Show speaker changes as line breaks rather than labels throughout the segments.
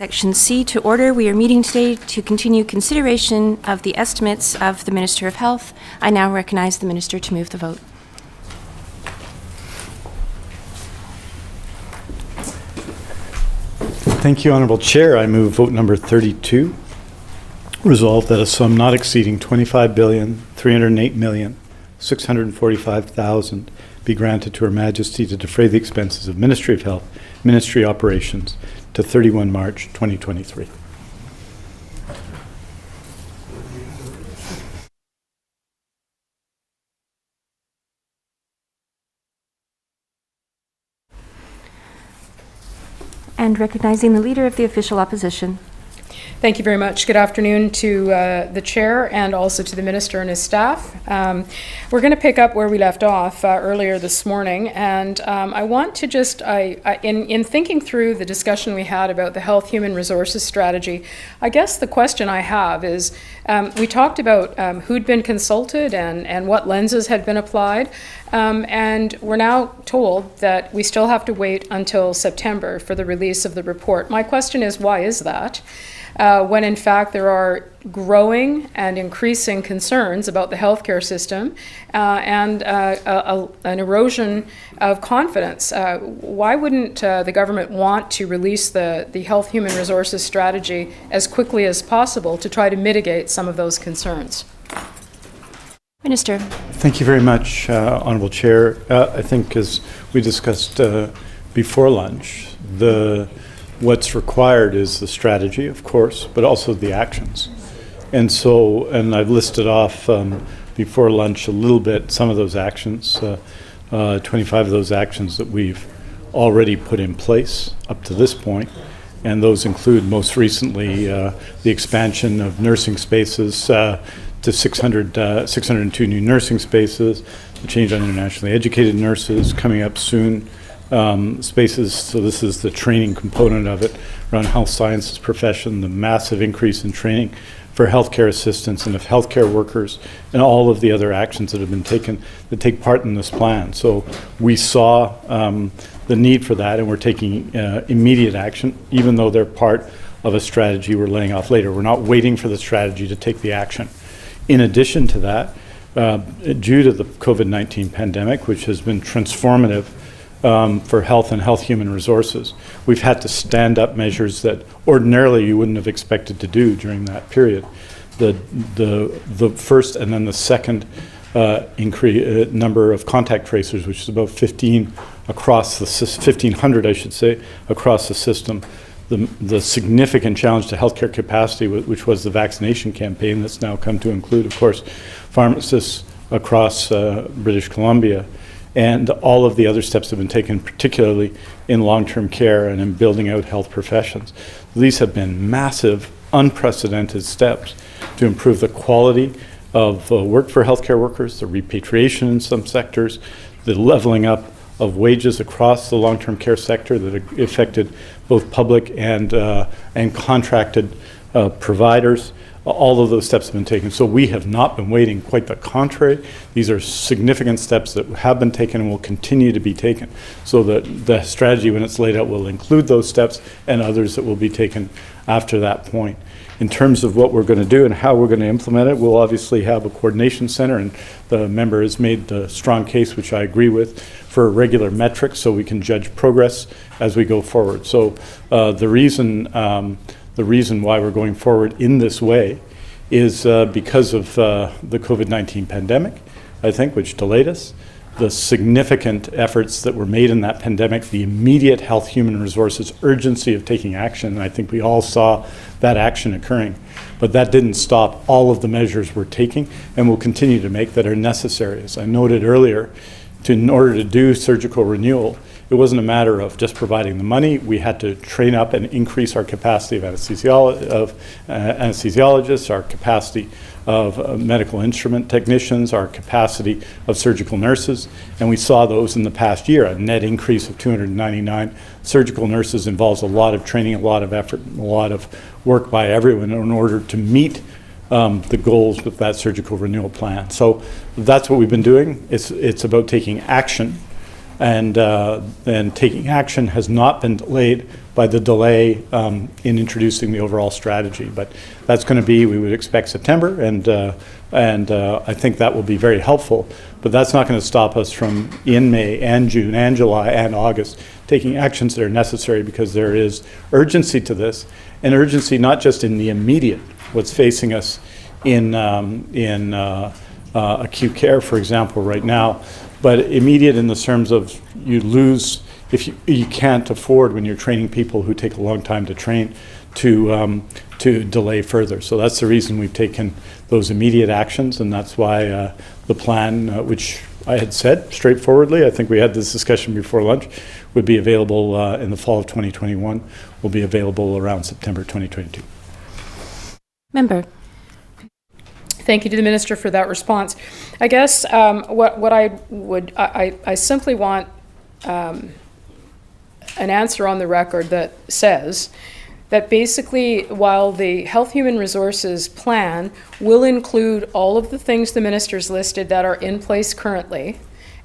Section C to order. We are meeting today to continue consideration of the estimates of the Minister of Health. I now recognize the Minister to move the vote.
Thank you, Honourable Chair. I move vote number 32. Resolved that a sum not exceeding $25,308,645,000 be granted to Her Majesty to defray the expenses of Ministry of Health, Ministry Operations to 31 March 2023.
And recognizing the Leader of the Official Opposition.
Thank you very much. Good afternoon to the Chair and also to the Minister and his staff. We're going to pick up where we left off earlier this morning, and I want to just, in thinking through the discussion we had about the Health Human Resources Strategy, I guess the question I have is, we talked about who'd been consulted and what lenses had been applied, and we're now told that we still have to wait until September for the release of the report. My question is, why is that? When in fact there are growing and increasing concerns about the healthcare system and an erosion of confidence. Why wouldn't the government want to release the Health Human Resources Strategy as quickly as possible to try to mitigate some of those concerns?
Minister.
Thank you very much, Honourable Chair. I think as we discussed before lunch, what's required is the strategy, of course, but also the actions. And I've listed off before lunch a little bit some of those actions, 25 of those actions that we've already put in place up to this point. And those include most recently the expansion of nursing spaces to 602 new nursing spaces, the change on internationally educated nurses coming up soon. Spaces, so this is the training component of it, around health sciences profession, the massive increase in training for healthcare assistants and of healthcare workers, and all of the other actions that have been taken that take part in this plan. So we saw the need for that, and we're taking immediate action, even though they're part of a strategy we're laying off later. We're not waiting for the strategy to take the action. In addition to that, due to the COVID-19 pandemic, which has been transformative for health and health human resources, we've had to stand up measures that ordinarily you wouldn't have expected to do during that period. The first and then the second number of contact tracers, which is about 15 across the 1,500, I should say, across the system. The significant challenge to healthcare capacity, which was the vaccination campaign that's now come to include, of course, pharmacists across British Columbia. And all of the other steps have been taken, particularly in long-term care and in building out health professions. These have been massive, unprecedented steps to improve the quality of work for healthcare workers, the repatriation in some sectors, the leveling up of wages across the long-term care sector that affected both public and contracted providers. All of those steps have been taken. So we have not been waiting, quite the contrary. These are significant steps that have been taken and will continue to be taken. So that the strategy, when it's laid out, will include those steps and others that will be taken after that point. In terms of what we're going to do and how we're going to implement it, we'll obviously have a coordination center, and the member has made the strong case, which I agree with, for regular metrics so we can judge progress as we go forward. So the reason why we're going forward in this way is because of the COVID-19 pandemic, I think, which delayed us, the significant efforts that were made in that pandemic, the immediate health human resources urgency of taking action, and I think we all saw that action occurring. But that didn't stop all of the measures we're taking and will continue to make that are necessary. As I noted earlier, in order to do surgical renewal, it wasn't a matter of just providing the money. We had to train up and increase our capacity of anesthesiologists, our capacity of medical instrument technicians, our capacity of surgical nurses, and we saw those in the past year. A net increase of 299 surgical nurses involves a lot of training, a lot of effort, a lot of work by everyone in order to meet the goals with that surgical renewal plan. So that's what we've been doing. It's about taking action, and taking action has not been delayed by the delay in introducing the overall strategy. But that's going to be, we would expect September, and I think that will be very helpful. But that's not going to stop us from, in May and June and July and August, taking actions that are necessary, because there is urgency to this, and urgency not just in the immediate, what's facing us in acute care, for example, right now, but immediate in the terms of you lose, if you can't afford, when you're training people who take a long time to train, to delay further. So that's the reason we've taken those immediate actions, and that's why the plan, which I had said straightforwardly, I think we had this discussion before lunch, would be available in the fall of 2021, will be available around September 2022.
Member.
Thank you to the Minister for that response. I guess what I simply want an answer on the record that says that basically, while the Health Human Resources plan will include all of the things the Minister's listed that are in place currently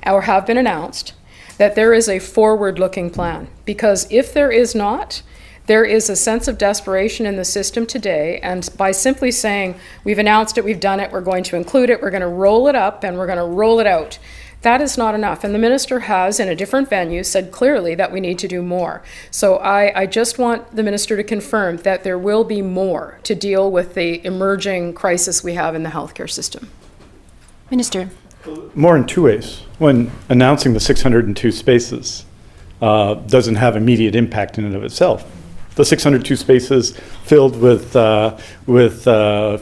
or have been announced, that there is a forward-looking plan. Because if there is not, there is a sense of desperation in the system today, and by simply saying, we've announced it, we've done it, we're going to include it, we're going to roll it up, and we're going to roll it out, that is not enough. And the Minister has, in a different venue, said clearly that we need to do more. So I just want the Minister to confirm that there will be more to deal with the emerging crisis we have in the healthcare system.
Minister.
More in two ways. When announcing the 602 spaces doesn't have immediate impact in and of itself. The 602 spaces filled with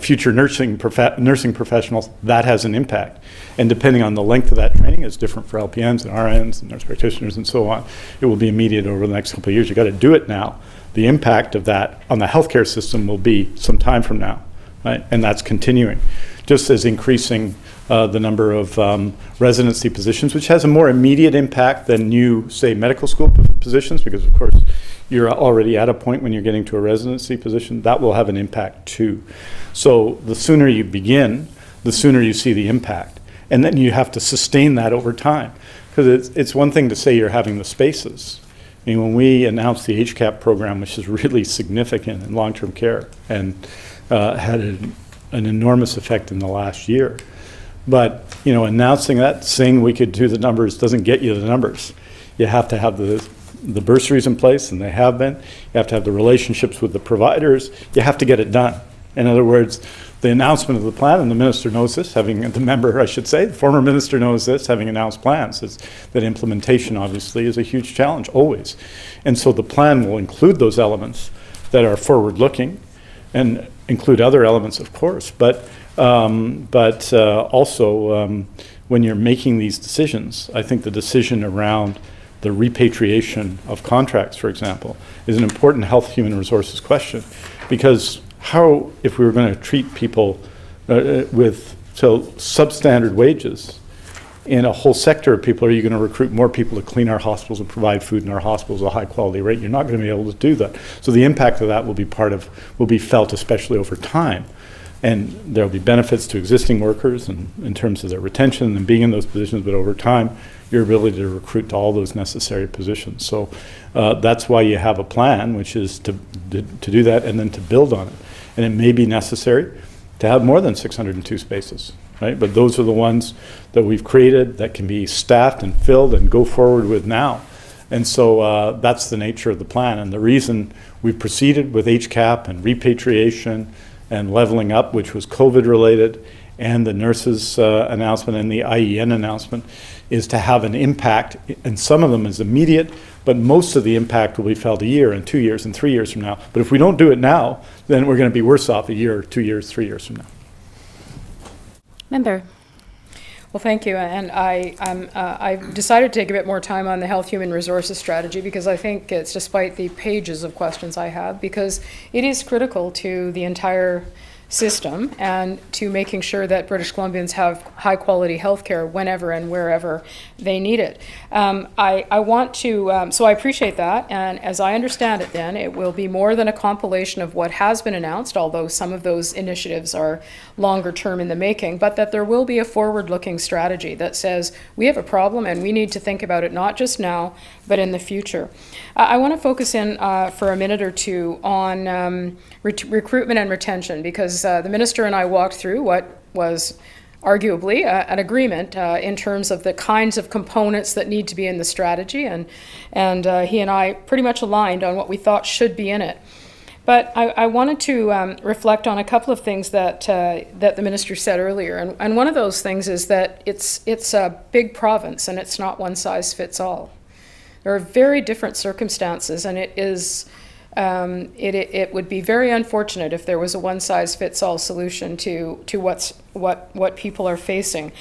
future nursing professionals, that has an impact. And depending on the length of that training, it's different for LPNs and RNs and nurse practitioners and so on. It will be immediate over the next couple of years. You've got to do it now. The impact of that on the healthcare system will be some time from now, right? And that's continuing. Just as increasing the number of residency positions, which has a more immediate impact than new, say, medical school positions, because of course, you're already at a point when you're getting to a residency position, that will have an impact too. So the sooner you begin, the sooner you see the impact. And then you have to sustain that over time. Because it's one thing to say you're having the spaces. I mean, when we announced the HCAP program, which is really significant in long-term care and had an enormous effect in the last year. But, you know, announcing that, saying we could do the numbers doesn't get you the numbers. You have to have the bursaries in place, and they have been. You have to have the relationships with the providers. You have to get it done. In other words, the announcement of the plan, and the Minister knows this, the member, I should say, the former Minister knows this, having announced plans, is that implementation obviously is a huge challenge, always. And so the plan will include those elements that are forward-looking and include other elements, of course, but also when you're making these decisions, I think the decision around the repatriation of contracts, for example, is an important health human resources question, because how, if we were going to treat people with substandard wages in a whole sector of people, are you going to recruit more people to clean our hospitals and provide food in our hospitals at a high quality rate? You're not going to be able to do that. So the impact of that will be felt especially over time. And there will be benefits to existing workers and in terms of their retention and being in those positions, but over time, your ability to recruit to all those necessary positions. So that's why you have a plan, which is to do that and then to build on it. And it may be necessary to have more than 602 spaces, right? But those are the ones that we've created that can be staffed and filled and go forward with now. And so that's the nature of the plan. And the reason we've proceeded with HCAP and repatriation and leveling up, which was COVID related, and the nurses announcement and the IEN announcement, is to have an impact, and some of them is immediate, but most of the impact will be felt a year and 2 years and 3 years from now. But if we don't do it now, then we're going to be worse off a year, 2 years, 3 years from now.
Member.
Well, thank you. And I've decided to take a bit more time on the Health Human Resources strategy, because I think it's, despite the pages of questions I have, because it is critical to the entire system and to making sure that British Columbians have high quality healthcare whenever and wherever they need it. I want to, so I appreciate that, and as I understand it then, it will be more than a compilation of what has been announced, although some of those initiatives are longer term in the making, but that there will be a forward-looking strategy that says we have a problem and we need to think about it not just now, but in the future. I want to focus in for a minute or two on recruitment and retention, because the minister and I walked through what was arguably an agreement in terms of the kinds of components that need to be in the strategy, and he and I pretty much aligned on what we thought should be in it. But I wanted to reflect on a couple of things that the minister said earlier, and one of those things is that it's a big province and it's not one size fits all. There are very different circumstances, and it would be very unfortunate if there was a one-size-fits-all solution to what people are facing.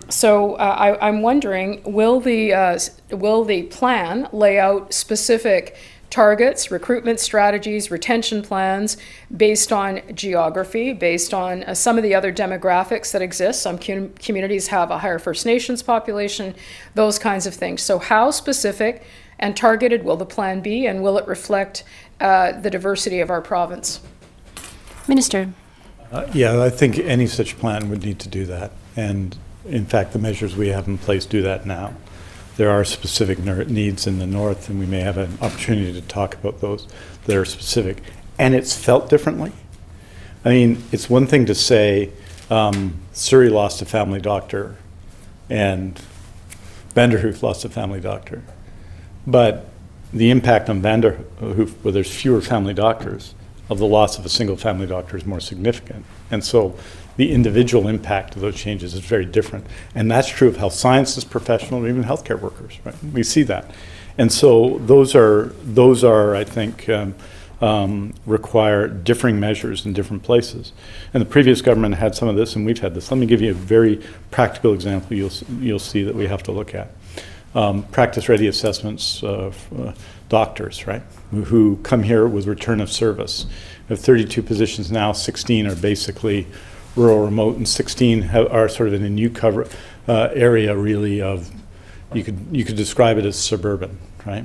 So I'm wondering, will the plan lay out specific targets, recruitment strategies, retention plans based on geography, based on some of the other demographics that exist? Some communities have a higher First Nations population, those kinds of things. So how specific and targeted will the plan be, and will it reflect the diversity of our province?
Minister.
Yeah, I think any such plan would need to do that. And in fact, the measures we have in place do that now. There are specific needs in the north, and we may have an opportunity to talk about those that are specific. And it's felt differently. I mean, it's one thing to say Surrey lost a family doctor and Vanderhoof lost a family doctor. But the impact on Vanderhoof, where there's fewer family doctors, of the loss of a single family doctor is more significant. And so the individual impact of those changes is very different. And that's true of health sciences professionals, or even healthcare workers, right? We see that. And so those are I think, require differing measures in different places. And the previous government had some of this, and we've had this. Let me give you a very practical example you'll see that we have to look at. Practice-ready assessments of doctors, right, who come here with return of service. We have 32 positions now, 16 are basically rural remote, and 16 are sort of in a new cover area really of, you could describe it as suburban, right?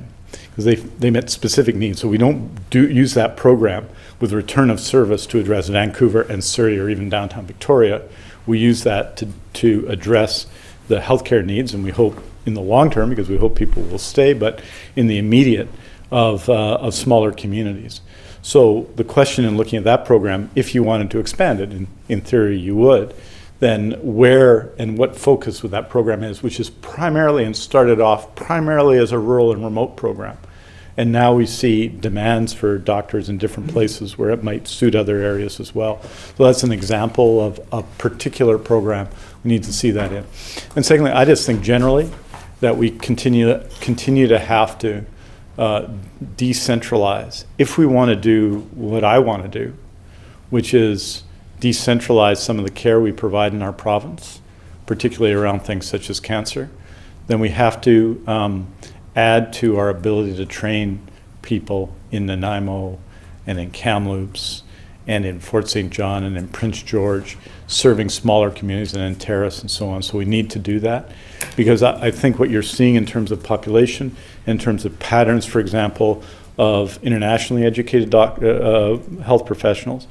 Because they met specific needs. So we don't use that program with return of service to address Vancouver and Surrey or even downtown Victoria. We use that to address the healthcare needs, and we hope in the long term, because we hope people will stay, but in the immediate of smaller communities. So the question in looking at that program, if you wanted to expand it, in theory you would, then where and what focus with that program is, which is primarily, and started off primarily as a rural and remote program. And now we see demands for doctors in different places where it might suit other areas as well. So that's an example of a particular program. We need to see that in. And secondly, I just think generally that we continue to have to decentralize. If we want to do what I want to do, which is decentralize some of the care we provide in our province, particularly around things such as cancer, then we have to add to our ability to train people in Nanaimo and in Kamloops and in Fort St. John and in Prince George, serving smaller communities and in Terrace and so on. So we need to do that, because I think what you're seeing in terms of population, in terms of patterns, for example, of internationally educated health professionals,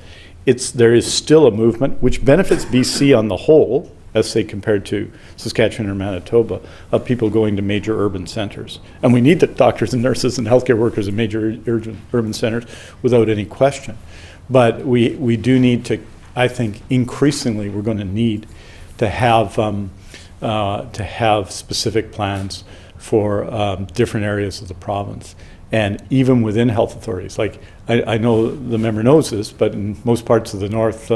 there is still a movement which benefits BC on the whole, as say compared to Saskatchewan or Manitoba, of people going to major urban centers. And we need the doctors and nurses and healthcare workers in major urban centers without any question. But we do need to, I think increasingly we're going to need to have specific plans for different areas of the province. And even within health authorities, like I know the member knows this, but in most parts of the north,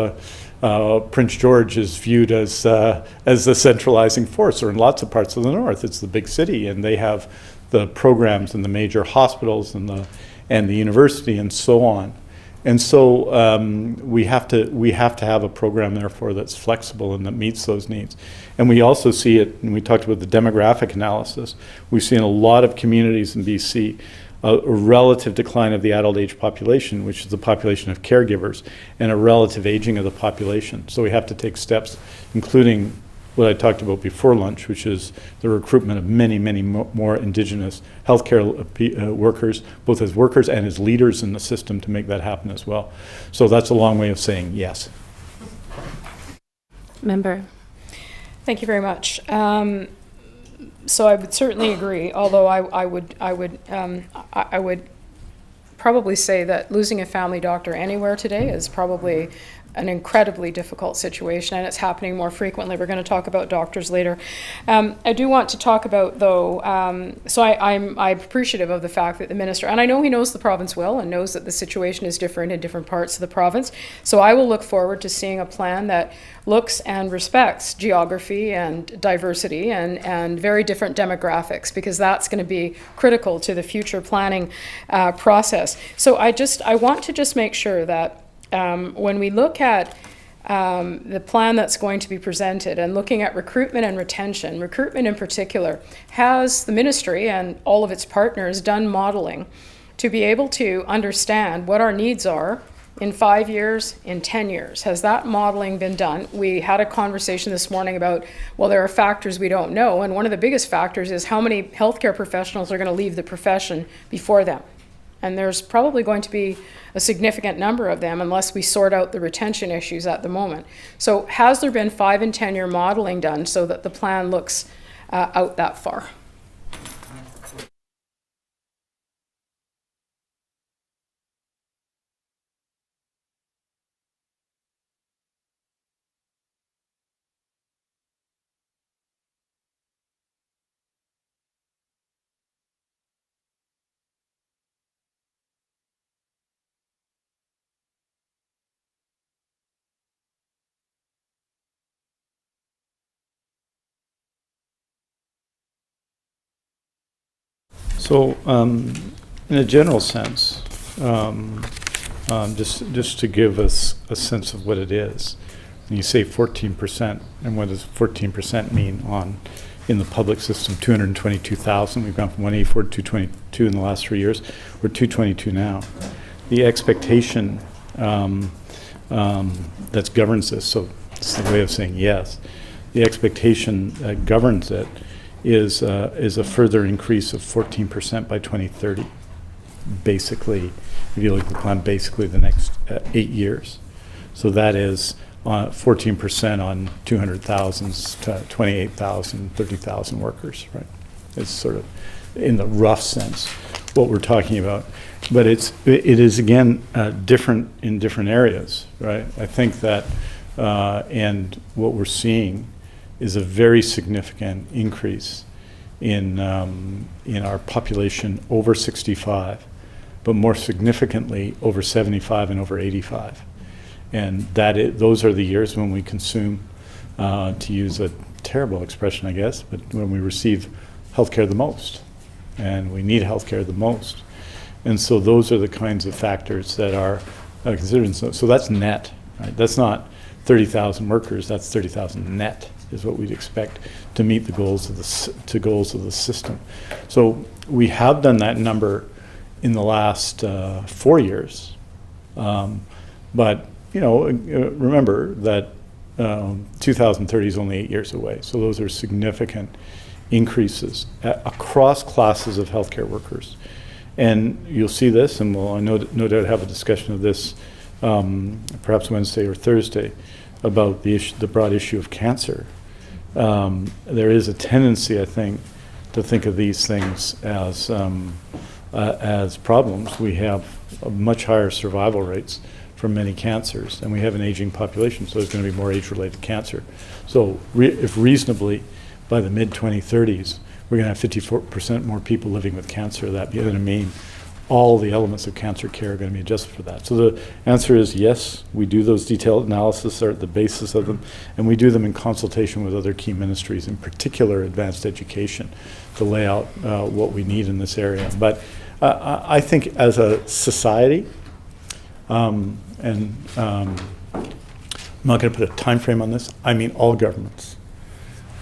Prince George is viewed as the centralizing force, or in lots of parts of the north, it's the big city, and they have the programs and the major hospitals and the university and so on. And so we have to have a program, therefore, that's flexible and that meets those needs. And we also see it, and we talked about the demographic analysis, we see in a lot of communities in BC a relative decline of the adult age population, which is the population of caregivers, and a relative aging of the population. So we have to take steps, including what I talked about before lunch, which is the recruitment of many, many more Indigenous healthcare workers, both as workers and as leaders in the system, to make that happen as well. So that's a long way of saying yes.
Member.
Thank you very much. So I would certainly agree, although I would probably say that losing a family doctor anywhere today is probably an incredibly difficult situation, and it's happening more frequently. We're going to talk about doctors later. I do want to talk about, though, so I'm appreciative of the fact that the minister, and I know he knows the province well and knows that the situation is different in different parts of the province, so I will look forward to seeing a plan that looks and respects geography and diversity and very different demographics, because that's going to be critical to the future planning process. So I want to just make sure that when we look at the plan that's going to be presented and looking at recruitment and retention, recruitment in particular, has the ministry and all of its partners done modeling to be able to understand what our needs are in 5 years, in 10 years? Has that modeling been done? We had a conversation this morning about, well, there are factors we don't know, and one of the biggest factors is how many healthcare professionals are going to leave the profession before them. And there's probably going to be a significant number of them unless we sort out the retention issues at the moment. So has there been 5 and 10 year modeling done so that the plan looks out that far?
So, in a general sense, just to give us a sense of what it is, when you say 14%, and what does 14% mean in the public system? 222,000. We've gone from 184 to 222 in the last 3 years. We're 222 now. The expectation that governs this, so it's the way of saying yes, the expectation that governs it is a further increase of 14% by 2030. Basically, if you look at the plan, basically the next 8 years. So that is 14% on 200,000, 28,000, 30,000 workers, right? It's sort of, in the rough sense, what we're talking about. But it is again different in different areas, right? I think that, and what we're seeing is a very significant increase in our population over 65, but more significantly over 75 and over 85. And those are the years when we consume, to use a terrible expression, I guess, but when we receive healthcare the most, and we need healthcare the most. And so those are the kinds of factors that are considered. So that's net, right? That's not 30,000 workers, that's 30,000 net is what we'd expect to meet the goals of the system. So we have done that number in the last 4 years. But remember that 2030 is only 8 years away. So those are significant increases across classes of healthcare workers. And you'll see this, and we'll no doubt have a discussion of this perhaps Wednesday or Thursday about the broad issue of cancer. There is a tendency, I think, to think of these things as problems. We have much higher survival rates for many cancers, and we have an aging population, so there's going to be more age-related cancer. So if reasonably, by the mid-2030s, we're going to have 54% more people living with cancer, that's going to mean all the elements of cancer care are going to be adjusted for that. So the answer is yes, we do those detailed analysis, are at the basis of them, and we do them in consultation with other key ministries, in particular advanced education, to lay out what we need in this area. But I think as a society, I'm not going to put a time frame on this, I mean all governments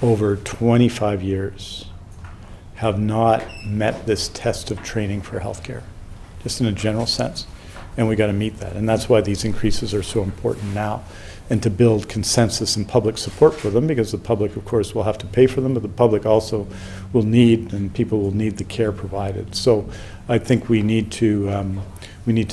over 25 years have not met this test of training for healthcare, just in a general sense, and we got to meet that. And that's why these increases are so important now, and to build consensus and public support for them, because the public, of course, will have to pay for them, but the public also will need, and people will need the care provided. So I think we need to do that. We need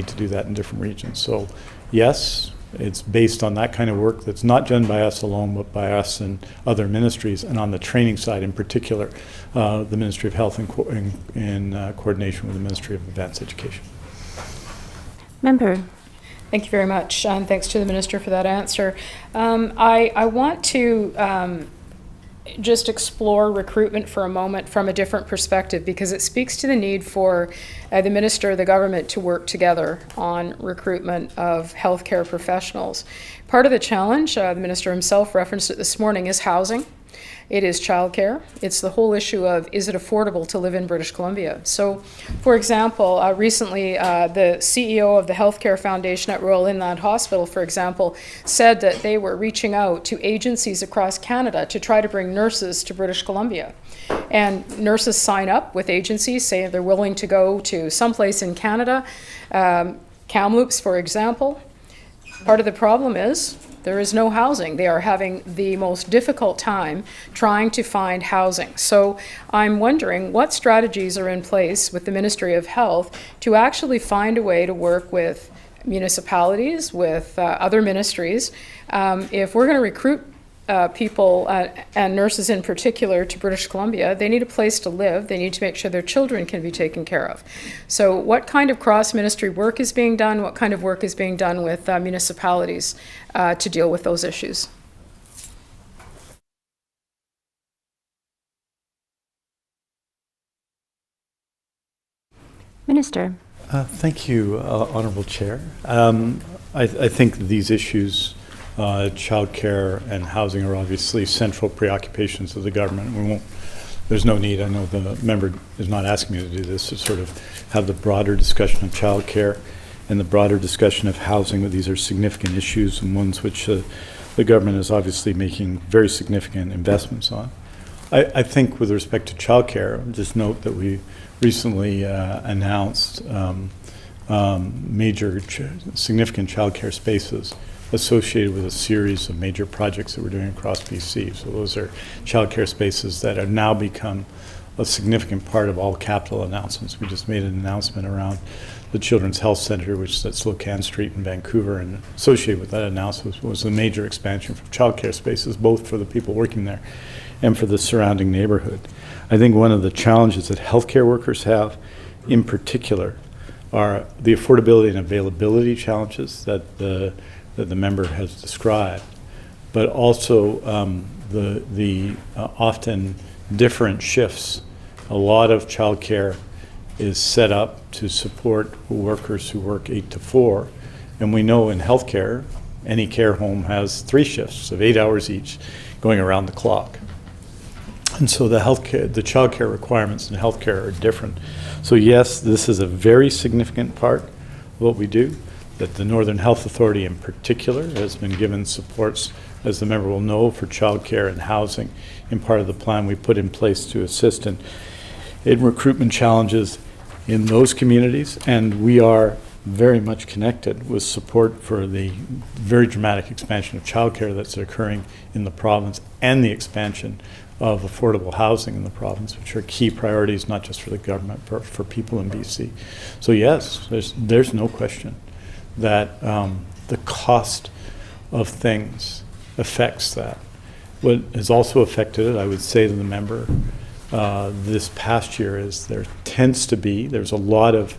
to do that in different regions. So yes, It's based on that kind of work that's not done by us alone, but by us and other ministries, and on the training side in particular, the Ministry of Health in coordination with the Ministry of Advanced Education.
Member.
Thank you very much, and thanks to the Minister for that answer. I want to just explore recruitment for a moment from a different perspective, because it speaks to the need for the Minister, the government, to work together on recruitment of healthcare professionals. Part of the challenge, the Minister himself referenced it this morning, is housing. It is childcare. It's the whole issue of, is it affordable to live in British Columbia? So, for example, recently the CEO of the Healthcare Foundation at Royal Inland Hospital, for example, said that they were reaching out to agencies across Canada to try to bring nurses to British Columbia. And nurses sign up with agencies, say they're willing to go to someplace in Canada, Kamloops, for example. Part of the problem is there is no housing. They are having the most difficult time trying to find housing. So I'm wondering what strategies are in place with the Ministry of Health to actually find a way to work with municipalities, with other ministries. If we're going to recruit people and nurses in particular to British Columbia, they need a place to live. They need to make sure their children can be taken care of. So what kind of cross-ministry work is being done? What kind of work is being done with municipalities to deal with those issues?
Minister.
Thank you, Honourable Chair. I think these issues, childcare and housing, are obviously central preoccupations of the government. There's no need, I know the member is not asking me to do this, to sort of have the broader discussion of childcare and the broader discussion of housing, but these are significant issues and ones which the government is obviously making very significant investments on. I think with respect to childcare, just note that we recently announced major significant childcare spaces associated with a series of major projects that we're doing across BC. So those are childcare spaces that have now become a significant part of all capital announcements. We just made an announcement around the Children's Health Centre, which is at Slocan Street in Vancouver, and associated with that announcement was a major expansion for childcare spaces, both for the people working there and for the surrounding neighborhood. I think one of the challenges that healthcare workers have in particular are the affordability and availability challenges that the member has described, but also the often different shifts. A lot of childcare is set up to support workers who work 8 to 4, and we know in healthcare, any care home has 3 shifts of 8 hours each going around the clock. And so the childcare requirements in healthcare are different. So yes, this is a very significant part of what we do, that the Northern Health Authority in particular has been given supports, as the member will know, for childcare and housing in part of the plan we put in place to assist in recruitment challenges in those communities. And we are very much connected with support for the very dramatic expansion of childcare that's occurring in the province and the expansion of affordable housing in the province, which are key priorities not just for the government but for people in BC. So yes, there's no question that the cost of things affects that. What has also affected it, I would say to the member, this past year is there's a lot of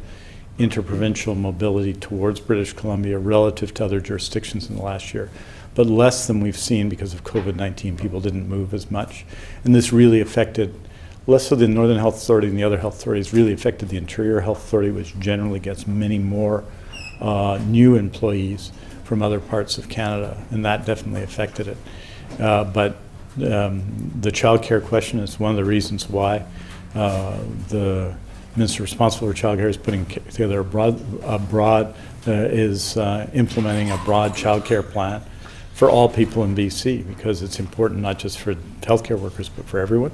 interprovincial mobility towards British Columbia relative to other jurisdictions in the last year, but less than we've seen because of COVID-19. People didn't move as much. And this really affected, less so the Northern Health Authority and the other health authorities, really affected the Interior Health Authority, which generally gets many more new employees from other parts of Canada, and that definitely affected it. But the childcare question is one of the reasons why the Minister responsible for childcare is putting together implementing a broad childcare plan for all people in BC, because it's important not just for healthcare workers but for everyone.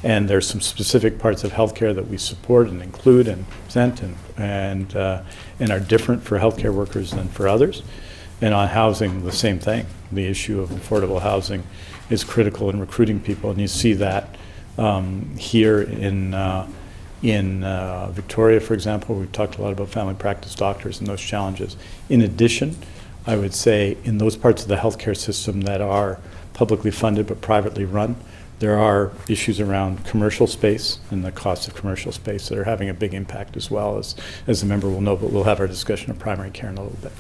And there's some specific parts of healthcare that we support and include and present and are different for healthcare workers than for others. And on housing, the same thing. The issue of affordable housing is critical in recruiting people, and you see that here in Victoria, for example. We've talked a lot about family practice doctors and those challenges. In addition, I would say in those parts of the healthcare system that are publicly funded but privately run, there are issues around commercial space and the cost of commercial space that are having a big impact as well, as the member will know, but we'll have our discussion of primary care in a little bit.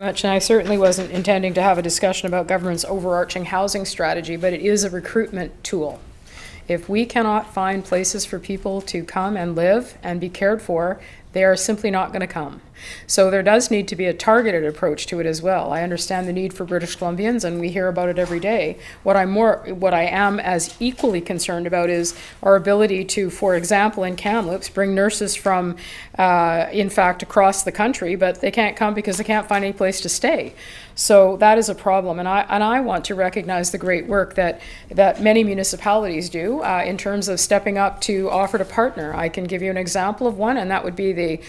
Much, and I certainly wasn't intending to have a discussion about government's overarching housing strategy, but it is a recruitment tool. If we cannot find places for people to come and live and be cared for, they are simply not going to come. So there does need to be a targeted approach to it as well. I understand the need for British Columbians, and we hear about it every day. What I am as equally concerned about is our ability to, for example, in Kamloops, bring nurses from, in fact, across the country, but they can't come because they can't find any place to stay. So that is a problem, and I want to recognize the great work that many municipalities do in terms of stepping up to offer to partner. I can give you an example of one, and that would be the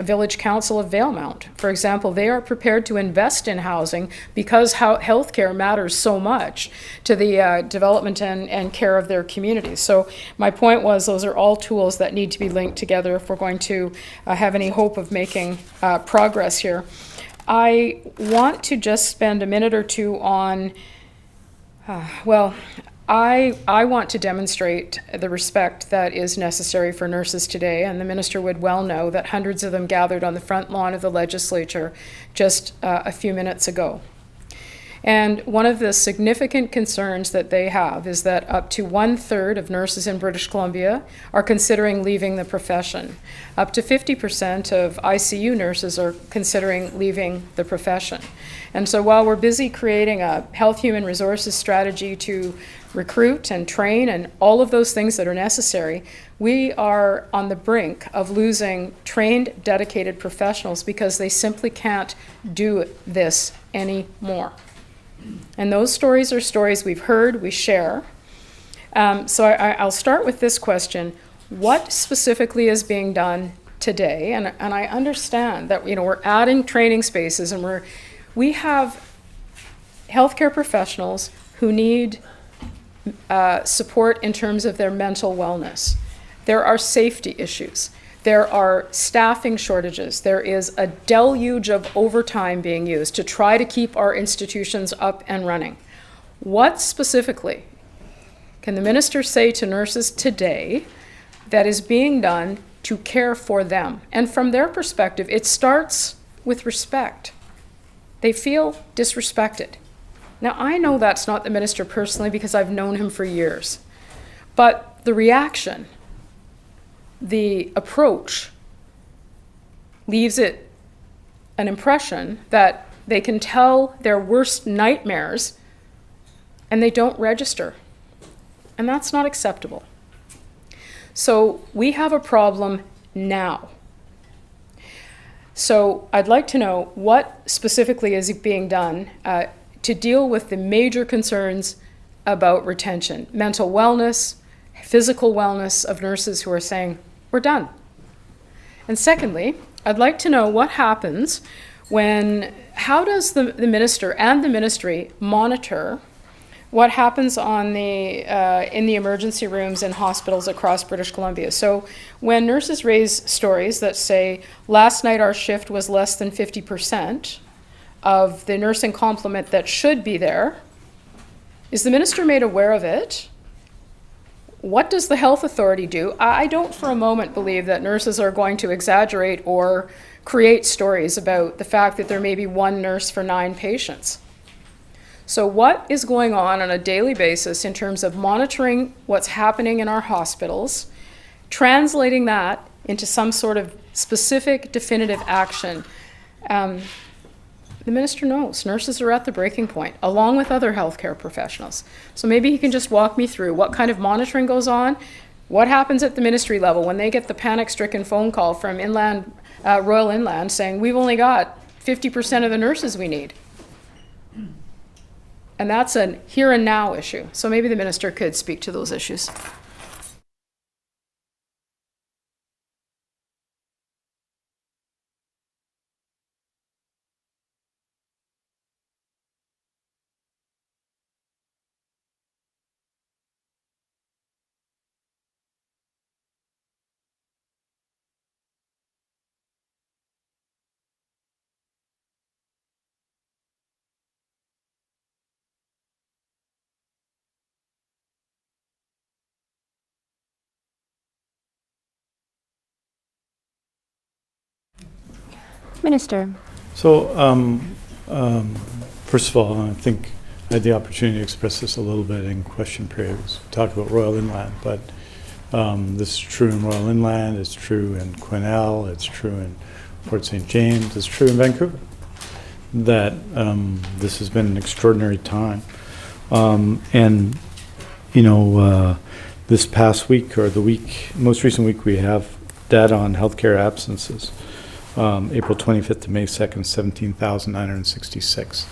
Village Council of Valemount. For example, they are prepared to invest in housing because healthcare matters so much to the development and care of their communities. So my point was those are all tools that need to be linked together if we're going to have any hope of making progress here. I want to just spend a minute or two on, I want to demonstrate the respect that is necessary for nurses today, and the minister would well know that hundreds of them gathered on the front lawn of the legislature just a few minutes ago. And one of the significant concerns that they have is that up to 1/3 of nurses in British Columbia are considering leaving the profession. Up to 50% of ICU nurses are considering leaving the profession. And so while we're busy creating a health human resources strategy to recruit and train and all of those things that are necessary, we are on the brink of losing trained, dedicated professionals because they simply can't do this anymore. And those stories are stories we've heard, we share. So I'll start with this question. What specifically is being done today? And I understand that we're adding training spaces, and we have healthcare professionals who need support in terms of their mental wellness. There are safety issues. There are staffing shortages. There is a deluge of overtime being used to try to keep our institutions up and running. What specifically can the minister say to nurses today that is being done to care for them? And from their perspective, it starts with respect. They feel disrespected. Now, I know that's not the minister personally because I've known him for years, but the reaction, the approach leaves it an impression that they can tell their worst nightmares and they don't register. And that's not acceptable. So we have a problem now. So I'd like to know what specifically is being done to deal with the major concerns about retention, mental wellness, physical wellness of nurses who are saying, we're done. And secondly, I'd like to know what happens how does the minister and the ministry monitor what happens in the emergency rooms in hospitals across British Columbia. So when nurses raise stories that say, last night our shift was less than 50% of the nursing complement that should be there, is the minister made aware of it? What does the health authority do? I don't for a moment believe that nurses are going to exaggerate or create stories about the fact that there may be one nurse for 9 patients. So what is going on a daily basis in terms of monitoring what's happening in our hospitals, translating that into some sort of specific definitive action? The minister knows nurses are at the breaking point, along with other healthcare professionals. So maybe he can just walk me through what kind of monitoring goes on, what happens at the ministry level when they get the panic-stricken phone call from Royal Inland saying, we've only got 50% of the nurses we need. And that's a here and now issue. So maybe the minister could speak to those issues.
Minister.
So, first of all, I think I had the opportunity to express this a little bit in question periods. We talked about Royal Inland, but this is true in Royal Inland, it's true in Quesnel, it's true in Port St. James, it's true in Vancouver, that this has been an extraordinary time. And, you know, this past week, or the week, most recent week, we have data on healthcare absences. April 25th to May 2nd, 17,966.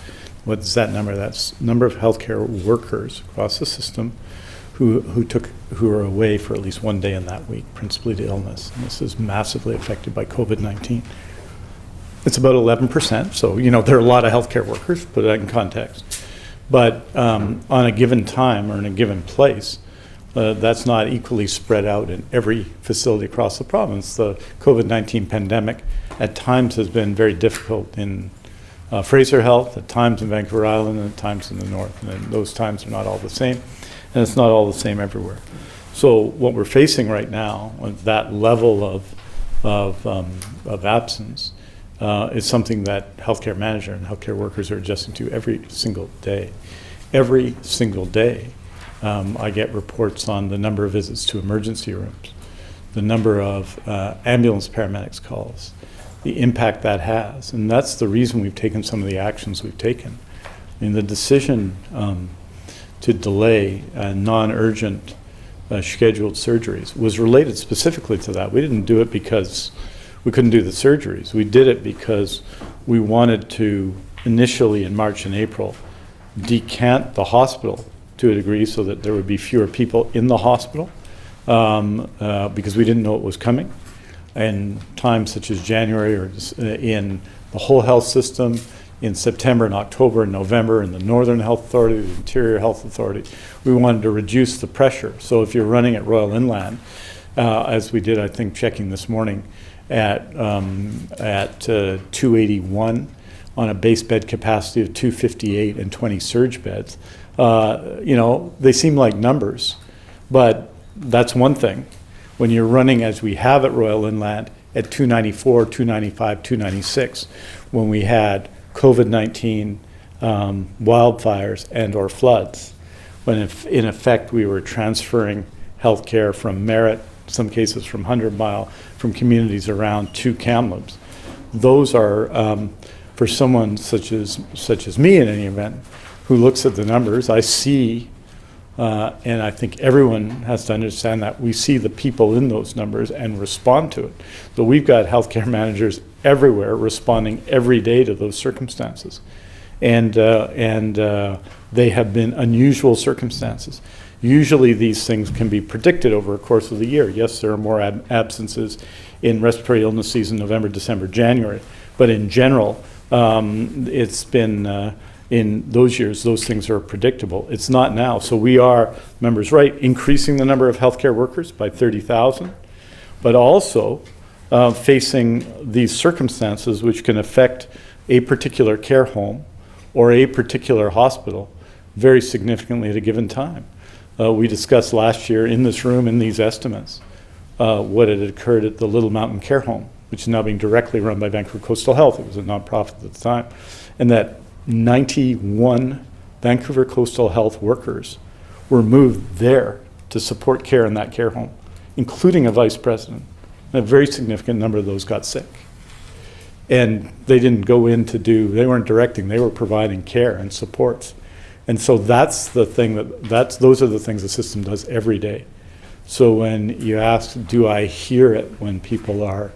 What is that number? That's number of healthcare workers across the system who are away for at least one day in that week, principally to illness. And this is massively affected by COVID-19. It's about 11%, so you know there are a lot of healthcare workers, put that in context. But on a given time or in a given place, that's not equally spread out in every facility across the province. The COVID-19 pandemic at times has been very difficult in Fraser Health, at times in Vancouver Island, and at times in the north. And those times are not all the same, and it's not all the same everywhere. So what we're facing right now with that level of absence is something that healthcare manager and healthcare workers are adjusting to every single day. Every single day, I get reports on the number of visits to emergency rooms, the number of ambulance paramedics calls, the impact that has. And that's the reason we've taken some of the actions we've taken. I mean, the decision to delay non-urgent scheduled surgeries was related specifically to that. We didn't do it because we couldn't do the surgeries. We did it because we wanted to initially in March and April decant the hospital to a degree so that there would be fewer people in the hospital because we didn't know it was coming. In times such as January or in the whole health system, in September and October and November, in the Northern Health Authority, the Interior Health Authority, we wanted to reduce the pressure. So if you're running at Royal Inland, as we did, I think, checking this morning, at 281 on a base bed capacity of 258 and 20 surge beds, you know, they seem like numbers, but that's one thing. When you're running, as we have at Royal Inland, at 294, 295, 296, when we had COVID-19 wildfires and or floods, when in effect we were transferring healthcare from Merritt, some cases from 100 Mile, from communities around to Kamloops. Those are, for someone such as me in any event, who looks at the numbers, I see, and I think everyone has to understand that we see the people in those numbers and respond to it. So we've got healthcare managers everywhere responding every day to those circumstances. And they have been unusual circumstances. Usually these things can be predicted over a course of the year. Yes, there are more absences in respiratory illness season, November, December, January, but in general, it's been in those years, those things are predictable. It's not now. So we are, members right, increasing the number of healthcare workers by 30,000, but also facing these circumstances which can affect a particular care home or a particular hospital very significantly at a given time. We discussed last year in this room in these estimates what had occurred at the Little Mountain Care Home, which is now being directly run by Vancouver Coastal Health. It was a nonprofit at the time. And that 91 Vancouver Coastal Health workers were moved there to support care in that care home, including a vice president. And a very significant number of those got sick. And they didn't go in to do, they weren't directing, they were providing care and supports. And so that's the thing those are the things the system does every day. So when you ask, do I hear it when people are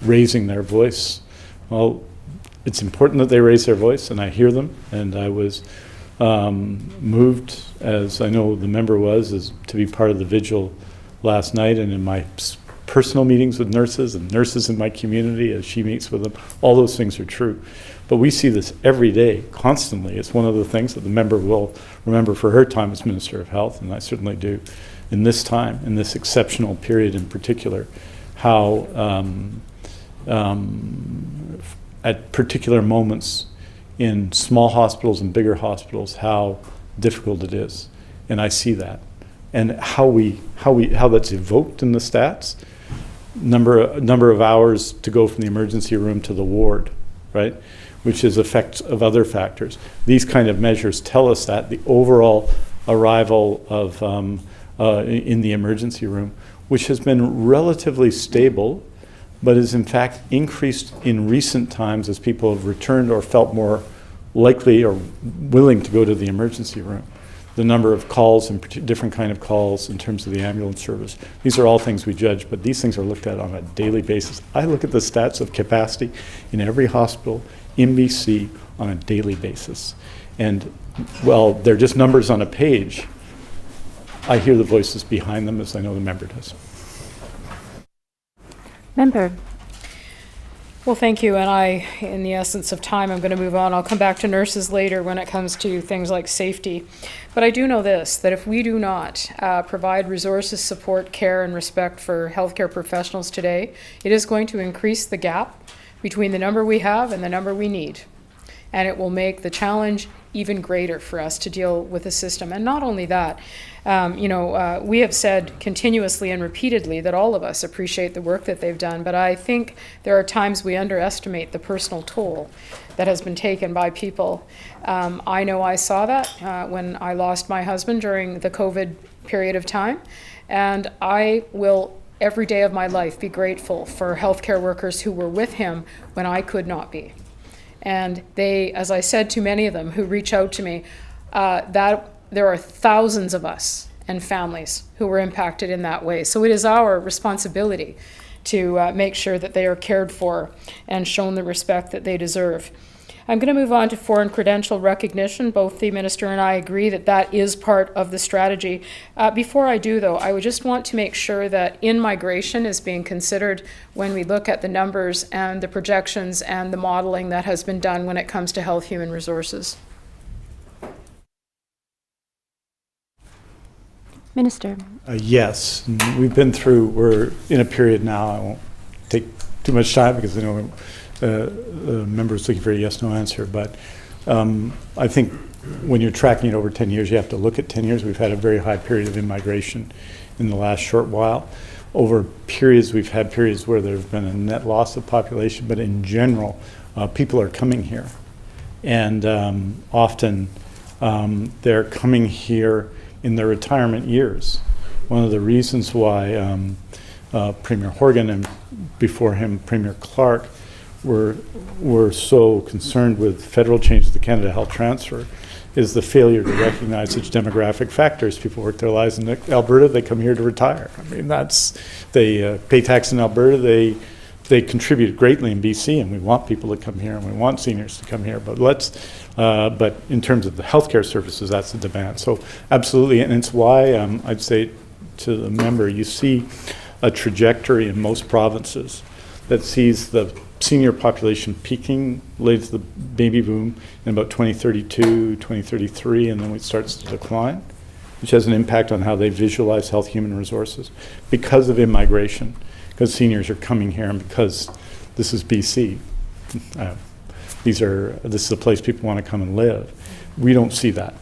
raising their voice? Well, it's important that they raise their voice, and I hear them. And I was moved, as I know the member was, to be part of the vigil last night, and in my personal meetings with nurses and nurses in my community as she meets with them, all those things are true. But we see this every day, constantly. It's one of the things that the member will remember for her time as Minister of Health, and I certainly do in this time, in this exceptional period in particular, how at particular moments in small hospitals and bigger hospitals, how difficult it is. And I see that. And how that's evoked in the stats, number of hours to go from the emergency room to the ward, right? Which is effects of other factors. These kind of measures tell us that the overall arrival of in the emergency room, which has been relatively stable, but is in fact increased in recent times as people have returned or felt more likely or willing to go to the emergency room. The number of calls and different kind of calls in terms of the ambulance service. These are all things we judge, but these things are looked at on a daily basis. I look at the stats of capacity in every hospital in BC on a daily basis. And well, they're just numbers on a page. I hear the voices behind them, as I know the member does.
Member.
Well, thank you. And in the essence of time, I'm going to move on. I'll come back to nurses later when it comes to things like safety. But I do know this, that if we do not provide resources, support, care, and respect for healthcare professionals today, it is going to increase the gap between the number we have and the number we need. And it will make the challenge even greater for us to deal with the system. And not only that, we have said continuously and repeatedly that all of us appreciate the work that they've done, but I think there are times we underestimate the personal toll that has been taken by people. I know I saw that when I lost my husband during the COVID period of time, and I will every day of my life be grateful for healthcare workers who were with him when I could not be. And they, as I said to many of them who reach out to me, that there are thousands of us and families who were impacted in that way. So it is our responsibility to make sure that they are cared for and shown the respect that they deserve. I'm going to move on to foreign credential recognition. Both the minister and I agree that that is part of the strategy. Before I do, though, I would just want to make sure that in-migration is being considered when we look at the numbers and the projections and the modeling that has been done when it comes to health human resources.
Minister.
Yes, we've been through, we're in a period now, I won't take too much time because I know the member's looking for a yes/no answer, but I think when you're tracking it over 10 years, you have to look at 10 years. We've had a very high period of immigration in the last short while. Over periods, we've had periods where there's been a net loss of population, but in general, people are coming here. And often they're coming here in their retirement years. One of the reasons why Premier Horgan and before him Premier Clark were so concerned with federal changes to Canada Health Transfer is the failure to recognize such demographic factors. People work their lives in Alberta, they come here to retire. I mean, they pay tax in Alberta, they contribute greatly in BC, and we want people to come here and we want seniors to come here, but but in terms of the healthcare services, that's the demand. So absolutely, and it's why I'd say to the member, you see a trajectory in most provinces that sees the senior population peaking late to the baby boom in about 2032, 2033, and then it starts to decline, which has an impact on how they visualize health human resources because of immigration, because seniors are coming here and because this is BC. This is a place people want to come and live. We don't see that.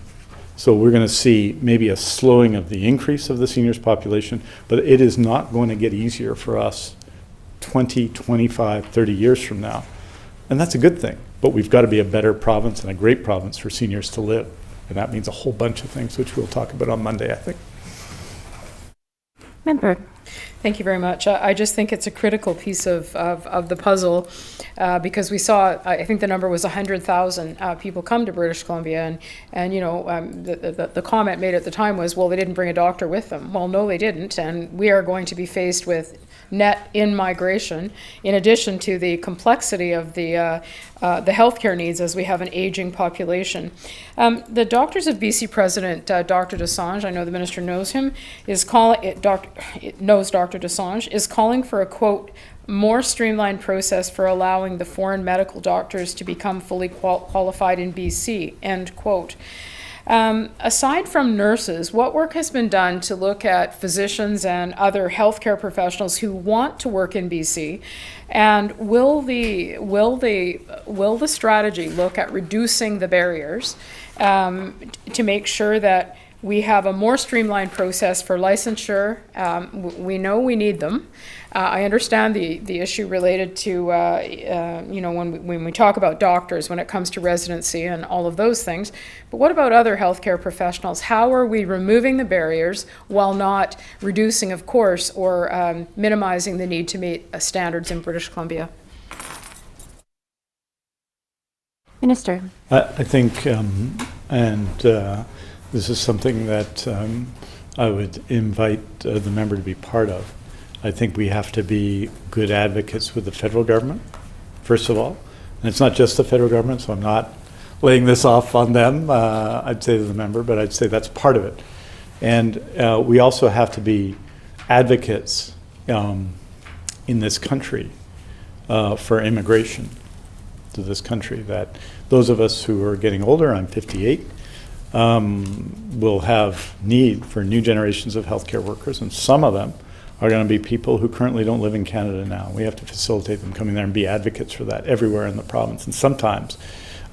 So we're going to see maybe a slowing of the increase of the seniors population, but it is not going to get easier for us 20, 25, 30 years from now. And that's a good thing, but we've got to be a better province and a great province for seniors to live. And that means a whole bunch of things, which we'll talk about on Monday, I think.
Member.
Thank you very much. I just think it's a critical piece of the puzzle because we saw, I think the number was 100,000 people come to British Columbia, and the comment made at the time was, well, they didn't bring a doctor with them. Well, no, they didn't, and we are going to be faced with net in-migration, in addition to the complexity of the healthcare needs as we have an aging population. The Doctors of BC President, Dr. Desange, I know the minister knows him, knows Dr. Desange, is calling for a, quote, more streamlined process for allowing the foreign medical doctors to become fully qualified in BC, end quote. Aside from nurses, what work has been done to look at physicians and other healthcare professionals who want to work in BC? And will the strategy look at reducing the barriers to make sure that We have a more streamlined process for licensure. We know we need them. I understand the issue related to, when we talk about doctors, when it comes to residency and all of those things. But what about other healthcare professionals? How are we removing the barriers while not reducing, of course, or minimizing the need to meet standards in British Columbia?
Minister.
I think, this is something that I would invite the member to be part of. I think we have to be good advocates with the federal government, first of all. And it's not just the federal government, so I'm not laying this off on them, I'd say to the member, but I'd say that's part of it. And we also have to be advocates in this country for immigration to this country, that those of us who are getting older, I'm 58, will have need for new generations of healthcare workers, and some of them are going to be people who currently don't live in Canada now. We have to facilitate them coming there and be advocates for that everywhere in the province. And sometimes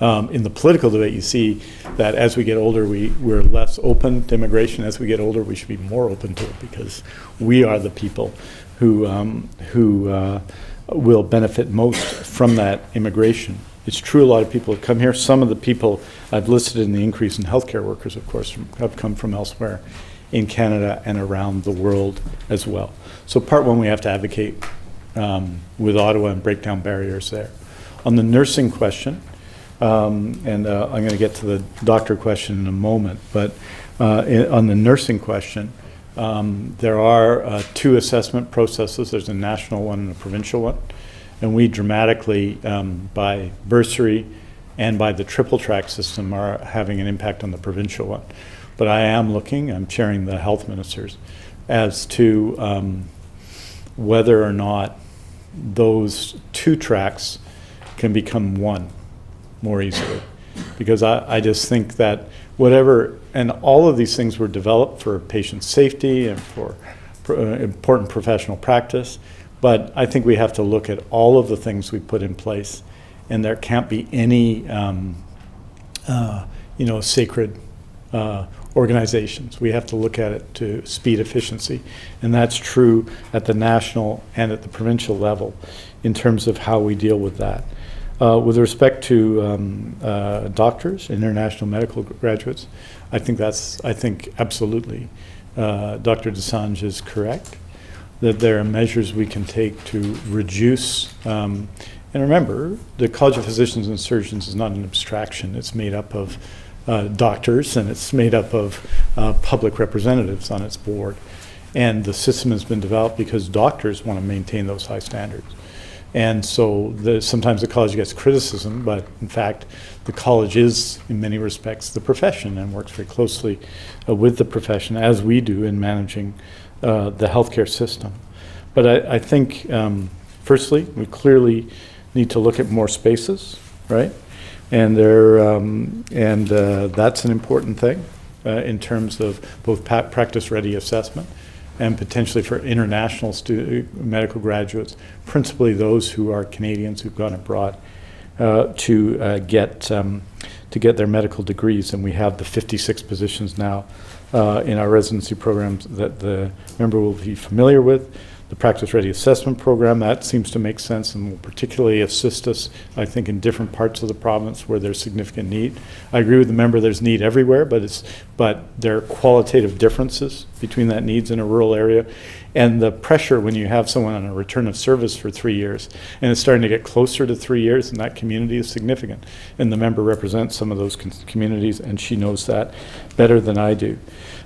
in the political debate, you see that as we get older, we're less open to immigration. As we get older, we should be more open to it, because we are the people who will benefit most from that immigration. It's true a lot of people have come here. Some of the people I've listed in the increase in healthcare workers, of course, have come from elsewhere in Canada and around the world as well. So part one, we have to advocate with Ottawa and break down barriers there. On the nursing question, I'm going to get to the doctor question in a moment, but on the nursing question, there are two assessment processes. There's a national one and a provincial one. And we dramatically, by bursary and by the triple track system, are having an impact on the provincial one. But I'm chairing the health ministers, as to whether or not those two tracks can become one more easily. Because I just think that and all of these things were developed for patient safety and for important professional practice. But I think we have to look at all of the things we put in place, and there can't be any, sacred organizations. We have to look at it to speed efficiency, and that's true at the national and at the provincial level in terms of how we deal with that. With respect to doctors, international medical graduates, I think absolutely Dr. Desange is correct, that there are measures we can take to reduce, and remember, the College of Physicians and Surgeons is not an abstraction. It's made up of doctors, and it's made up of public representatives on its board. And the system has been developed because doctors want to maintain those high standards. And so sometimes the college gets criticism, but in fact, the college is, in many respects, the profession, and works very closely with the profession, as we do in managing the healthcare system. But I think, firstly, we clearly need to look at more spaces, right? And that's an important thing in terms of both practice-ready assessment and potentially for international medical graduates, principally those who are Canadians who've gone abroad to get their medical degrees. And we have the 56 positions now in our residency programs that the member will be familiar with. The practice-ready assessment program, that seems to make sense and will particularly assist us, I think, in different parts of the province where there's significant need. I agree with the member, there's need everywhere, but there are qualitative differences between that needs in a rural area. And the pressure when you have someone on a return of service for 3 years, and it's starting to get closer to 3 years in that community, is significant. And the member represents some of those communities, and she knows that better than I do.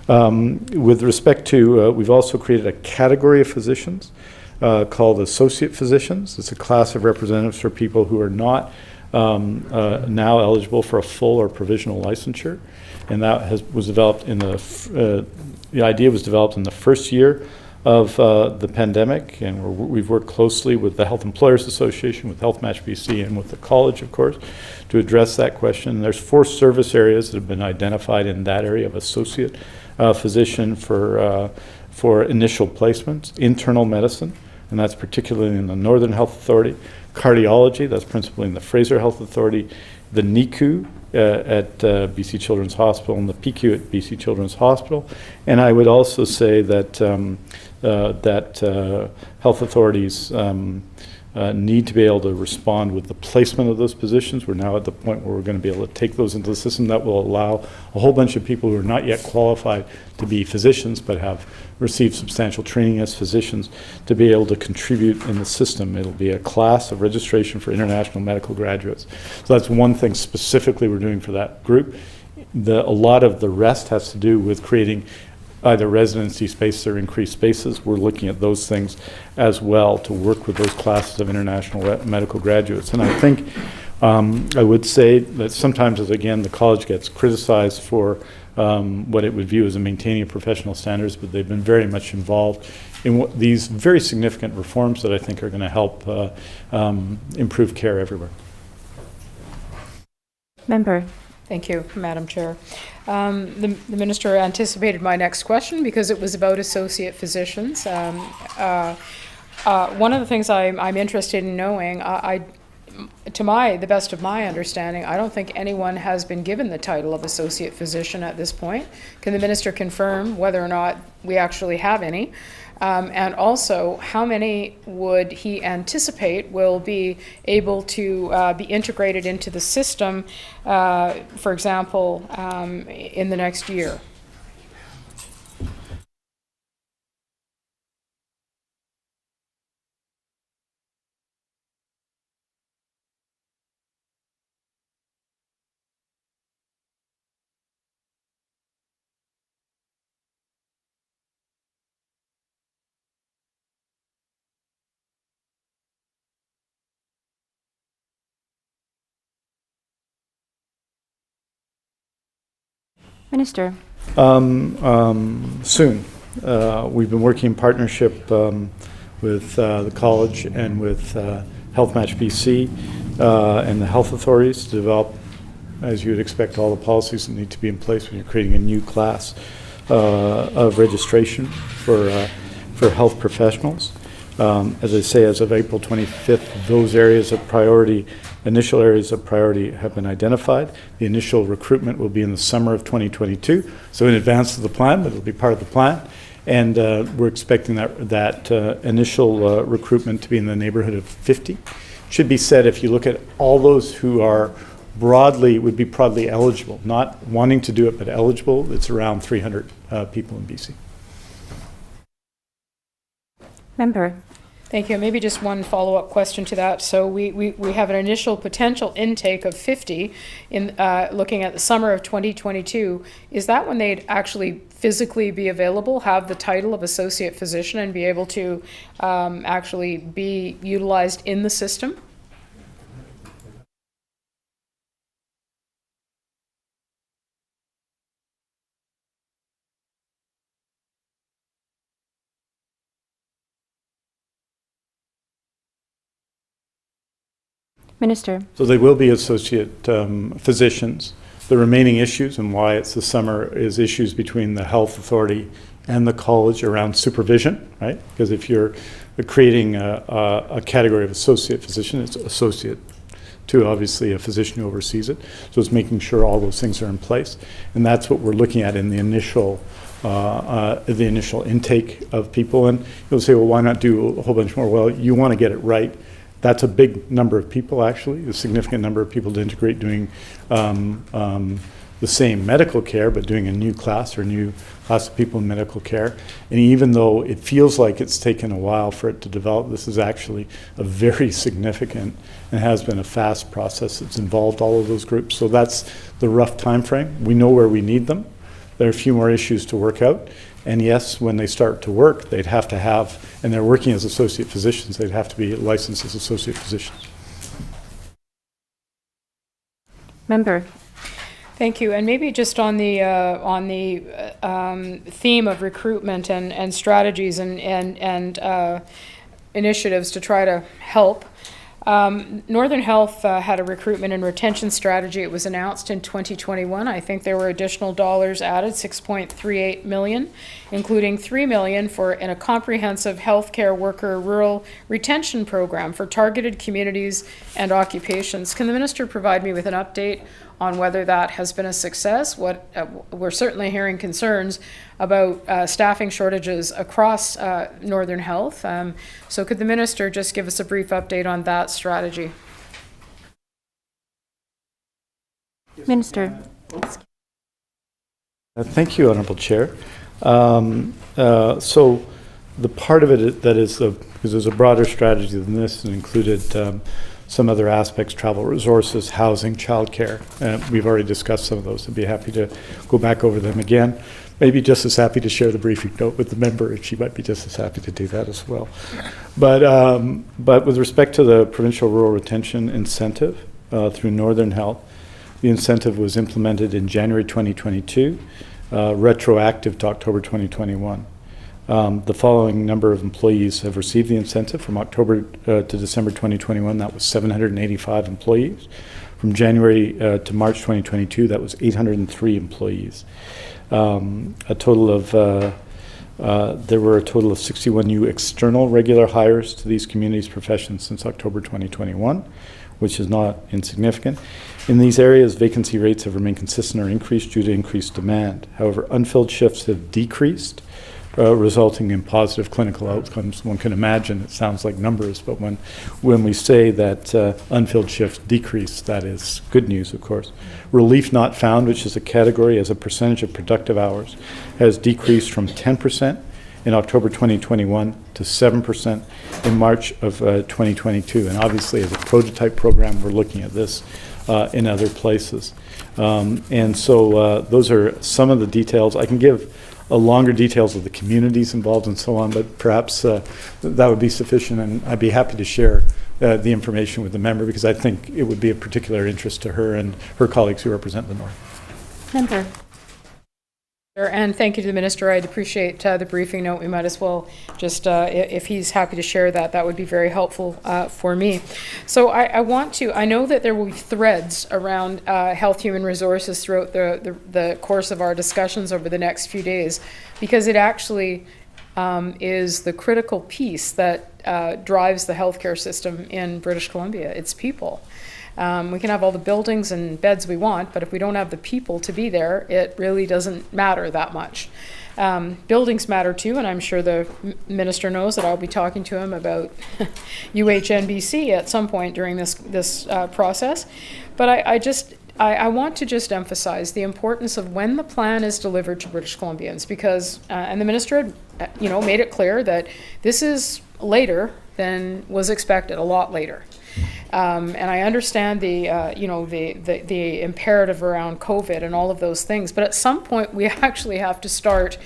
With respect to, we've also created a category of physicians called associate physicians. It's a class of representatives for people who are not now eligible for a full or provisional licensure. And that was developed the idea was developed in the first year of the pandemic, and we've worked closely with the Health Employers Association, with Health Match BC, and with the college, of course, to address that question. And there's 4 service areas that have been identified in that area of associate physician for initial placements: internal medicine, and that's particularly in the Northern Health Authority; cardiology, that's principally in the Fraser Health Authority; the NICU, at BC Children's Hospital and the PQ at BC Children's Hospital. And I would also say that health authorities need to be able to respond with the placement of those positions. We're now at the point where we're going to be able to take those into the system. That will allow a whole bunch of people who are not yet qualified to be physicians but have received substantial training as physicians to be able to contribute in the system. It'll be a class of registration for international medical graduates. So that's one thing specifically we're doing for that group. A lot of the rest has to do with creating either residency spaces or increased spaces. We're looking at those things as well to work with those classes of international medical graduates. And I think I would say that sometimes, as again, the college gets criticized for what it would view as a maintaining of professional standards, but they've been very much involved in these very significant reforms that I think are going to help improve care everywhere.
Member.
Thank you, Madam Chair. The Minister anticipated my next question because it was about associate physicians. One of the things I'm interested in knowing, to the best of my understanding, I don't think anyone has been given the title of associate physician at this point. Can the Minister confirm whether or not we actually have any? And also, how many would he anticipate will be able to be integrated into the system, for example, in the next year?
Minister.
Soon. We've been working in partnership with the college and with Health Match BC and the health authorities to develop, as you would expect, all the policies that need to be in place when you're creating a new class of registration for health professionals. As I say, as of April 25th, those areas of priority, initial areas of priority have been identified. The initial recruitment will be in the summer of 2022, so in advance of the plan, but it'll be part of the plan. And we're expecting that initial recruitment to be in the neighborhood of 50. Should be said, if you look at all those who are would be broadly eligible, not wanting to do it, but eligible, it's around 300 people in BC.
Member.
Thank you. Maybe just one follow-up question to that. So we have an initial potential intake of 50 in looking at the summer of 2022. Is that when they'd actually physically be available, have the title of associate physician, and be able to actually be utilized in the system?
Minister.
So they will be associate physicians. The remaining issues and why it's the summer is issues between the health authority and the college around supervision, right? Because if you're creating a category of associate physician, it's associate to obviously a physician who oversees it. So it's making sure all those things are in place. And that's what we're looking at in the initial intake of people. And you'll say, well, why not do a whole bunch more? Well, you want to get it right. That's a big number of people, actually, a significant number of people to integrate doing the same medical care, but doing a new class or new class of people in medical care. And even though it feels like it's taken a while for it to develop, this is actually a very significant and has been a fast process. It's involved all of those groups. So that's the rough time frame. We know where we need them. There are a few more issues to work out. And yes, when they start to work, they'd have to have, and they're working as associate physicians, they'd have to be licensed as associate physicians.
Member. Thank you. And maybe just on the theme of recruitment and strategies and initiatives to try to help, Northern Health had a recruitment and retention strategy. It was announced in 2021. I think there were additional dollars added, $6.38 million, including $3 million in a comprehensive healthcare worker rural retention program for targeted communities and occupations. Can the minister provide me with an update on whether that has been a success? We're certainly hearing concerns about staffing shortages across Northern Health. So could the minister just give us a brief update on that strategy?
Minister.
Thank you, Honourable Chair. So the part of it that is, because there's a broader strategy than this, and included some other aspects, travel resources, housing, childcare. We've already discussed some of those. I'd be happy to go back over them again. Maybe just as happy to share the briefing note with the member, and she might be just as happy to do that as well. But with respect to the provincial rural retention incentive through Northern Health, the incentive was implemented in January 2022, retroactive to October 2021. The following number of employees have received the incentive from October to December 2021. That was 785 employees. From January to March 2022, that was 803 employees. There were a total of 61 new external regular hires to these communities professions since October 2021, which is not insignificant. In these areas, vacancy rates have remained consistent or increased due to increased demand. However, unfilled shifts have decreased, resulting in positive clinical outcomes. One can imagine it sounds like numbers, but when we say that unfilled shifts decrease, that is good news, of course. Relief not found, which is a category as a percentage of productive hours, has decreased from 10% in October 2021 to 7% in March of 2022. And obviously, as a prototype program, we're looking at this in other places. And so those are some of the details. I can give longer details of the communities involved and so on, but perhaps that would be sufficient, and I'd be happy to share the information with the member, because I think it would be of particular interest to her and her colleagues who represent the North.
Member.
And thank you to the minister. I'd appreciate the briefing note. We might as well just, if he's happy to share that, that would be very helpful for me. So I know that there will be threads around health human resources throughout the course of our discussions over the next few days, because it actually is the critical piece that drives the healthcare system in British Columbia. It's people. We can have all the buildings and beds we want, but if we don't have the people to be there, it really doesn't matter that much. Buildings matter too, and I'm sure the minister knows that I'll be talking to him about UHNBC at some point during this process. But I want to just emphasize the importance of when the plan is delivered to British Columbians, because, and the minister had, made it clear that this is later than was expected, a lot later. And I understand the imperative around COVID and all of those things, but at some point we actually have to start,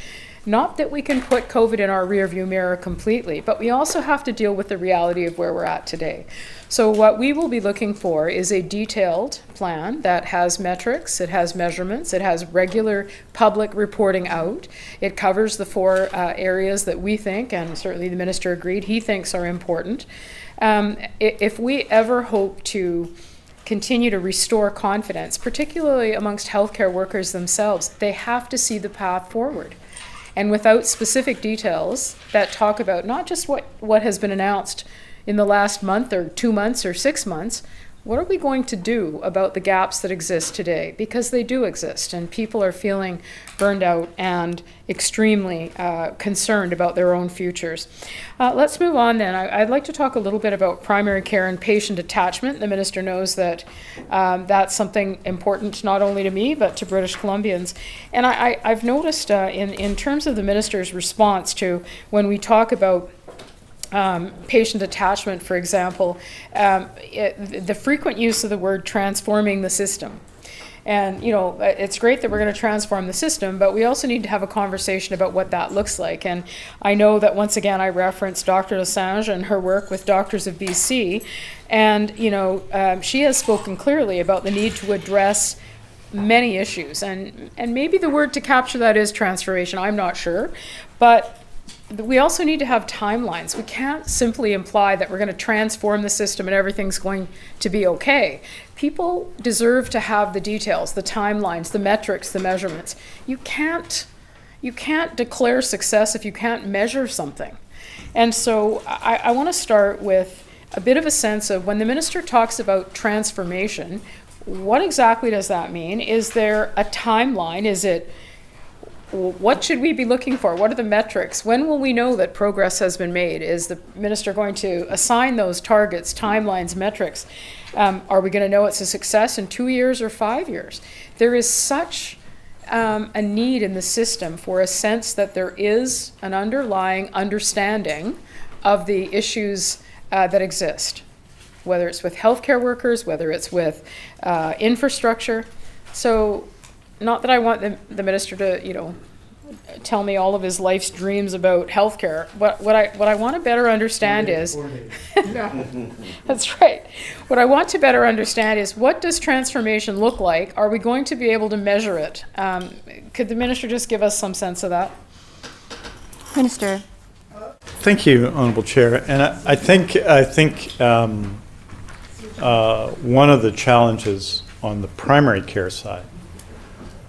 not that we can put COVID in our rearview mirror completely, but we also have to deal with the reality of where we're at today. So what we will be looking for is a detailed plan that has metrics, it has measurements, it has regular public reporting out. It covers the 4 areas that we think, and certainly the minister agreed, he thinks are important. If we ever hope to continue to restore confidence, particularly amongst healthcare workers themselves, they have to see the path forward. And without specific details that talk about not just what has been announced in the last month or 2 months or 6 months, what are we going to do about the gaps that exist today? Because they do exist, and people are feeling burned out and extremely concerned about their own futures. Let's move on then. I'd like to talk a little bit about primary care and patient attachment. The minister knows that that's something important not only to me, but to British Columbians. And I've noticed in terms of the minister's response to when we talk about patient attachment, for example, the frequent use of the word transforming the system. And, it's great that we're going to transform the system, but we also need to have a conversation about what that looks like. And I know that, once again, I referenced Dr. Lessange and her work with Doctors of BC. And, she has spoken clearly about the need to address many issues. And maybe the word to capture that is transformation. I'm not sure. But we also need to have timelines. We can't simply imply that we're going to transform the system and everything's going to be okay. People deserve to have the details, the timelines, the metrics, the measurements. You can't declare success if you can't measure something. And so I want to start with a bit of a sense of when the minister talks about transformation, what exactly does that mean? Is there a timeline? What should we be looking for? What are the metrics? When will we know that progress has been made? Is the minister going to assign those targets, timelines, metrics? Are we going to know it's a success in 2 years or 5 years? There is such a need in the system for a sense that there is an underlying understanding of the issues that exist, whether it's with healthcare workers, whether it's with infrastructure. So, not that I want the minister to, tell me all of his life's dreams about healthcare. What I want to better understand is, that's right. What I want to better understand is, what does transformation look like? Are we going to be able to measure it? Could the minister just give us some sense of that?
Minister.
Thank you, Honourable Chair. And I think one of the challenges on the primary care side,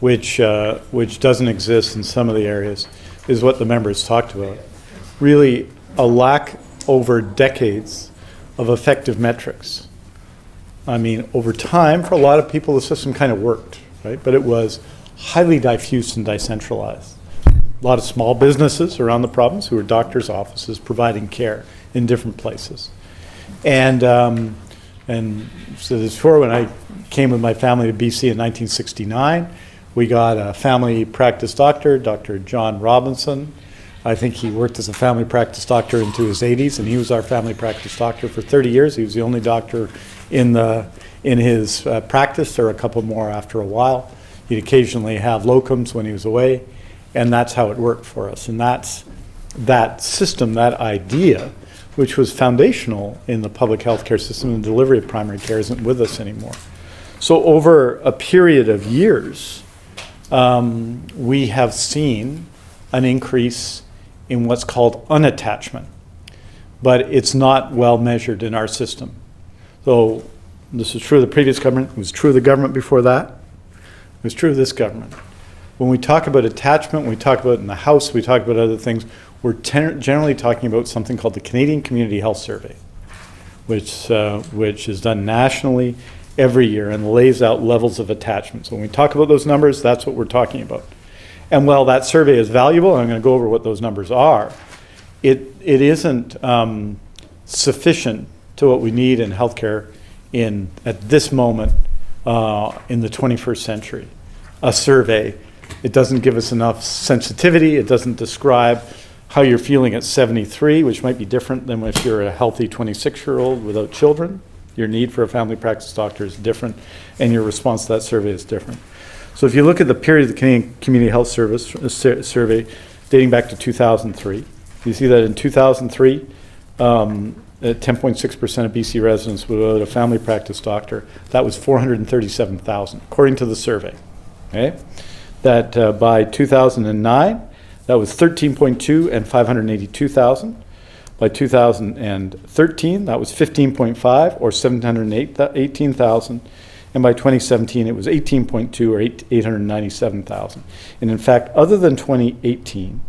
which doesn't exist in some of the areas, is what the members talked about. Really, a lack over decades of effective metrics. I mean, over time, for a lot of people, the system kind of worked, right? But it was highly diffuse and decentralized. A lot of small businesses around the province who were doctors' offices providing care in different places. And so this before, when I came with my family to BC in 1969, we got a family practice doctor, Dr. John Robinson. I think he worked as a family practice doctor into his 80s, and he was our family practice doctor for 30 years. He was the only doctor in his practice. There were a couple more after a while. He'd occasionally have locums when he was away, and that's how it worked for us. And that's that system, that idea, which was foundational in the public health care system and delivery of primary care, isn't with us anymore. So over a period of years, we have seen an increase in what's called unattachment, but it's not well measured in our system. So this is true of the previous government, it was true of the government before that, it was true of this government. When we talk about attachment, when we talk about it in the House, we talk about other things, we're generally talking about something called the Canadian Community Health Survey, which is done nationally every year and lays out levels of attachment. So when we talk about those numbers, that's what we're talking about. And while that survey is valuable, and I'm going to go over what those numbers are, it isn't sufficient to what we need in healthcare at this moment in the 21st century. A survey, it doesn't give us enough sensitivity, it doesn't describe how you're feeling at 73, which might be different than if you're a healthy 26-year-old without children. Your need for a family practice doctor is different, and your response to that survey is different. So if you look at the period of the Canadian Community Health Service survey dating back to 2003, you see that in 2003, 10.6% of BC residents without a family practice doctor. That was 437,000, according to the survey. Okay? That by 2009, that was 13.2 and 582,000. By 2013, that was 15.5 or 718,000. And by 2017, it was 18.2 or 897,000. And in fact, other than 2018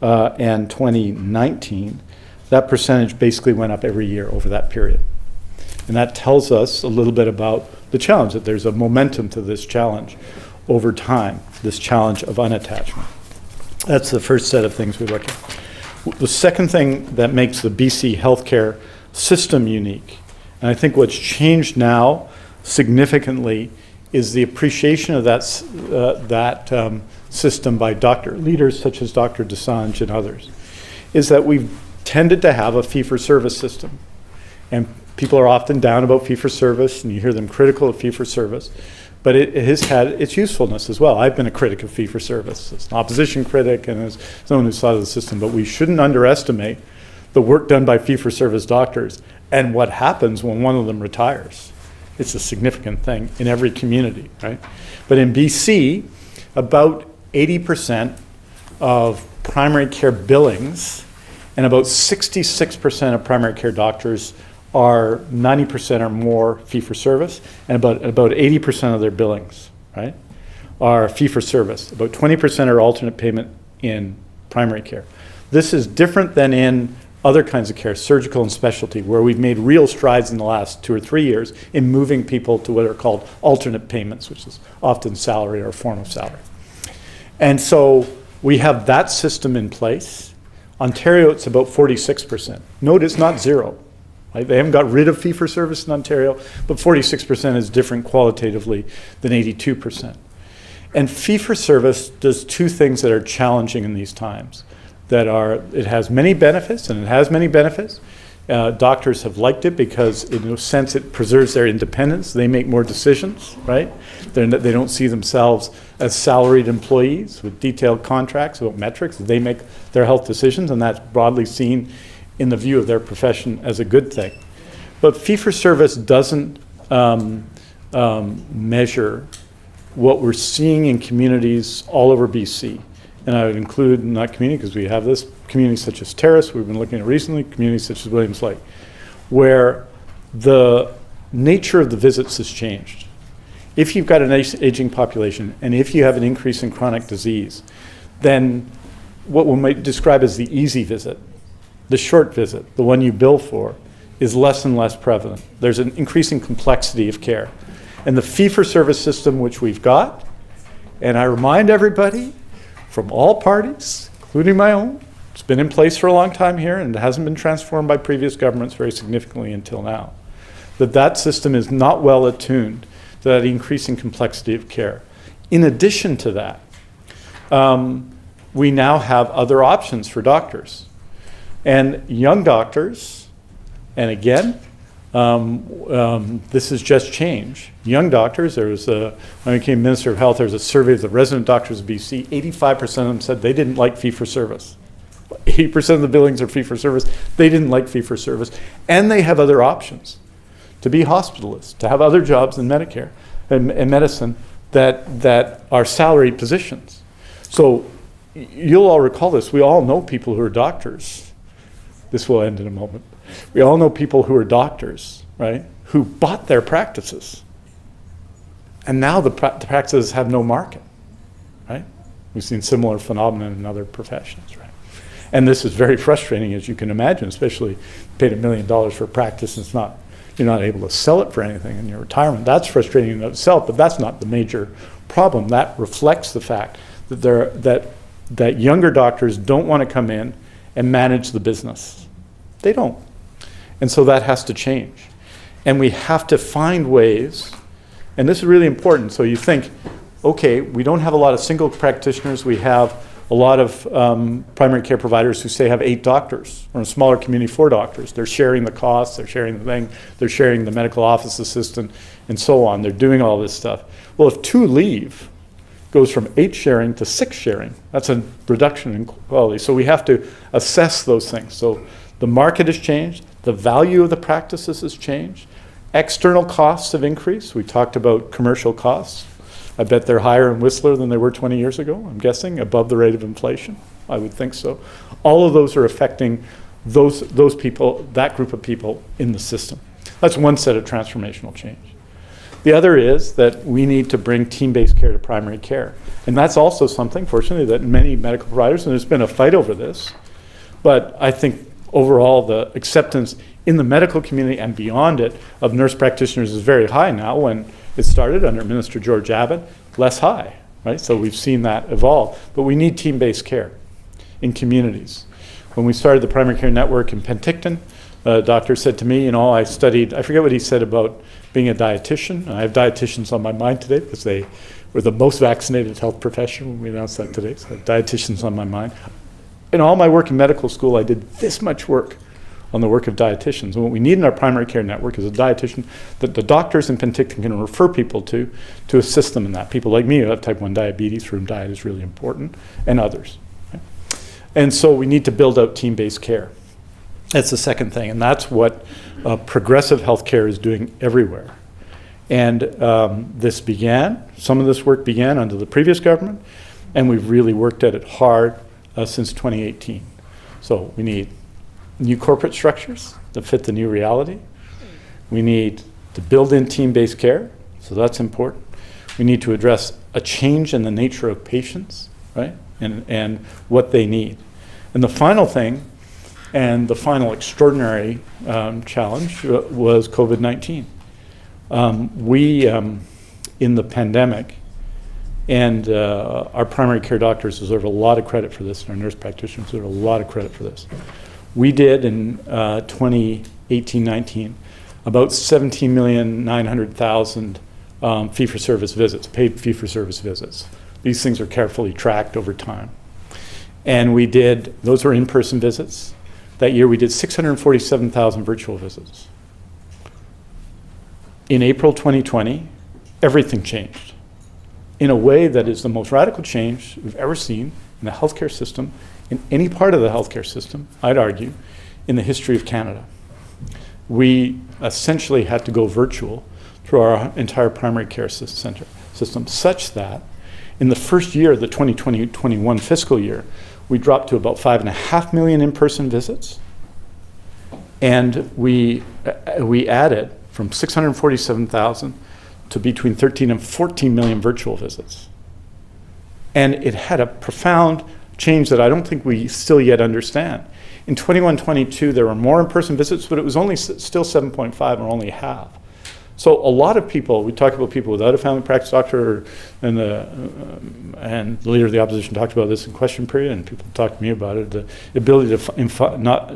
and 2019, that percentage basically went up every year over that period. And that tells us a little bit about the challenge, that there's a momentum to this challenge over time, this challenge of unattachment. That's the first set of things we look at. The second thing that makes the BC healthcare system unique, and I think what's changed now significantly, is the appreciation of that system by doctor leaders such as Dr. Desange and others, is that we've tended to have a fee-for-service system. And people are often down about fee-for-service, and you hear them critical of fee-for-service, but it has had its usefulness as well. I've been a critic of fee-for-service, as an opposition critic and as someone who's thought of the system, but we shouldn't underestimate the work done by fee-for-service doctors and what happens when one of them retires. It's a significant thing in every community, right? But in BC, about 80% of primary care billings, and about 66% of primary care doctors are 90% or more fee-for-service, and about 80% of their billings, right, are fee-for-service. About 20% are alternate payment in primary care. This is different than in other kinds of care, surgical and specialty, where we've made real strides in the last 2 or 3 years in moving people to what are called alternate payments, which is often salary or a form of salary. And so we have that system in place. Ontario, it's about 46%. Note it's not zero. Right? They haven't got rid of fee-for-service in Ontario, but 46% is different qualitatively than 82%. And fee-for-service does two things that are challenging in these times. It has many benefits, and it has many benefits. Doctors have liked it because, in a sense, it preserves their independence. They make more decisions, right? They don't see themselves as salaried employees with detailed contracts about metrics. They make their health decisions, and that's broadly seen in the view of their profession as a good thing. But fee-for-service doesn't measure what we're seeing in communities all over BC. And I would include, not community, because we have this, communities such as Terrace, we've been looking at recently, communities such as Williams Lake, where the nature of the visits has changed. If you've got an aging population, and if you have an increase in chronic disease, then what we might describe as the easy visit, the short visit, the one you bill for, is less and less prevalent. There's an increasing complexity of care. And the fee-for-service system which we've got, and I remind everybody from all parties, including my own, it's been in place for a long time here and it hasn't been transformed by previous governments very significantly until now, that system is not well attuned to that increasing complexity of care. In addition to that, we now have other options for doctors. And young doctors, and again, this is just change. Young doctors, when I became Minister of Health, there was a survey of the resident doctors of BC. 85% of them said they didn't like fee-for-service. 80% of the billings are fee-for-service. They didn't like fee-for-service. And they have other options to be hospitalists, to have other jobs in Medicare and medicine that are salaried positions. So you'll all recall this. We all know people who are doctors. This will end in a moment. We all know people who are doctors, right, who bought their practices. And now the practices have no market, right? We've seen similar phenomena in other professions, right? And this is very frustrating, as you can imagine, especially paid $1 million for a practice and you're not able to sell it for anything in your retirement. That's frustrating in itself, but that's not the major problem. That reflects the fact that that younger doctors don't want to come in and manage the business. They don't. And so that has to change. And we have to find ways, and this is really important. So you think, okay, we don't have a lot of single practitioners. We have a lot of primary care providers who say have 8 doctors, or in a smaller community 4 doctors. They're sharing the costs, they're sharing the thing, they're sharing the medical office assistant, and so on. They're doing all this stuff. Well, if 2 leave, goes from 8 sharing to 6 sharing. That's a reduction in quality. So we have to assess those things. So the market has changed. The value of the practices has changed. External costs have increased. We talked about commercial costs. I bet they're higher in Whistler than they were 20 years ago, I'm guessing, above the rate of inflation. I would think so. All of those are affecting those people, that group of people in the system. That's one set of transformational change. The other is that we need to bring team-based care to primary care. And that's also something, fortunately, that many medical providers, and there's been a fight over this, but I think overall the acceptance in the medical community and beyond it of nurse practitioners is very high now. When it started under Minister George Abbott, less high, right? So we've seen that evolve. But we need team-based care in communities. When we started the primary care network in Penticton, a doctor said to me, I forget what he said about being a dietitian. I have dietitians on my mind today because they were the most vaccinated health profession when we announced that today. So dietitians on my mind. In all my work in medical school, I did this much work on the work of dietitians. And what we need in our primary care network is a dietitian that the doctors in Penticton can refer people to assist them in that. People like me who have type 1 diabetes, for whom diet is really important, and others. Okay? And so we need to build out team-based care. That's the second thing, and that's what progressive healthcare is doing everywhere. And some of this work began under the previous government, and we've really worked at it hard since 2018. So we need new corporate structures that fit the new reality. We need to build in team-based care, so that's important. We need to address a change in the nature of patients, right, and what they need. And the final thing, and the final extraordinary challenge was COVID-19. In the pandemic, and our primary care doctors deserve a lot of credit for this, and our nurse practitioners deserve a lot of credit for this. We did in 2018-19 about 17,900,000 fee-for-service visits, paid fee-for-service visits. These things are carefully tracked over time. And those were in-person visits. That year we did 647,000 virtual visits. In April 2020, everything changed in a way that is the most radical change we've ever seen in the healthcare system, in any part of the healthcare system, I'd argue, in the history of Canada. We essentially had to go virtual through our entire primary care system, such that in the first year, the 2020-21 fiscal year, we dropped to about 5.5 million in-person visits, and we added from 647,000 to between 13 and 14 million virtual visits. And it had a profound change that I don't think we still yet understand. In 21-22, there were more in-person visits, but it was only still 7.5 or only half. So a lot of people, we talk about people without a family practice doctor, and the leader of the opposition talked about this in question period, and people talked to me about it, the ability to not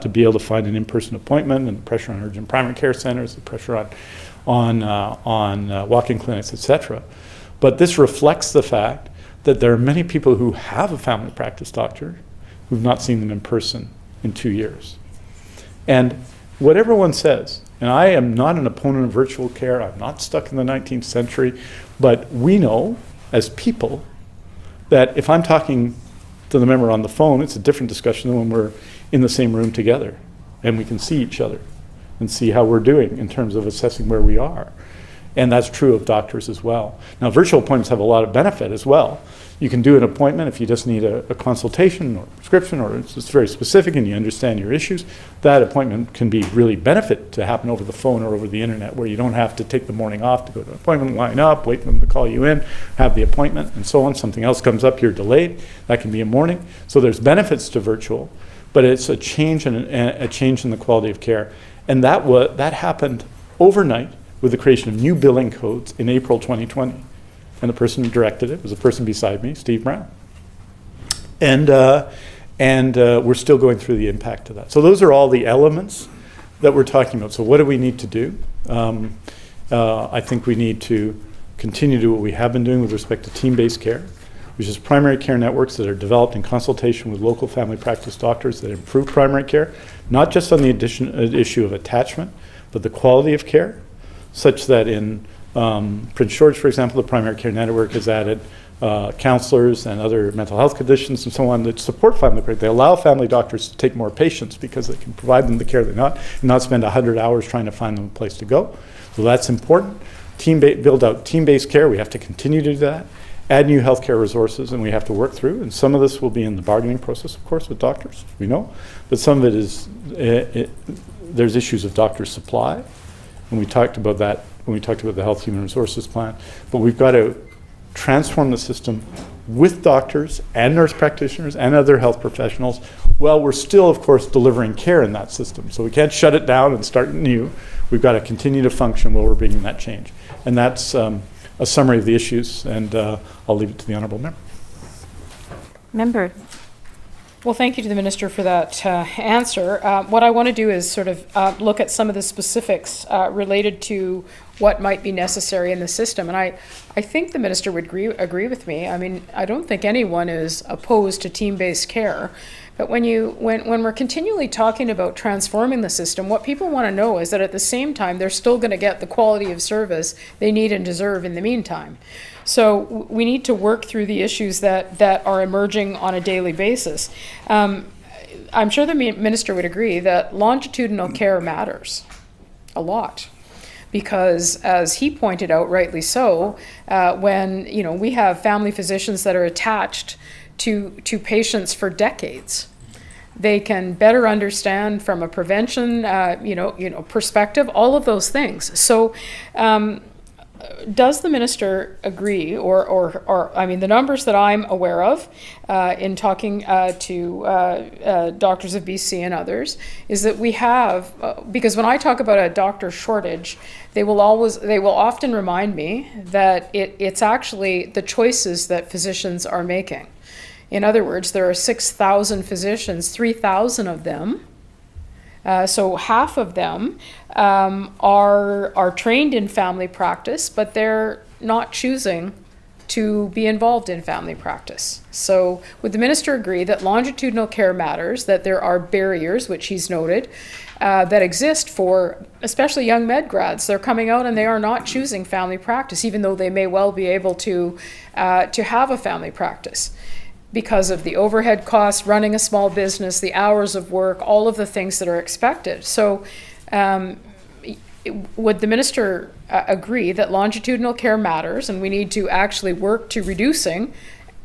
to be able to find an in-person appointment, and the pressure on urgent primary care centers, the pressure on walk-in clinics, etc. But this reflects the fact that there are many people who have a family practice doctor who've not seen them in person in 2 years. And what everyone says, and I am not an opponent of virtual care, I'm not stuck in the 19th century, but we know as people that if I'm talking to the member on the phone, it's a different discussion than when we're in the same room together and we can see each other and see how we're doing in terms of assessing where we are. And that's true of doctors as well. Now, virtual appointments have a lot of benefit as well. You can do an appointment if you just need a consultation or a prescription, or it's just very specific and you understand your issues. That appointment can be really benefit to happen over the phone or over the internet, where you don't have to take the morning off to go to an appointment, line up, wait for them to call you in, have the appointment, and so on. Something else comes up, you're delayed. That can be a morning. So there's benefits to virtual, but it's a change in the quality of care. And that happened overnight with the creation of new billing codes in April 2020. And the person who directed it was a person beside me, Steve Brown. And we're still going through the impact of that. So those are all the elements that we're talking about. So what do we need to do? I think we need to continue to do what we have been doing with respect to team-based care, which is primary care networks that are developed in consultation with local family practice doctors that improve primary care, not just on the issue of attachment, but the quality of care, such that in Prince George, for example, the primary care network has added counselors and other mental health conditions and so on that support family care. They allow family doctors to take more patients because they can provide them the care they not spend 100 hours trying to find them a place to go. So that's important. Build out team-based care. We have to continue to do that. Add new healthcare resources, and we have to work through. And some of this will be in the bargaining process, of course, with doctors, we know. But some of it is, there's issues of doctor supply. And we talked about that when we talked about the Health Human Resources Plan. But we've got to transform the system with doctors and nurse practitioners and other health professionals, while we're still, of course, delivering care in that system. So we can't shut it down and start new. We've got to continue to function while we're bringing that change. And that's a summary of the issues, and I'll leave it to the honourable member.
Member.
Well, thank you to the Minister for that answer. What I want to do is sort of look at some of the specifics related to what might be necessary in the system. And I think the Minister would agree with me. I mean, I don't think anyone is opposed to team-based care. But when we're continually talking about transforming the system, what people want to know is that at the same time, they're still going to get the quality of service they need and deserve in the meantime. So we need to work through the issues that are emerging on a daily basis. I'm sure the Minister would agree that longitudinal care matters a lot. Because, as he pointed out, rightly so, when we have family physicians that are attached to patients for decades. They can better understand from a prevention, perspective, all of those things. So, does the minister agree, or I mean, the numbers that I'm aware of in talking to doctors of BC and others is that we have, because when I talk about a doctor shortage, they will often remind me that it's actually the choices that physicians are making. In other words, there are 6,000 physicians, 3,000 of them, so half of them are trained in family practice, but they're not choosing to be involved in family practice. So would the minister agree that longitudinal care matters, that there are barriers, which he's noted, that exist for especially young med grads? They're coming out and they are not choosing family practice, even though they may well be able to have a family practice, because of the overhead costs, running a small business, the hours of work, all of the things that are expected. So would the minister agree that longitudinal care matters, and we need to actually work to reducing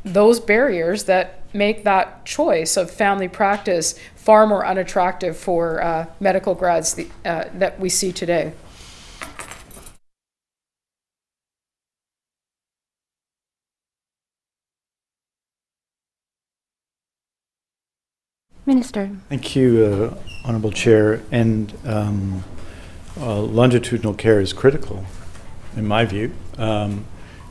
those barriers that make that choice of family practice far more unattractive for medical grads that we see today?
Minister.
Thank you, Honourable Chair. And longitudinal care is critical, in my view. And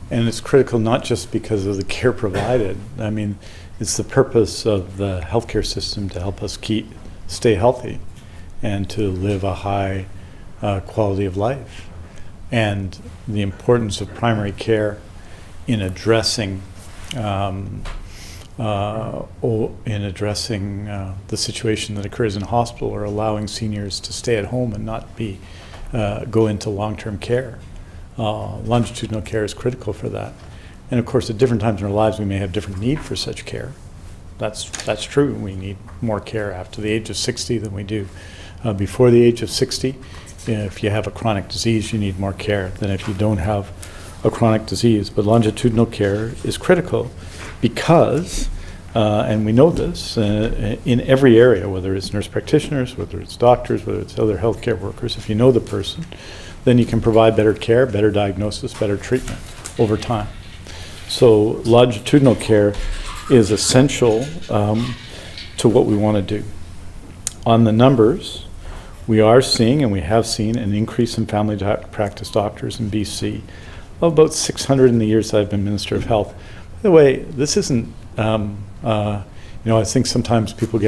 it's critical not just because of the care provided. I mean, it's the purpose of the healthcare system to help us stay healthy and to live a high quality of life. And the importance of primary care in addressing the situation that occurs in hospital, or allowing seniors to stay at home and not go into long-term care. Longitudinal care is critical for that. And of course, at different times in our lives, we may have different need for such care. That's true. We need more care after the age of 60 than we do before the age of 60. If you have a chronic disease, you need more care than if you don't have a chronic disease. But longitudinal care is critical because, and we know this, in every area, whether it's nurse practitioners, whether it's doctors, whether it's other healthcare workers, if you know the person, then you can provide better care, better diagnosis, better treatment over time. So longitudinal care is essential to what we want to do. On the numbers, we are seeing, and we have seen, an increase in family practice doctors in BC, about 600 in the years that I've been Minister of Health. By the way, this isn't, I think sometimes people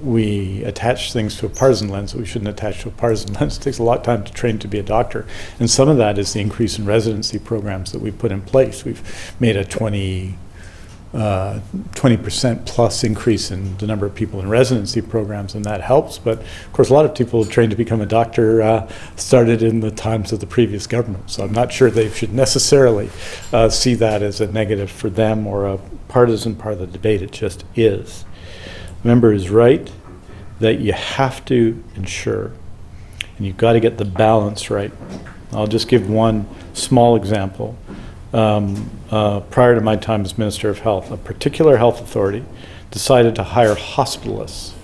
we attach things to a partisan lens that we shouldn't attach to a partisan lens. It takes a lot of time to train to be a doctor. And some of that is the increase in residency programs that we've put in place. We've made a 20% plus increase in the number of people in residency programs, and that helps. But of course, a lot of people trained to become a doctor started in the times of the previous government. So I'm not sure they should necessarily see that as a negative for them or a partisan part of the debate. It just is. The member is right that you have to ensure, and you've got to get the balance right. I'll just give one small example. Prior to my time as Minister of Health, a particular health authority decided to hire hospitalists.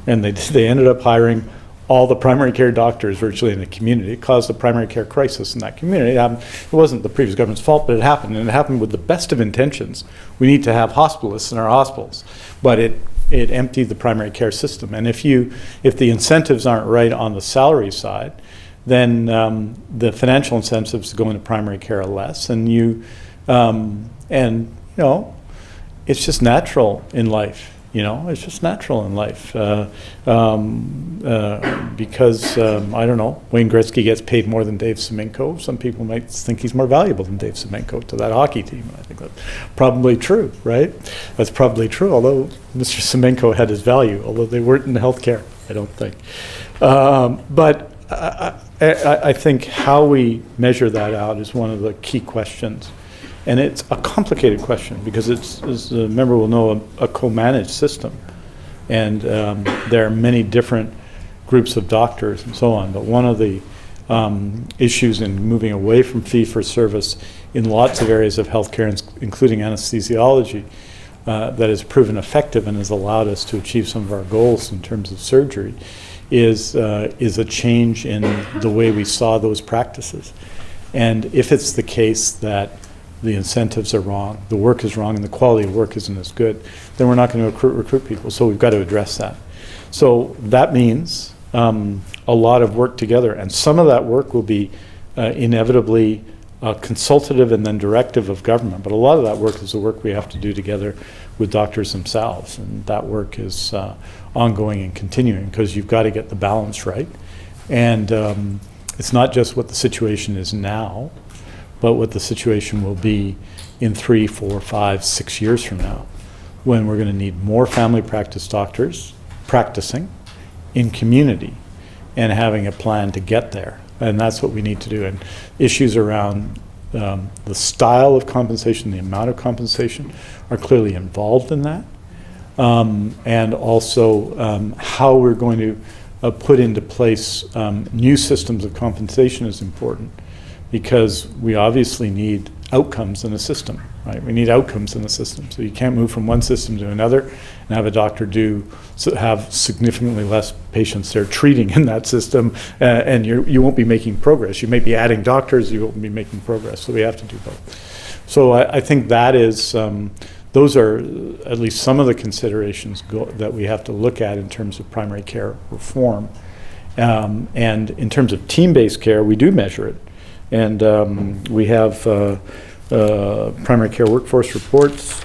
And they ended up hiring all the primary care doctors virtually in the community. It caused a primary care crisis in that community. It wasn't the previous government's fault, but it happened, and it happened with the best of intentions. We need to have hospitalists in our hospitals, but it emptied the primary care system. And if the incentives aren't right on the salary side, then the financial incentives to go into primary care are less, and it's just natural in life. It's just natural in life because I don't know. Wayne Gretzky gets paid more than Dave Semenko. Some people might think he's more valuable than Dave Semenko to that hockey team. I think that's probably true, right? That's probably true. Although Mr. Semenko had his value, although they weren't in healthcare, I don't think. But I think how we measure that out is one of the key questions. And it's a complicated question because it's, as the member will know, a co-managed system. And there are many different groups of doctors and so on. But one of the issues in moving away from fee-for-service in lots of areas of healthcare, including anesthesiology, that has proven effective and has allowed us to achieve some of our goals in terms of surgery, is a change in the way we saw those practices. And if it's the case that the incentives are wrong, the work is wrong, and the quality of work isn't as good, then we're not going to recruit people. So we've got to address that. So that means a lot of work together, and some of that work will be inevitably consultative and then directive of government. But a lot of that work is the work we have to do together with doctors themselves, and that work is ongoing and continuing, because you've got to get the balance right. And it's not just what the situation is now, but what the situation will be in 3, 4, 5, 6 years from now, when we're going to need more family practice doctors practicing in community and having a plan to get there. And that's what we need to do. And issues around the style of compensation, the amount of compensation, are clearly involved in that. And also how we're going to put into place new systems of compensation is important, because we obviously need outcomes in a system, right? We need outcomes in the system. So you can't move from one system to another and have a doctor have significantly less patients they're treating in that system, and you won't be making progress. You may be adding doctors, you won't be making progress. So we have to do both. So I think that is, those are at least some of the considerations that we have to look at in terms of primary care reform. And in terms of team-based care, we do measure it. And we have primary care workforce reports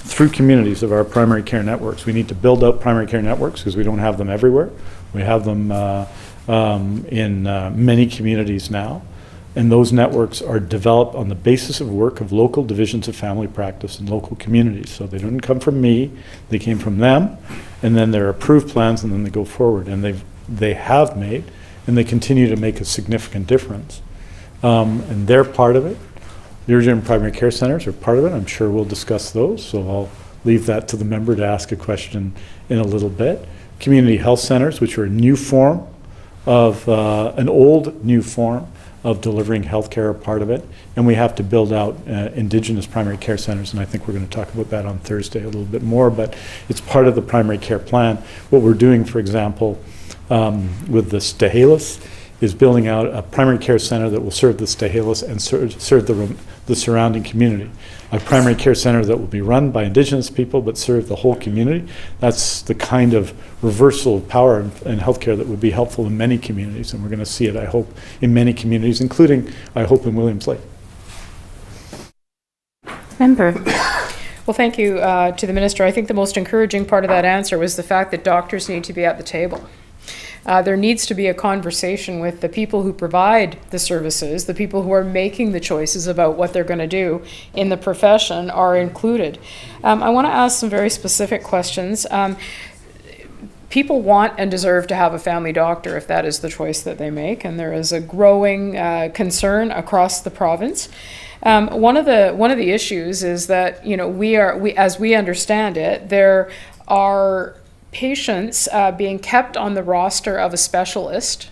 through communities of our primary care networks. We need to build out primary care networks because we don't have them everywhere. We have them in many communities now. And those networks are developed on the basis of work of local divisions of family practice in local communities. So they didn't come from me, they came from them, and then they're approved plans, and then they go forward. And they have made, and they continue to make a significant difference. And they're part of it. The urgent primary care centers are part of it. I'm sure we'll discuss those, so I'll leave that to the member to ask a question in a little bit. Community health centers, which are a new form of, an old new form of delivering healthcare, are part of it. And we have to build out Indigenous primary care centers, and I think we're going to talk about that on Thursday a little bit more, but it's part of the primary care plan. What we're doing, for example, with the Stehelas, is building out a primary care center that will serve the Stehelas and serve the surrounding community. A primary care center that will be run by Indigenous people but serve the whole community. That's the kind of reversal of power in healthcare that would be helpful in many communities, and we're going to see it, I hope, in many communities, including, I hope, in Williams Lake.
Member.
Well, thank you to the Minister. I think the most encouraging part of that answer was the fact that doctors need to be at the table. There needs to be a conversation with the people who provide the services, the people who are making the choices about what they're going to do in the profession are included. I want to ask some very specific questions. People want and deserve to have a family doctor if that is the choice that they make, and there is a growing concern across the province. One of the issues is that, we as we understand it, there are patients being kept on the roster of a specialist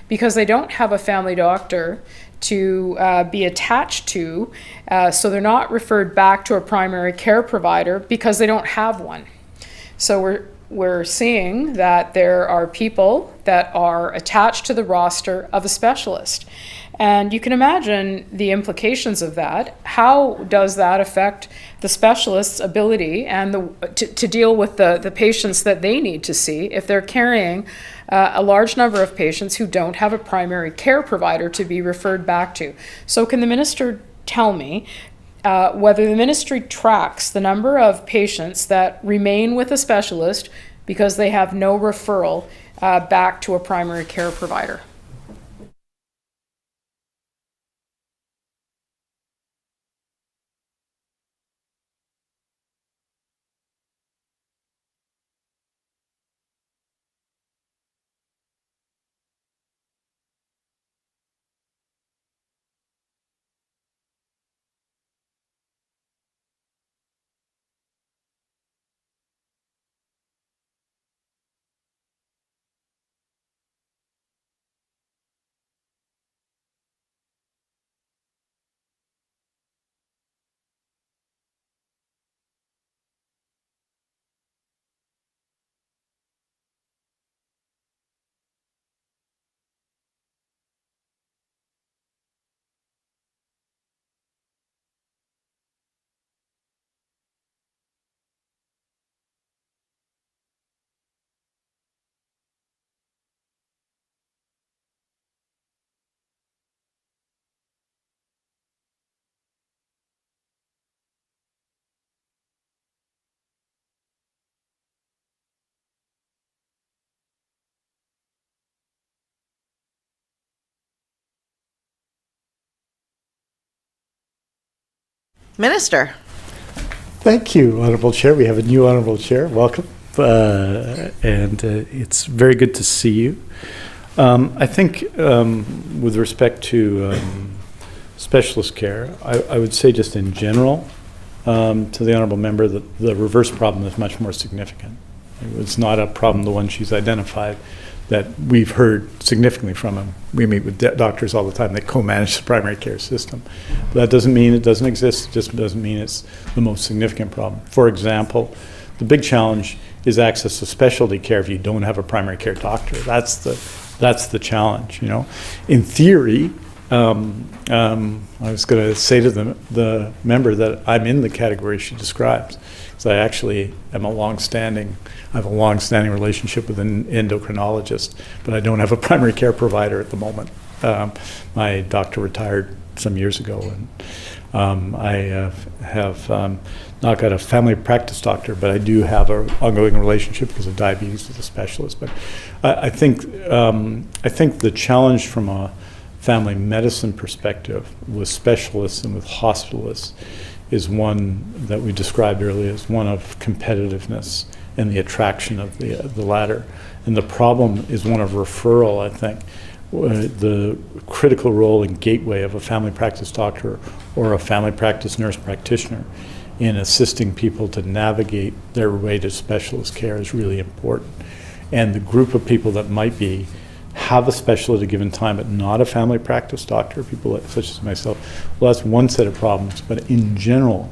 because they don't have a family doctor to be attached to, so they're not referred back to a primary care provider because they don't have one. So we're seeing that there are people that are attached to the roster of a specialist. And you can imagine the implications of that. How does that affect the specialist's ability and to deal with the patients that they need to see if they're carrying a large number of patients who don't have a primary care provider to be referred back to? So can the Minister tell me whether the Ministry tracks the number of patients that remain with a specialist because they have no referral back to a primary care provider?
Minister.
Thank you, Honorable Chair. We have a new Honorable Chair. Welcome. It's very good to see you. I think with respect to specialist care, I would say just in general to the Honorable Member that the reverse problem is much more significant. It's not a problem, the one she's identified, that we've heard significantly from them. We meet with doctors all the time. They co-manage the primary care system. But that doesn't mean it doesn't exist. It just doesn't mean it's the most significant problem. For example, the big challenge is access to specialty care if you don't have a primary care doctor. That's the challenge, you know. In theory, I was going to say to the member that I'm in the category she describes. So I actually am I have a long-standing relationship with an endocrinologist, but I don't have a primary care provider at the moment. My doctor retired some years ago, and I have not got a family practice doctor, but I do have an ongoing relationship because of diabetes with a specialist. But I think the challenge from a family medicine perspective with specialists and with hospitalists is one that we described earlier as one of competitiveness and the attraction of the latter. And the problem is one of referral, I think. The critical role and gateway of a family practice doctor or a family practice nurse practitioner in assisting people to navigate their way to specialist care is really important. And the group of people that might have a specialist at a given time but not a family practice doctor, people such as myself, well, that's one set of problems. But in general,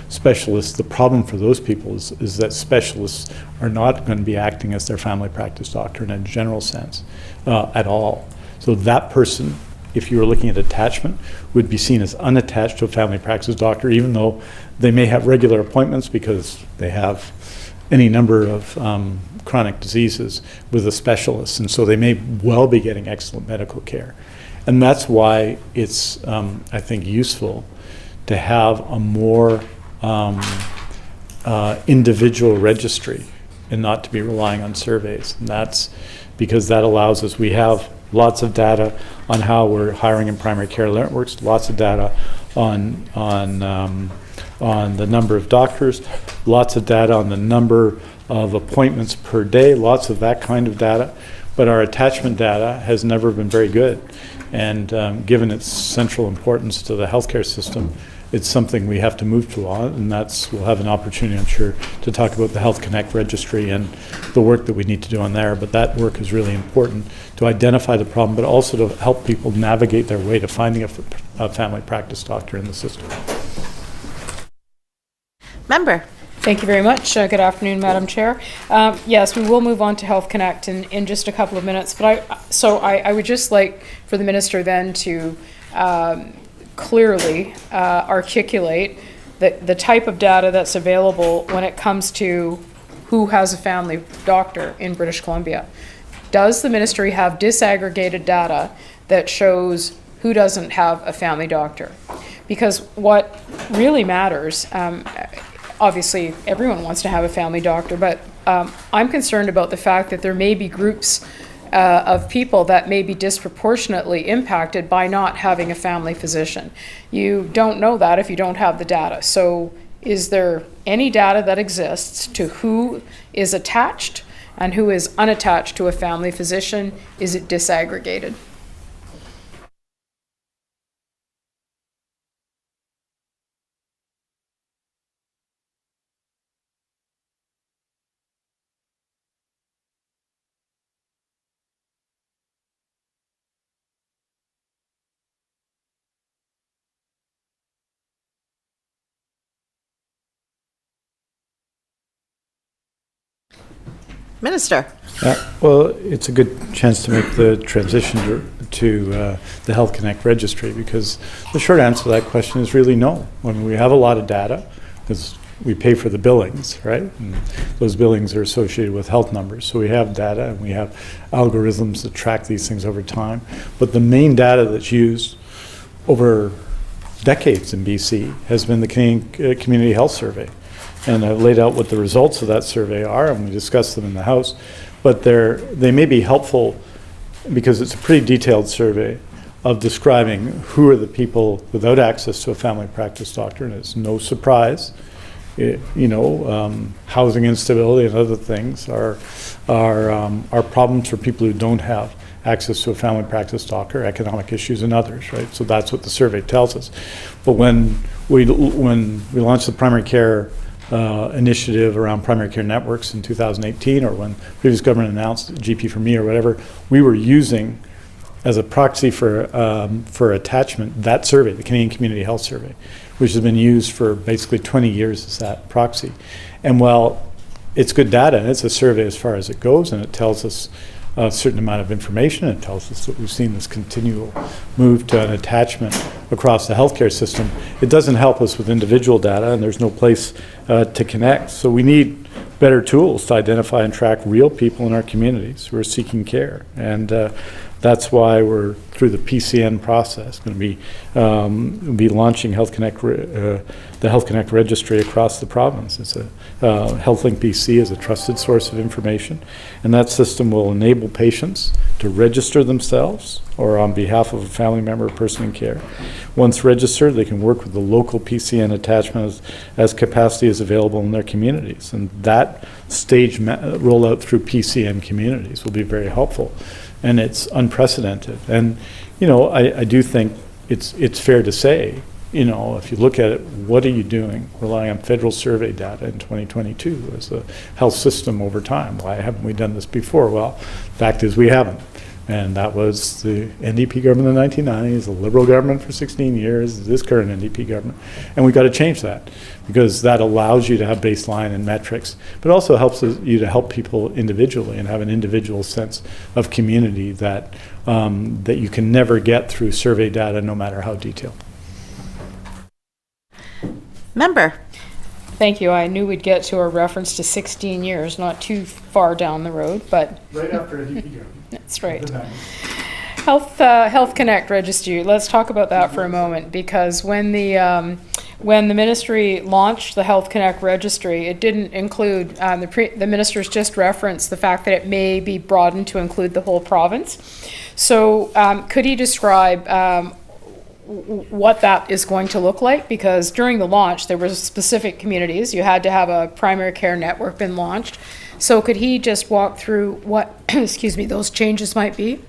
specialists, the problem for those people is that specialists are not going to be acting as their family practice doctor in a general sense at all. So that person, if you were looking at attachment, would be seen as unattached to a family practice doctor, even though they may have regular appointments because they have any number of chronic diseases with a specialist, and so they may well be getting excellent medical care. And that's why it's, I think, useful to have a more individual registry and not to be relying on surveys. And that's because that allows us, we have lots of data on how we're hiring in primary care networks, lots of data on the number of doctors, lots of data on the number of appointments per day, lots of that kind of data. But our attachment data has never been very good. And given its central importance to the healthcare system, it's something we have to move to on, and we'll have an opportunity, I'm sure, to talk about the Health Connect registry and the work that we need to do on there. But that work is really important to identify the problem, but also to help people navigate their way to finding a family practice doctor in the system.
Member.
Thank you very much. Good afternoon, Madam Chair. Yes, we will move on to Health Connect in just a couple of minutes. But I would just like for the Minister then to clearly articulate the type of data that's available when it comes to who has a family doctor in British Columbia. Does the Ministry have disaggregated data that shows who doesn't have a family doctor? Because what really matters, obviously everyone wants to have a family doctor, but I'm concerned about the fact that there may be groups of people that may be disproportionately impacted by not having a family physician. You don't know that if you don't have the data. So is there any data that exists to who is attached and who is unattached to a family physician? Is it disaggregated?
Minister.
Well, it's a good chance to make the transition to the Health Connect registry, because the short answer to that question is really no. When we have a lot of data, because we pay for the billings, right? And those billings are associated with health numbers. So we have data and we have algorithms that track these things over time. But the main data that's used over decades in BC has been the Canadian Community Health Survey. And I've laid out what the results of that survey are, and we discussed them in the House. But they may be helpful because it's a pretty detailed survey of describing who are the people without access to a family practice doctor, and it's no surprise. Housing instability and other things are problems for people who don't have access to a family practice doctor, economic issues and others, right? So that's what the survey tells us. But when we launched the primary care initiative around primary care networks in 2018, or when the previous government announced GP for Me or whatever, we were using as a proxy for attachment that survey, the Canadian Community Health Survey, which has been used for basically 20 years as that proxy. And while it's good data, and it's a survey as far as it goes, and it tells us a certain amount of information, it tells us that we've seen this continual move to an attachment across the healthcare system, it doesn't help us with individual data, and there's no place to connect. So we need better tools to identify and track real people in our communities who are seeking care. And that's why we're through the PCN process going to be launching the Health Connect registry across the province. It's a HealthLink BC is a trusted source of information, and that system will enable patients to register themselves or on behalf of a family member or person in care. Once registered, they can work with the local PCN attachment as capacity is available in their communities, and that stage rollout through PCN communities will be very helpful. And it's unprecedented. And, I do think it's fair to say, if you look at it, what are you doing relying on federal survey data in 2022 as a health system over time? Why haven't we done this before? Well, fact is we haven't. And that was the NDP government in the 1990s, the Liberal government for 16 years, this current NDP government. And we've got to change that, because that allows you to have baseline and metrics, but also helps you to help people individually and have an individual sense of community that you can never get through survey data, no matter how detailed.
Member.
Thank you. I knew we'd get to a reference to 16 years, not too far down the road, but...
Right after NDP government.
That's right. Health Connect registry. Let's talk about that for a moment, because when the ministry launched the Health Connect registry, it didn't include the minister's just referenced the fact that it may be broadened to include the whole province. So could he describe what that is going to look like? Because during the launch, there were specific communities. You had to have a primary care network been launched. So could he just walk through what, excuse me, those changes might be?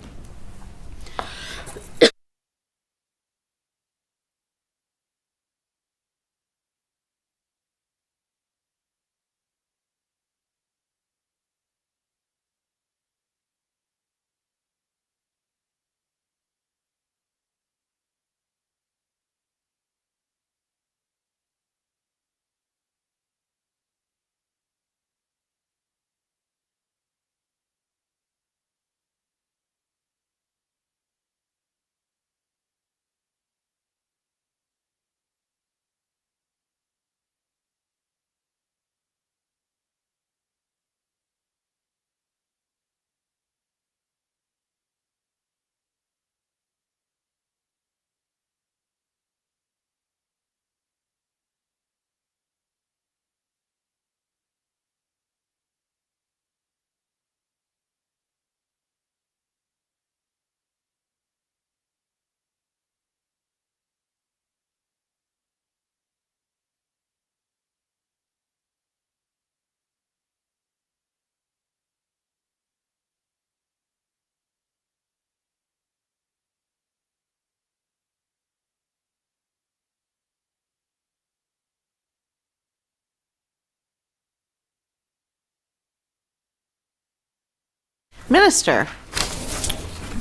Minister.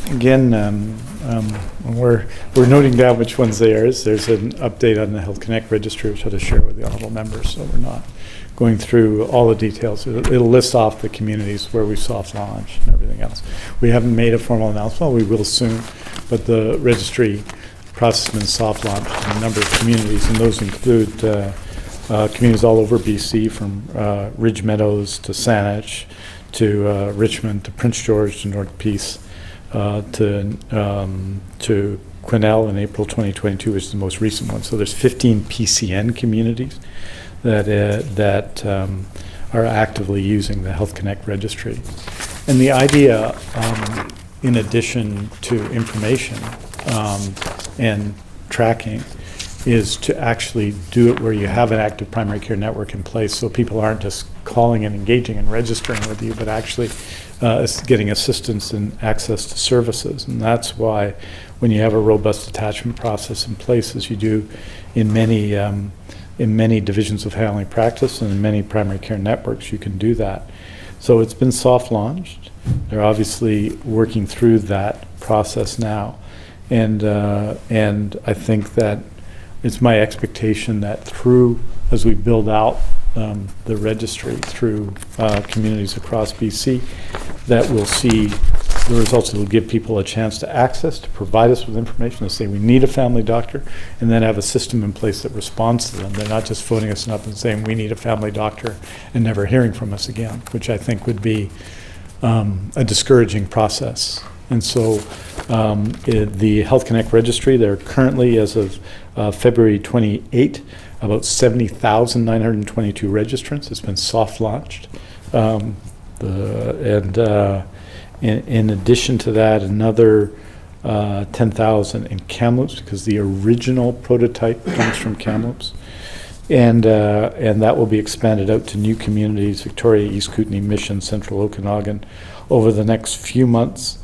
Again, we're noting down which ones they are. There's an update on the Health Connect registry, which I'll just share with the honourable members, so we're not going through all the details. It'll list off the communities where we soft launch and everything else. We haven't made a formal announcement. We will soon, but the registry process has been soft launched in a number of communities, and those include communities all over BC, from Ridge Meadows to Saanich, to Richmond, to Prince George, to North Peace, to Quesnel in April 2022, which is the most recent one. So there's 15 PCN communities that are actively using the Health Connect registry. And the idea, in addition to information, and tracking is to actually do it where you have an active primary care network in place, so people aren't just calling and engaging and registering with you, but actually getting assistance and access to services. And that's why when you have a robust attachment process in place, as you do in many divisions of family practice and in many primary care networks, you can do that. So it's been soft launched. They're obviously working through that process now. And I think that it's my expectation that as we build out the registry through communities across BC, that we'll see the results that will give people a chance to access, to provide us with information, to say we need a family doctor, and then have a system in place that responds to them. They're not just phoning us up and saying we need a family doctor and never hearing from us again, which I think would be a discouraging process. And so the Health Connect registry, they're currently, as of February 28, about 70,922 registrants. It's been soft launched. In addition to that, another 10,000 in Kamloops, because the original prototype comes from Kamloops. And that will be expanded out to new communities, Victoria, East Kootenay, Mission, Central Okanagan, over the next few months,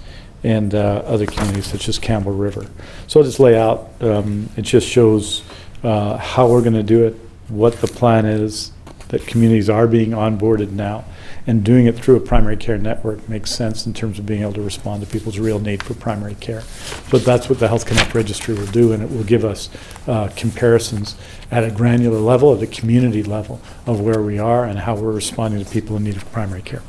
and other communities such as Campbell River. So I'll just lay out, it just shows how we're going to do it, what the plan is, that communities are being onboarded now, and doing it through a primary care network makes sense in terms of being able to respond to people's real need for primary care. So that's what the Health Connect registry will do, and it will give us comparisons at a granular level, at a community level, of where we are and how we're responding to people in need of primary care.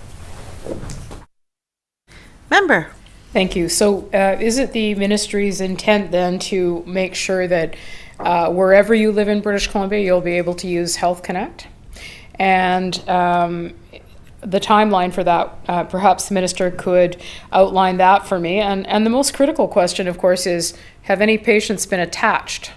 Member.
Thank you. So is it the ministry's intent then to make sure that wherever you live in British Columbia, you'll be able to use Health Connect? And the timeline for that, perhaps the minister could outline that for me. And the most critical question, of course, is have any patients been attached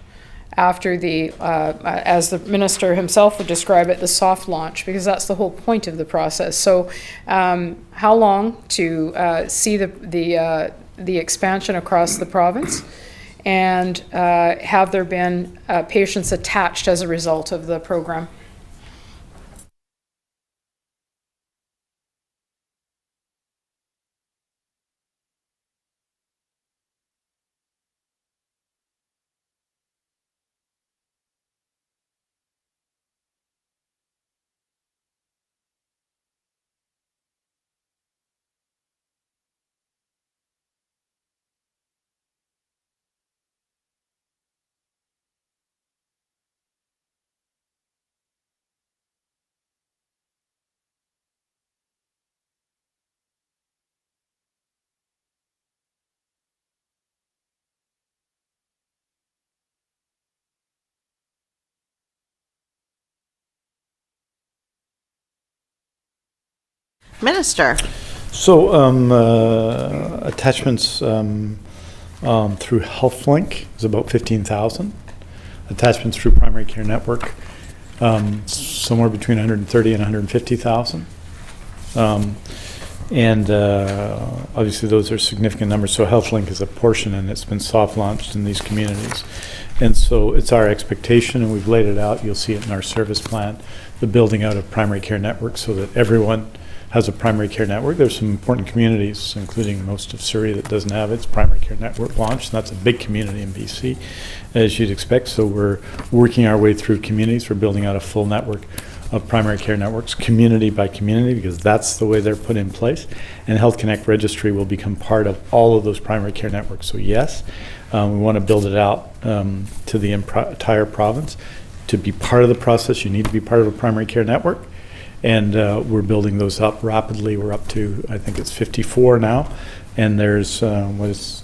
after the, as the minister himself would describe it, the soft launch, because that's the whole point of the process. So how long to see the expansion across the province, and have there been patients attached as a result of the program?
Minister.
So attachments through HealthLink is about 15,000. Attachments through Primary Care Network, somewhere between 130 and 150,000. Obviously those are significant numbers. So HealthLink is a portion, and it's been soft launched in these communities. And so it's our expectation, and we've laid it out, you'll see it in our service plan, the building out of primary care networks so that everyone has a primary care network. There's some important communities, including most of Surrey, that doesn't have its primary care network launched, and that's a big community in BC, as you'd expect. So we're working our way through communities. We're building out a full network of primary care networks, community by community, because that's the way they're put in place. And Health Connect Registry will become part of all of those primary care networks. So yes, we want to build it out to the entire province. To be part of the process, you need to be part of a primary care network. And we're building those up rapidly. We're up to, I think it's 54 now. And there's, what is,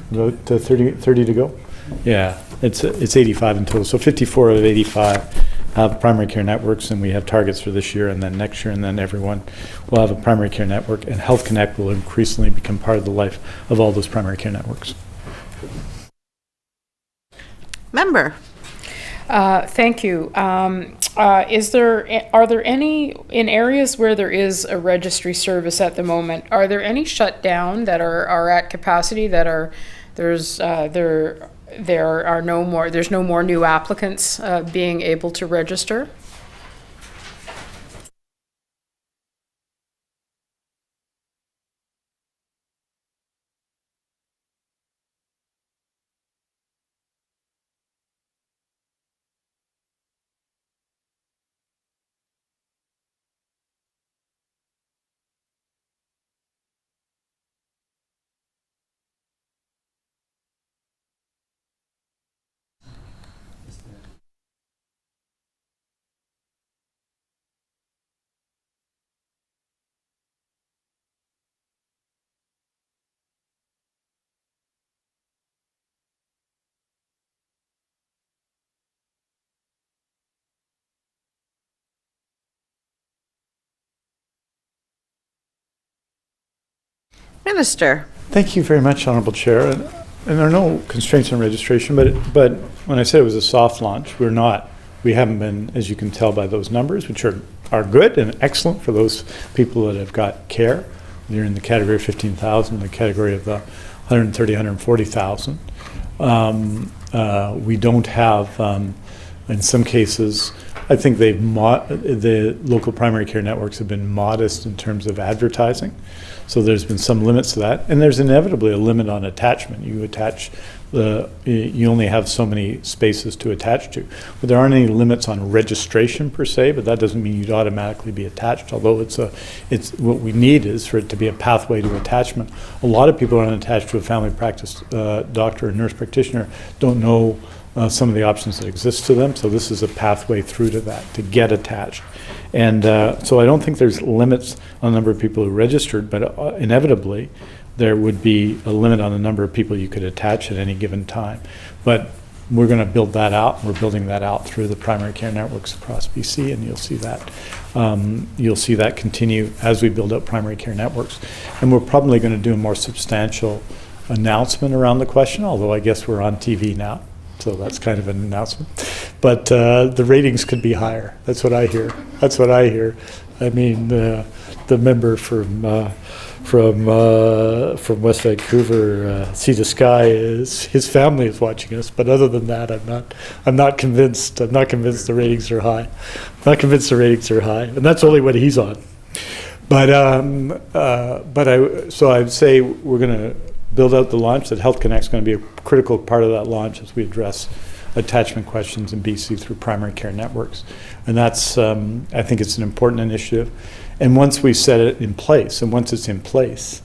about 30 to go? Yeah, it's 85 in total. So 54 of 85 have primary care networks, and we have targets for this year and then next year, and then everyone will have a primary care network. And Health Connect will increasingly become part of the life of all those primary care networks.
Member.
Thank you. Are there any, in areas where there is a registry service at the moment, are there any shut down that are at capacity that are there's no more new applicants being able to register.
Minister.
Thank you very much, Honorable Chair. And there are no constraints on registration, but when I said it was a soft launch, we're not. We haven't been, as you can tell by those numbers, which are good and excellent for those people that have got care. They're in the category of 15,000, the category of the 130, 140,000. We don't have, in some cases, I think the local primary care networks have been modest in terms of advertising. So there's been some limits to that, and there's inevitably a limit on attachment. You only have so many spaces to attach to. But there aren't any limits on registration per se, but that doesn't mean you'd automatically be attached, although it's what we need is for it to be a pathway to attachment. A lot of people who are unattached to a family practice doctor or nurse practitioner don't know some of the options that exist to them, so this is a pathway through to that, to get attached. And so I don't think there's limits on the number of people who registered, but inevitably there would be a limit on the number of people you could attach at any given time. But we're going to build that out. We're building that out through the primary care networks across BC, and you'll see that. You'll see that continue as we build out primary care networks. And we're probably going to do a more substantial announcement around the question, although I guess we're on TV now. So that's kind of an announcement. But the ratings could be higher. That's what I hear. I mean, the member from West Vancouver, Sea to Sky, his family is watching us. But other than that, I'm not convinced. I'm not convinced the ratings are high. And that's only when he's on. So I'd say we're going to build out the launch. That Health Connect's going to be a critical part of that launch as we address attachment questions in BC through primary care networks. And that's, I think it's an important initiative. And once we set it in place, and once it's in place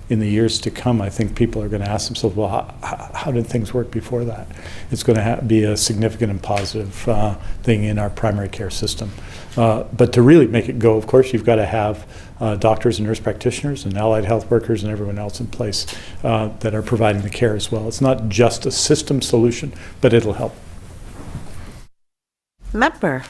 in the years to come, I think people are going to ask themselves, well, how did things work before that? It's going to be a significant and positive thing in our primary care system. But to really make it go, of course, you've got to have doctors and nurse practitioners and allied health workers and everyone else in place that are providing the care as well. It's not just a system solution, but it'll help.
Member.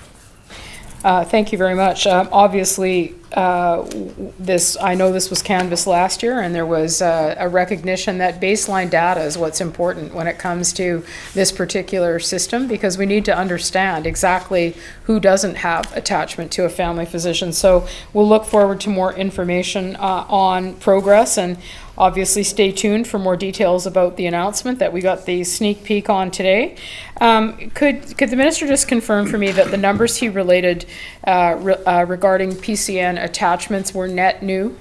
Thank you very much. Obviously, I know this was canvassed last year, and there was a recognition that baseline data is what's important when it comes to this particular system, because we need to understand exactly who doesn't have attachment to a family physician. So we'll look forward to more information on progress, and obviously stay tuned for more details about the announcement that we got the sneak peek on today. Could the minister just confirm for me that the numbers he related regarding PCN attachments were net new?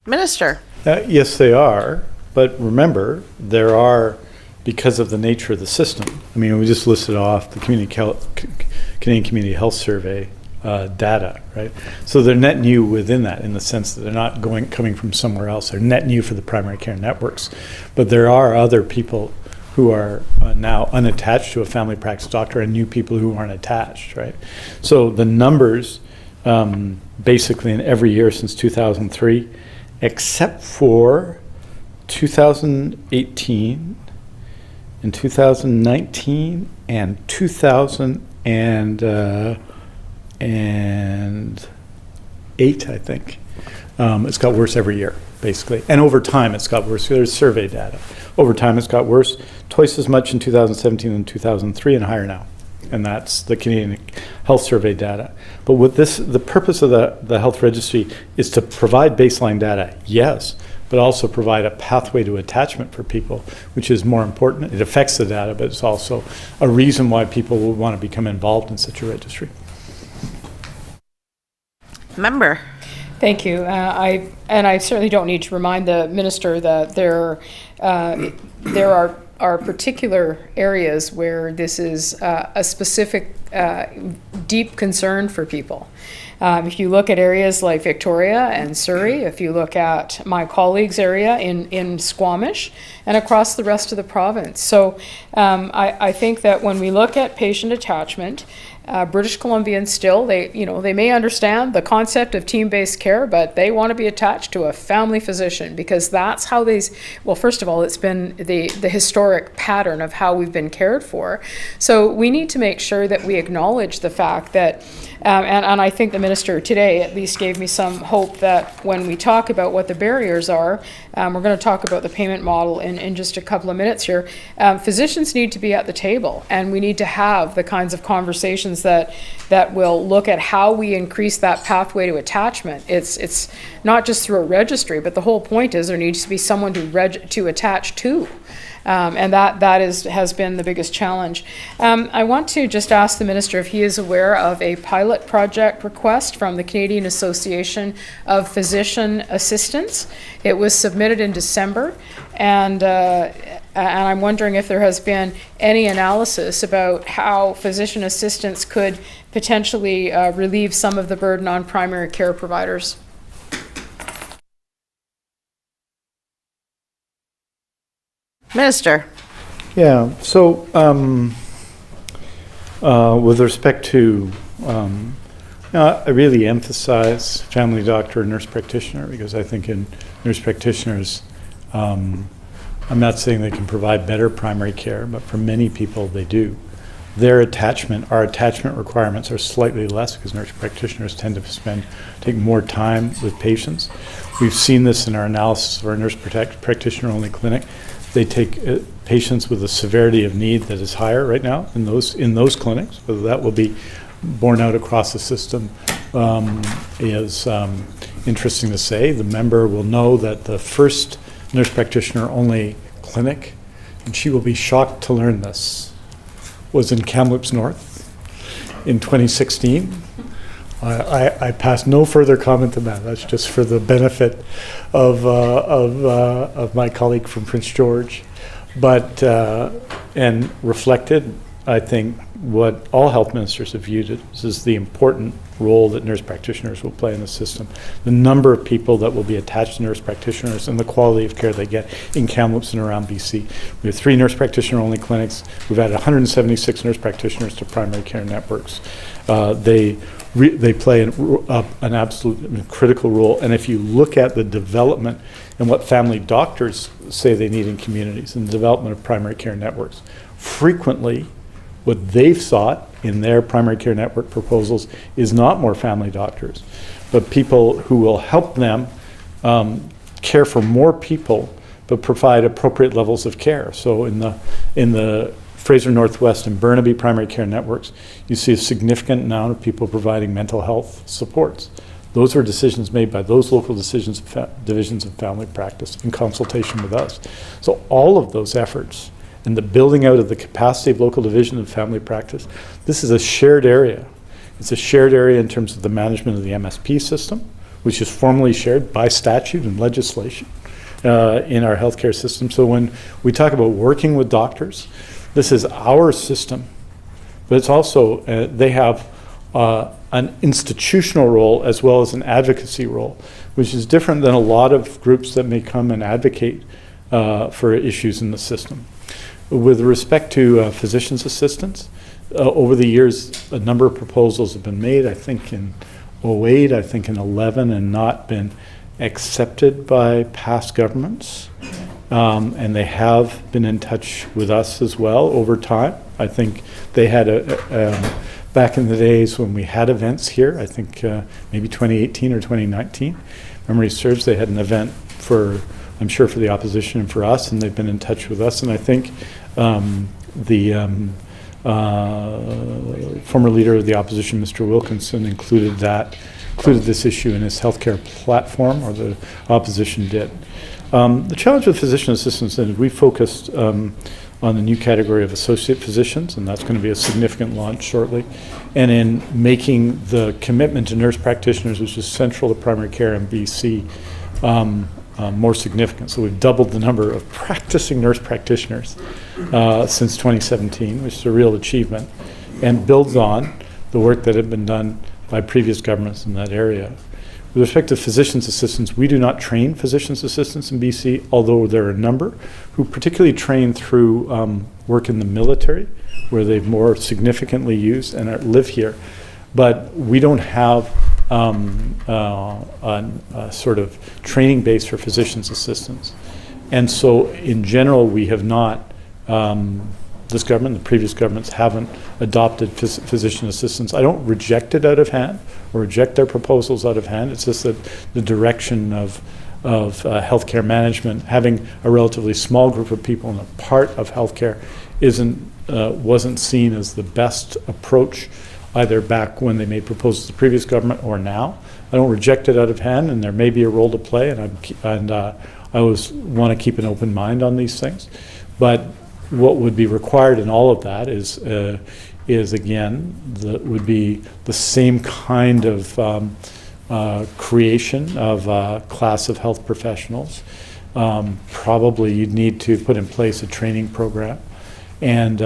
Minister.
Yes, they are. But remember, there are, because of the nature of the system, I mean, we just listed off the Canadian Community Health Survey data, right? So they're net new within that, in the sense that they're not coming from somewhere else. They're net new for the primary care networks. But there are other people who are now unattached to a family practice doctor and new people who aren't attached, right? So the numbers, basically in every year since 2003, except for 2018 and 2019 and 2008, I think. It's got worse every year, basically. And over time, it's got worse. There's survey data. Over time, it's got worse. Twice as much in 2017 and 2003, and higher now. And that's the Canadian Health Survey data. But with this, the purpose of the health registry is to provide baseline data, yes, but also provide a pathway to attachment for people, which is more important. It affects the data, but it's also a reason why people will want to become involved in such a registry.
Member.
Thank you. I certainly don't need to remind the minister that there are particular areas where this is a specific deep concern for people. If you look at areas like Victoria and Surrey, if you look at my colleague's area in Squamish, and across the rest of the province. So I think that when we look at patient attachment, British Columbians still, they may understand the concept of team-based care, but they want to be attached to a family physician because that's how well, first of all, it's been the historic pattern of how we've been cared for. So we need to make sure that we acknowledge the fact that, and I think the minister today at least gave me some hope that when we talk about what the barriers are, we're going to talk about the payment model in just a couple of minutes here. Physicians need to be at the table, and we need to have the kinds of conversations that will look at how we increase that pathway to attachment. It's not just through a registry, but the whole point is there needs to be someone to attach to. And that has been the biggest challenge. I want to just ask the minister if he is aware of a pilot project request from the Canadian Association of Physician Assistants. It was submitted in December, and I'm wondering if there has been any analysis about how physician assistants could potentially relieve some of the burden on primary care providers.
Minister.
Yeah, so with respect to, I really emphasize family doctor and nurse practitioner because I think in nurse practitioners, I'm not saying they can provide better primary care, but for many people they do. Our attachment requirements are slightly less because nurse practitioners tend to take more time with patients. We've seen this in our analysis of our nurse practitioner-only clinic. They take patients with a severity of need that is higher right now in those clinics. Whether that will be borne out across the system is interesting to say. The member will know that the first nurse practitioner-only clinic, and she will be shocked to learn this, was in Kamloops North in 2016. I pass no further comment than that. That's just for the benefit of my colleague from Prince George. But, and reflected, I think, what all health ministers have viewed as the important role that nurse practitioners will play in the system. The number of people that will be attached to nurse practitioners and the quality of care they get in Kamloops and around BC. We have 3 nurse practitioner-only clinics. We've added 176 nurse practitioners to primary care networks. They play an absolute critical role. And if you look at the development and what family doctors say they need in communities and the development of primary care networks, frequently what they've sought in their primary care network proposals is not more family doctors, but people who will help them care for more people, but provide appropriate levels of care. So in the Fraser Northwest and Burnaby primary care networks, you see a significant amount of people providing mental health supports. Those are decisions made by those local divisions of family practice in consultation with us. So all of those efforts and the building out of the capacity of local division of family practice, this is a shared area. It's a shared area in terms of the management of the MSP system, which is formally shared by statute and legislation in our healthcare system. So when we talk about working with doctors, this is our system, but it's also, they have an institutional role as well as an advocacy role, which is different than a lot of groups that may come and advocate for issues in the system. With respect to physician's assistants, over the years, a number of proposals have been made, I think in 2008, I think in 2011, and not been accepted by past governments. And they have been in touch with us as well over time. I think they had back in the days when we had events here, I think maybe 2018 or 2019, memory serves, they had an event for, I'm sure for the opposition and for us, and they've been in touch with us. And I think the former leader of the opposition, Mr. Wilkinson, included this issue in his healthcare platform, or the opposition did. The challenge with physician assistants is we focused on the new category of associate physicians, and that's going to be a significant launch shortly, and in making the commitment to nurse practitioners, which is central to primary care in BC, more significant. So we've doubled the number of practicing nurse practitioners since 2017, which is a real achievement, and builds on the work that had been done by previous governments in that area. With respect to physician's assistants, we do not train physician's assistants in BC, although there are a number who particularly train through work in the military, where they've more significantly used and live here. But we don't have a sort of training base for physician's assistants. And so in general, we have not, this government, the previous governments haven't adopted physician assistants. I don't reject it out of hand or reject their proposals out of hand. It's just that the direction of healthcare management, having a relatively small group of people in a part of healthcare wasn't seen as the best approach, either back when they made proposals to the previous government or now. I don't reject it out of hand, and there may be a role to play, and I always want to keep an open mind on these things. But what would be required in all of that is again, would be the same kind of creation of a class of health professionals. Probably you'd need to put in place a training program and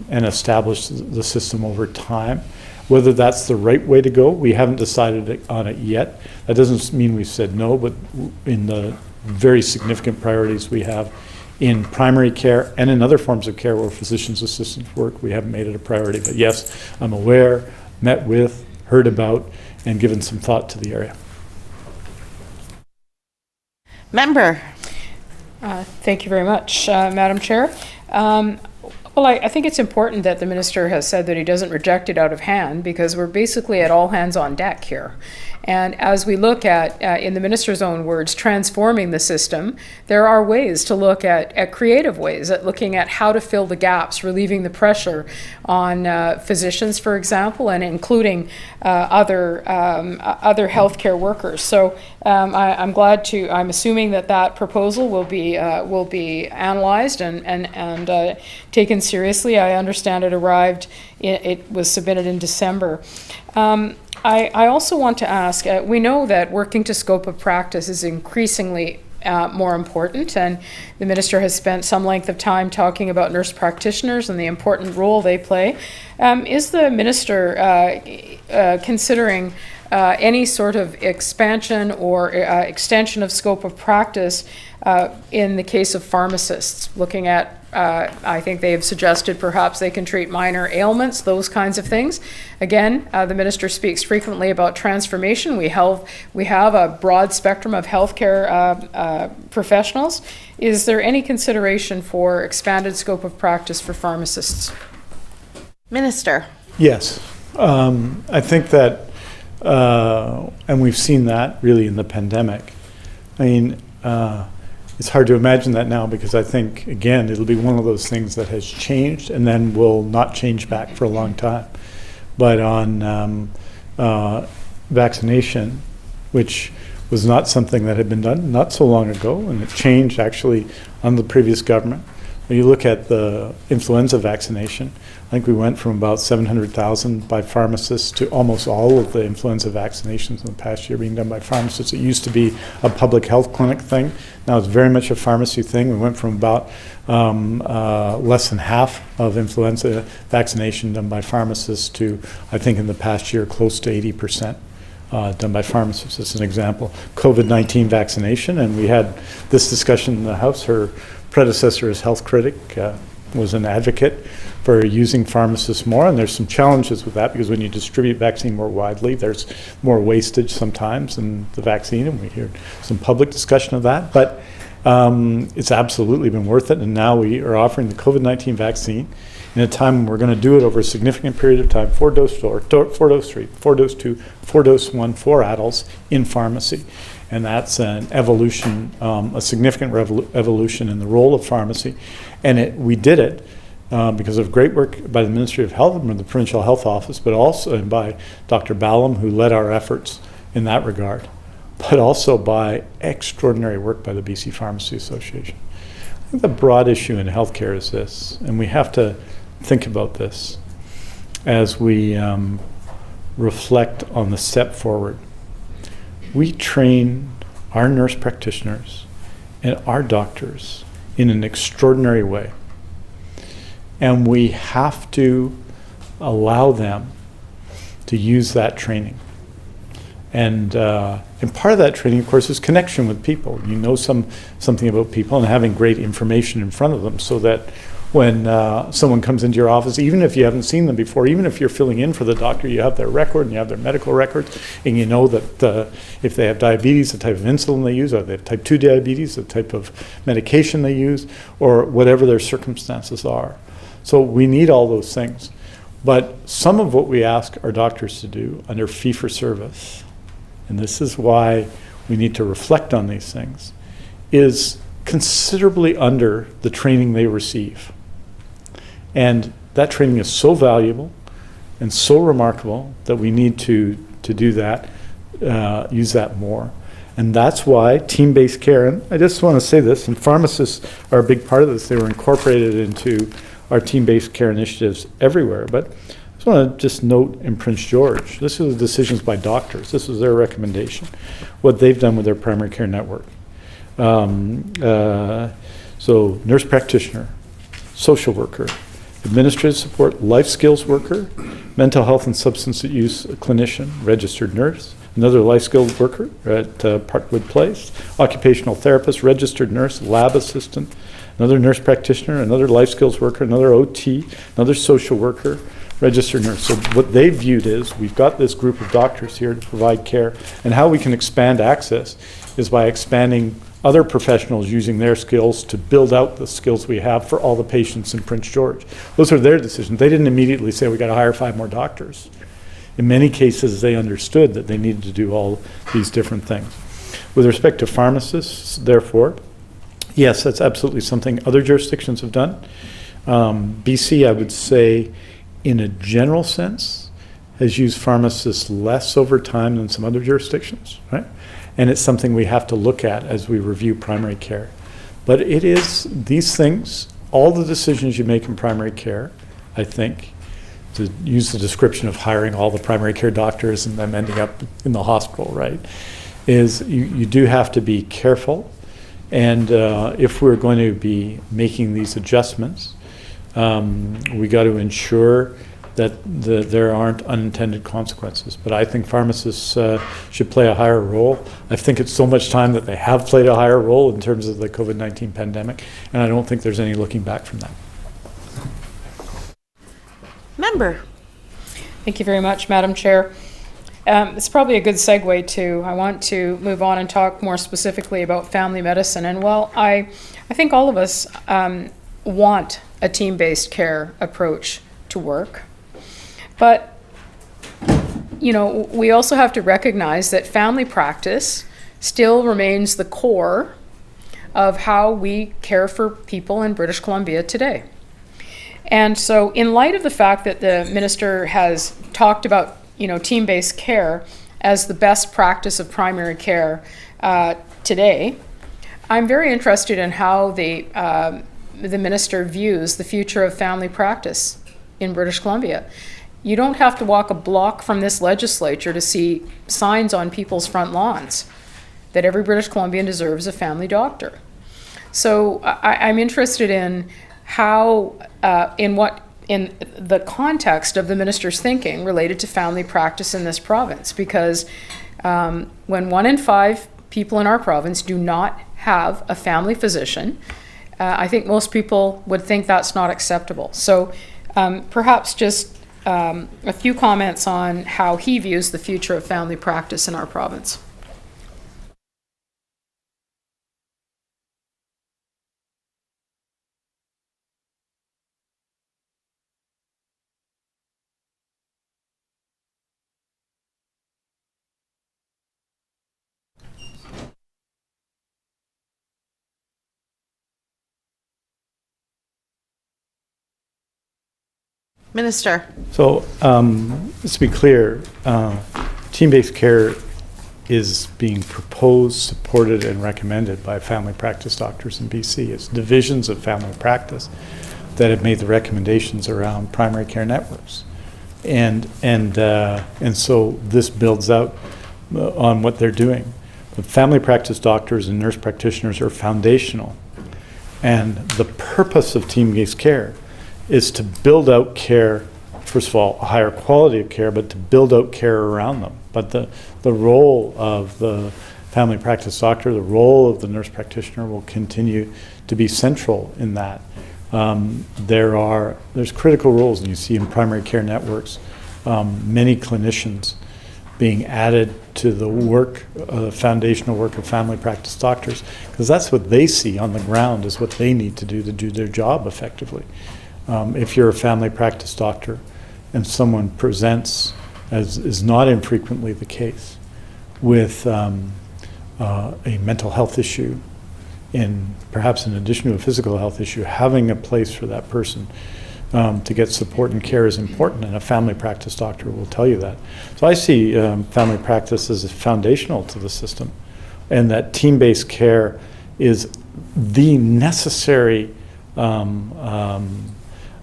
establish the system over time. Whether that's the right way to go, we haven't decided on it yet. That doesn't mean we've said no, but in the very significant priorities we have in primary care and in other forms of care where physician's assistants work, we haven't made it a priority. But yes, I'm aware, met with, heard about, and given some thought to the area.
Member.
Thank you very much, Madam Chair. Well, I think it's important that the minister has said that he doesn't reject it out of hand, because we're basically at all hands on deck here. And as we look at, in the minister's own words, transforming the system, there are ways to look at creative ways, at looking at how to fill the gaps, relieving the pressure on physicians, for example, and including other healthcare workers. So I'm assuming that proposal will be analyzed and taken seriously. I understand it was submitted in December. I also want to ask, we know that working to scope of practice is increasingly more important, and the minister has spent some length of time talking about nurse practitioners and the important role they play. Is the minister considering any sort of expansion or extension of scope of practice in the case of pharmacists, looking at I think they have suggested perhaps they can treat minor ailments, those kinds of things. Again, the minister speaks frequently about transformation. We have a broad spectrum of healthcare professionals. Is there any consideration for expanded scope of practice for pharmacists?
Minister.
Yes. I think that, and we've seen that really in the pandemic. I mean, it's hard to imagine that now, because I think, again, it'll be one of those things that has changed and then will not change back for a long time. But on vaccination, which was not something that had been done not so long ago, and it changed actually under the previous government. When you look at the influenza vaccination, I think we went from about 700,000 by pharmacists to almost all of the influenza vaccinations in the past year being done by pharmacists. It used to be a public health clinic thing. Now it's very much a pharmacy thing. We went from about less than half of influenza vaccination done by pharmacists to, I think in the past year, close to 80%. Done by pharmacists, as an example. COVID-19 vaccination, and we had this discussion in the House. Her predecessor as health critic was an advocate for using pharmacists more, and there's some challenges with that, because when you distribute vaccine more widely, there's more wastage sometimes in the vaccine, and we hear some public discussion of that, but it's absolutely been worth it, and now we are offering the COVID-19 vaccine in a time when we're going to do it over a significant period of time, 4-dose 4, 4-dose 3, 4-dose 2, 4-dose 1 for adults in pharmacy. And that's an evolution, a significant evolution in the role of pharmacy. And we did it because of great work by the Ministry of Health and the Provincial Health Office, but also by Dr. Ballum, who led our efforts in that regard. but also by extraordinary work by the BC Pharmacy Association. I think the broad issue in healthcare is this, and we have to think about this as we reflect on the step forward. We train our nurse practitioners and our doctors in an extraordinary way. And we have to allow them to use that training. And part of that training, of course, is connection with people. You know something about people and having great information in front of them so that when someone comes into your office, even if you haven't seen them before, even if you're filling in for the doctor, you have their record and you have their medical records, and you know that if they have diabetes, the type of insulin they use, or they have type 2 diabetes, the type of medication they use, or whatever their circumstances are. So we need all those things. But some of what we ask our doctors to do under fee-for-service, and this is why we need to reflect on these things, is considerably under the training they receive. And that training is so valuable and so remarkable that we need to do that, use that more. And that's why team-based care, and I just want to say this, and pharmacists are a big part of this. They were incorporated into our team-based care initiatives everywhere. But I just want to note in Prince George, this was decisions by doctors. This was their recommendation, what they've done with their primary care network. So nurse practitioner, social worker, administrative support, life skills worker, mental health and substance use clinician, registered nurse, another life skills worker at Parkwood Place, occupational therapist, registered nurse, lab assistant, another nurse practitioner, another life skills worker, another OT, another social worker, registered nurse. So what they viewed is we've got this group of doctors here to provide care, and how we can expand access is by expanding other professionals using their skills to build out the skills we have for all the patients in Prince George. Those are their decisions. They didn't immediately say we got to hire 5 more doctors. In many cases, they understood that they needed to do all these different things. With respect to pharmacists, therefore, yes, that's absolutely something other jurisdictions have done. BC, I would say, in a general sense, has used pharmacists less over time than some other jurisdictions, right? And it's something we have to look at as we review primary care. But it is these things, all the decisions you make in primary care, I think, to use the description of hiring all the primary care doctors and them ending up in the hospital, right, is you do have to be careful. And if we're going to be making these adjustments, we got to ensure that there aren't unintended consequences. But I think pharmacists should play a higher role. I think it's so much time that they have played a higher role in terms of the COVID-19 pandemic, and I don't think there's any looking back from that.
Member.
Thank you very much, Madam Chair. It's probably a good segue to, I want to move on and talk more specifically about family medicine. And while I think all of us want a team-based care approach to work, but, you know, we also have to recognize that family practice still remains the core of how we care for people in British Columbia today. And so in light of the fact that the minister has talked about, you know, team-based care as the best practice of primary care today, I'm very interested in how the minister views the future of family practice in British Columbia. You don't have to walk a block from this legislature to see signs on people's front lawns that every British Columbian deserves a family doctor. So I'm interested in how, in the context of the minister's thinking related to family practice in this province, because when 1 in 5 people in our province do not have a family physician, I think most people would think that's not acceptable. So perhaps just a few comments on how he views the future of family practice in our province.
Minister.
So let's be clear, team-based care is being proposed, supported, and recommended by family practice doctors in BC. It's divisions of family practice that have made the recommendations around primary care networks. And so this builds out on what they're doing. The family practice doctors and nurse practitioners are foundational. And the purpose of team-based care is to build out care, first of all, a higher quality of care, but to build out care around them. But the role of the family practice doctor, the role of the nurse practitioner will continue to be central in that. There's critical roles, and you see in primary care networks, many clinicians being added to the work, foundational work of family practice doctors, because that's what they see on the ground is what they need to do their job effectively. If you're a family practice doctor and someone presents, as is not infrequently the case, with a mental health issue, perhaps in addition to a physical health issue, having a place for that person to get support and care is important, and a family practice doctor will tell you that. So I see family practice as foundational to the system, and that team-based care is the necessary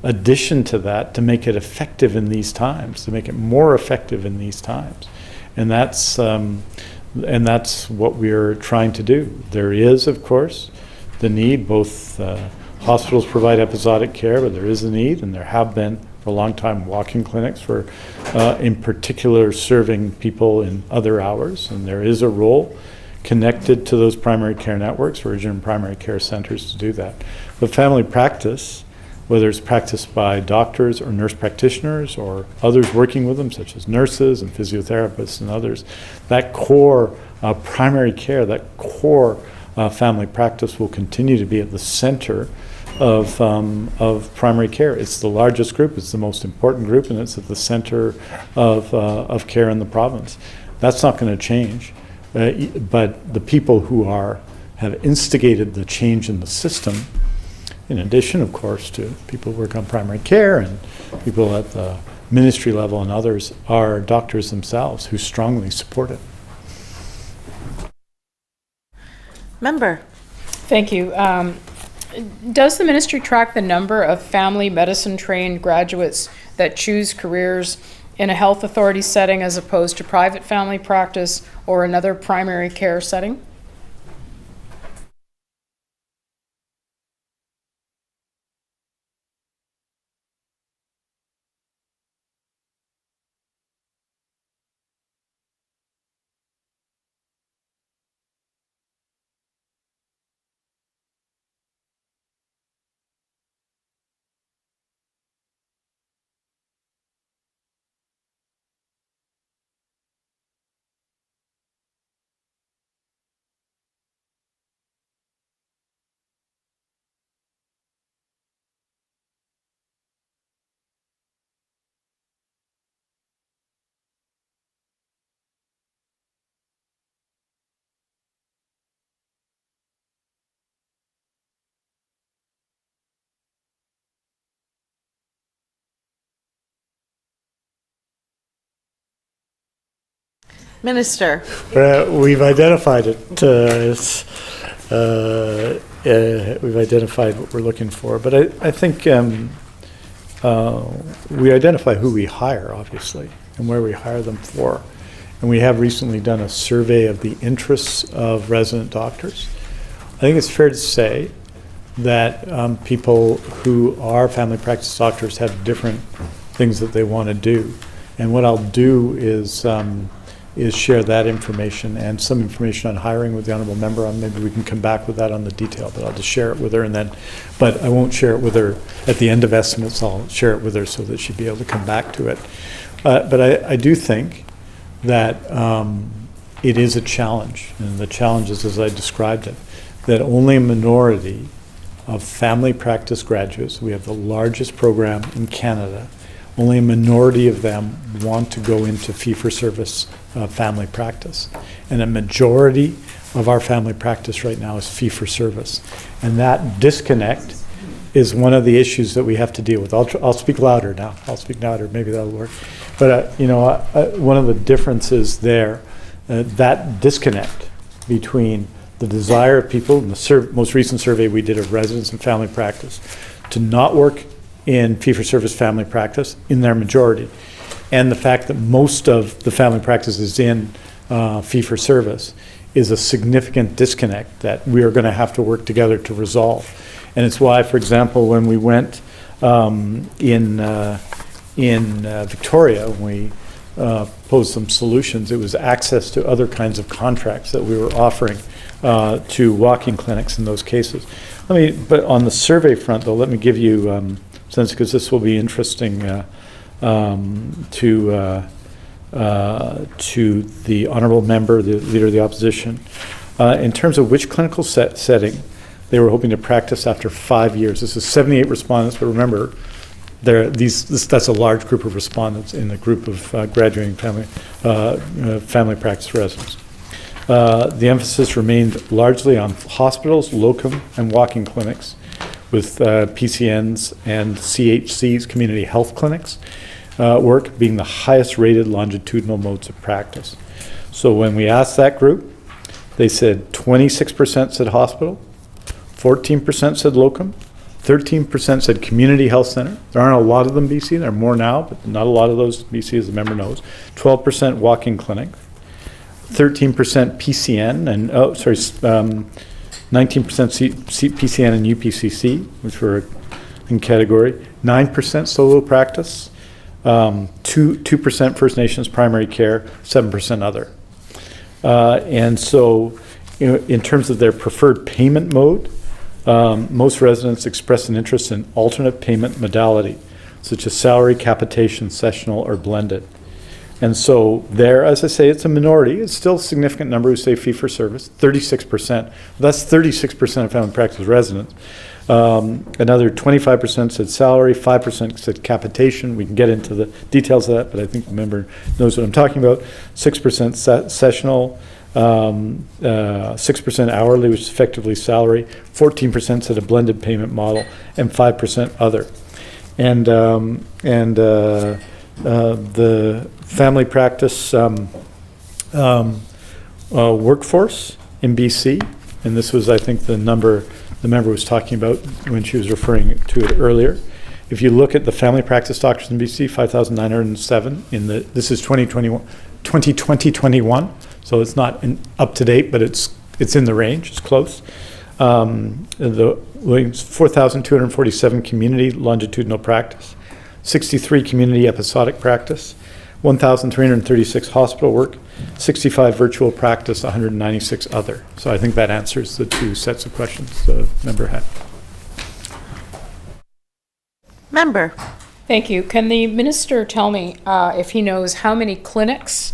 addition to that to make it effective in these times, to make it more effective in these times. And that's what we're trying to do. There is, of course, the need, both hospitals provide episodic care, but there is a need, and there have been for a long time walk-in clinics for, in particular, serving people in other hours, and there is a role connected to those primary care networks, urgent primary care centers to do that. But family practice, whether it's practiced by doctors or nurse practitioners or others working with them, such as nurses and physiotherapists and others, that core primary care, that core family practice will continue to be at the center of primary care. It's the largest group, it's the most important group, and it's at the center of care in the province. That's not going to change, but the people who have instigated the change in the system, in addition, of course, to people who work on primary care and people at the ministry level and others, are doctors themselves who strongly support it.
Member.
Thank you. Does the ministry track the number of family medicine trained graduates that choose careers in a health authority setting as opposed to private family practice or another primary care setting?
Minister.
We've identified it. We've identified what we're looking for, but I think we identify who we hire, obviously, and where we hire them for. And we have recently done a survey of the interests of resident doctors. I think it's fair to say that people who are family practice doctors have different things that they want to do. And what I'll do is share that information and some information on hiring with the honourable member. Maybe we can come back with that on the detail, but I'll just share it with her, but I won't share it with her at the end of estimates. I'll share it with her so that she'd be able to come back to it. But I do think that it is a challenge, and the challenge is, as I described it, that only a minority of family practice graduates, we have the largest program in Canada, only a minority of them want to go into fee-for-service family practice. And a majority of our family practice right now is fee-for-service. And that disconnect is one of the issues that we have to deal with. I'll speak louder now. Maybe that'll work. But one of the differences there that disconnect between the desire of people, in the most recent survey we did of residents and family practice, to not work in fee-for-service family practice in their majority, and the fact that most of the family practice is in fee-for-service, is a significant disconnect that we are going to have to work together to resolve. And it's why, for example, when we went in Victoria, when we posed some solutions, it was access to other kinds of contracts that we were offering to walk-in clinics in those cases. But on the survey front, though, let me give you sense, because this will be interesting to the honourable member, the Leader of the Opposition. In terms of which clinical setting they were hoping to practice after 5 years. This is 78 respondents, but remember, that's a large group of respondents in the group of graduating family practice residents. The emphasis remained largely on hospitals, locum, and walk-in clinics, with PCNs and CHCs, community health clinics, work being the highest rated longitudinal modes of practice. So when we asked that group, they said 26% said hospital, 14% said locum, 13% said community health center. There aren't a lot of them in BC. There are more now, but not a lot of those in BC, as the member knows. 12% walk-in clinic, 13% PCN, and 19% PCN and UPCC, which were in category. 9% solo practice, 2% First Nations primary care, 7% other. And so, in terms of their preferred payment mode, most residents express an interest in alternate payment modality, such as salary, capitation, sessional, or blended. And so there, as I say, it's a minority. It's still a significant number who say fee-for-service, 36%. That's 36% of family practice residents. Another 25% said salary, 5% said capitation. We can get into the details of that, but I think the member knows what I'm talking about. 6% sessional, 6% hourly, which is effectively salary, 14% said a blended payment model, and 5% other. And the family practice workforce in BC, and this was, I think, the number the member was talking about when she was referring to it earlier. If you look at the family practice doctors in BC, 5,907 this is 2020-21, so it's not up to date, but it's in the range, it's close. The 4,247 community longitudinal practice, 63 community episodic practice, 1,336 hospital work, 65 virtual practice, 196 other. So I think that answers the two sets of questions the member had.
Member.
Thank you. Can the minister tell me if he knows how many clinics,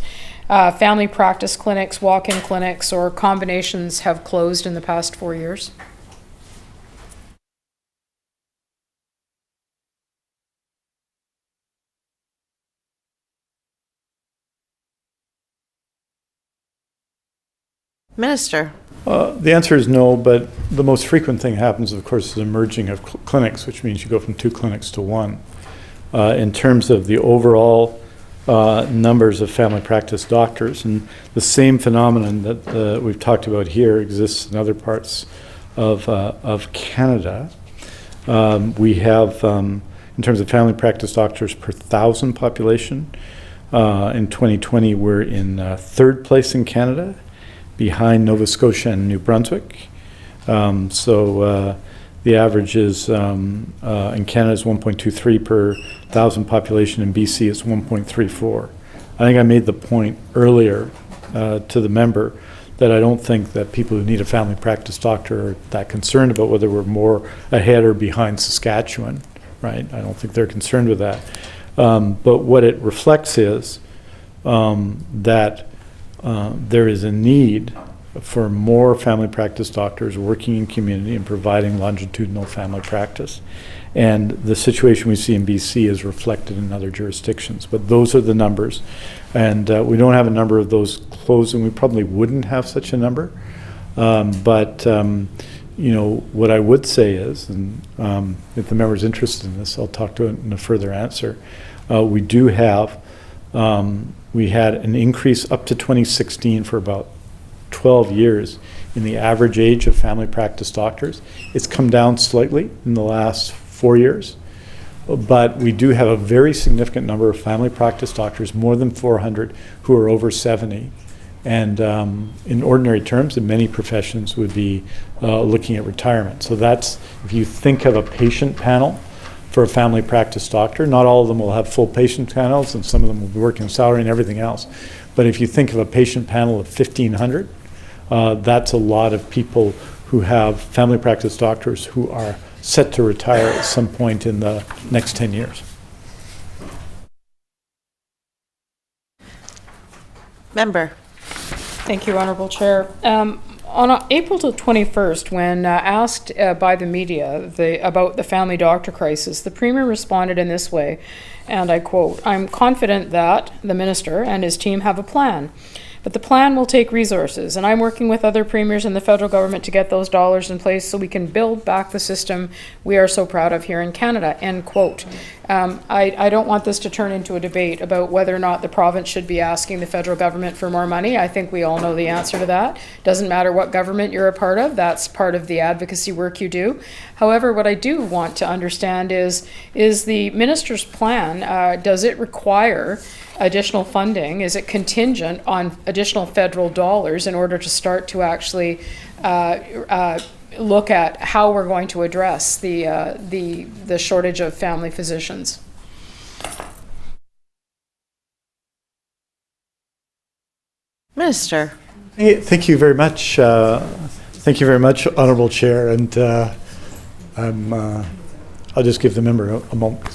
family practice clinics, walk-in clinics, or combinations have closed in the past 4 years?
Minister.
The answer is no, but the most frequent thing happens, of course, is the merging of clinics, which means you go from 2 clinics to 1. In terms of the overall numbers of family practice doctors, and the same phenomenon that we've talked about here exists in other parts of Canada. We have, in terms of family practice doctors per 1,000 population, in 2020 we're in 3rd place in Canada, behind Nova Scotia and New Brunswick. So the average is in Canada is 1.23 per 1,000 population. In BC it's 1.34. I think I made the point earlier to the member that I don't think that people who need a family practice doctor are that concerned about whether we're more ahead or behind Saskatchewan, right? I don't think they're concerned with that. But what it reflects is that there is a need for more family practice doctors working in community and providing longitudinal family practice. And the situation we see in BC is reflected in other jurisdictions. But those are the numbers. And we don't have a number of those closed, and we probably wouldn't have such a number. But what I would say is, and if the member's interested in this, I'll talk to it in a further answer. We do have we had an increase up to 2016 for about 12 years in the average age of family practice doctors. It's come down slightly in the last 4 years, but we do have a very significant number of family practice doctors, more than 400, who are over 70. And in ordinary terms, in many professions, would be looking at retirement. So that's, if you think of a patient panel for a family practice doctor, not all of them will have full patient panels, and some of them will be working salary and everything else. But if you think of a patient panel of 1,500, that's a lot of people who have family practice doctors who are set to retire at some point in the next 10 years.
Member.
Thank you, Honourable Chair. On April 21st, when asked by the media about the family doctor crisis, the Premier responded in this way, and I quote, "I'm confident that the Minister and his team have a plan. But the plan will take resources, and I'm working with other premiers in the federal government to get those dollars in place so we can build back the system we are so proud of here in Canada," end quote. I don't want this to turn into a debate about whether or not the province should be asking the federal government for more money. I think we all know the answer to that. Doesn't matter what government you're a part of, that's part of the advocacy work you do. However, what I do want to understand is the minister's plan, does it require additional funding? Is it contingent on additional federal dollars in order to start to actually look at how we're going to address the shortage of family physicians?
Minister.
Hey, thank you very much. Thank you very much, Honourable Chair. And I'll just give the member a moment.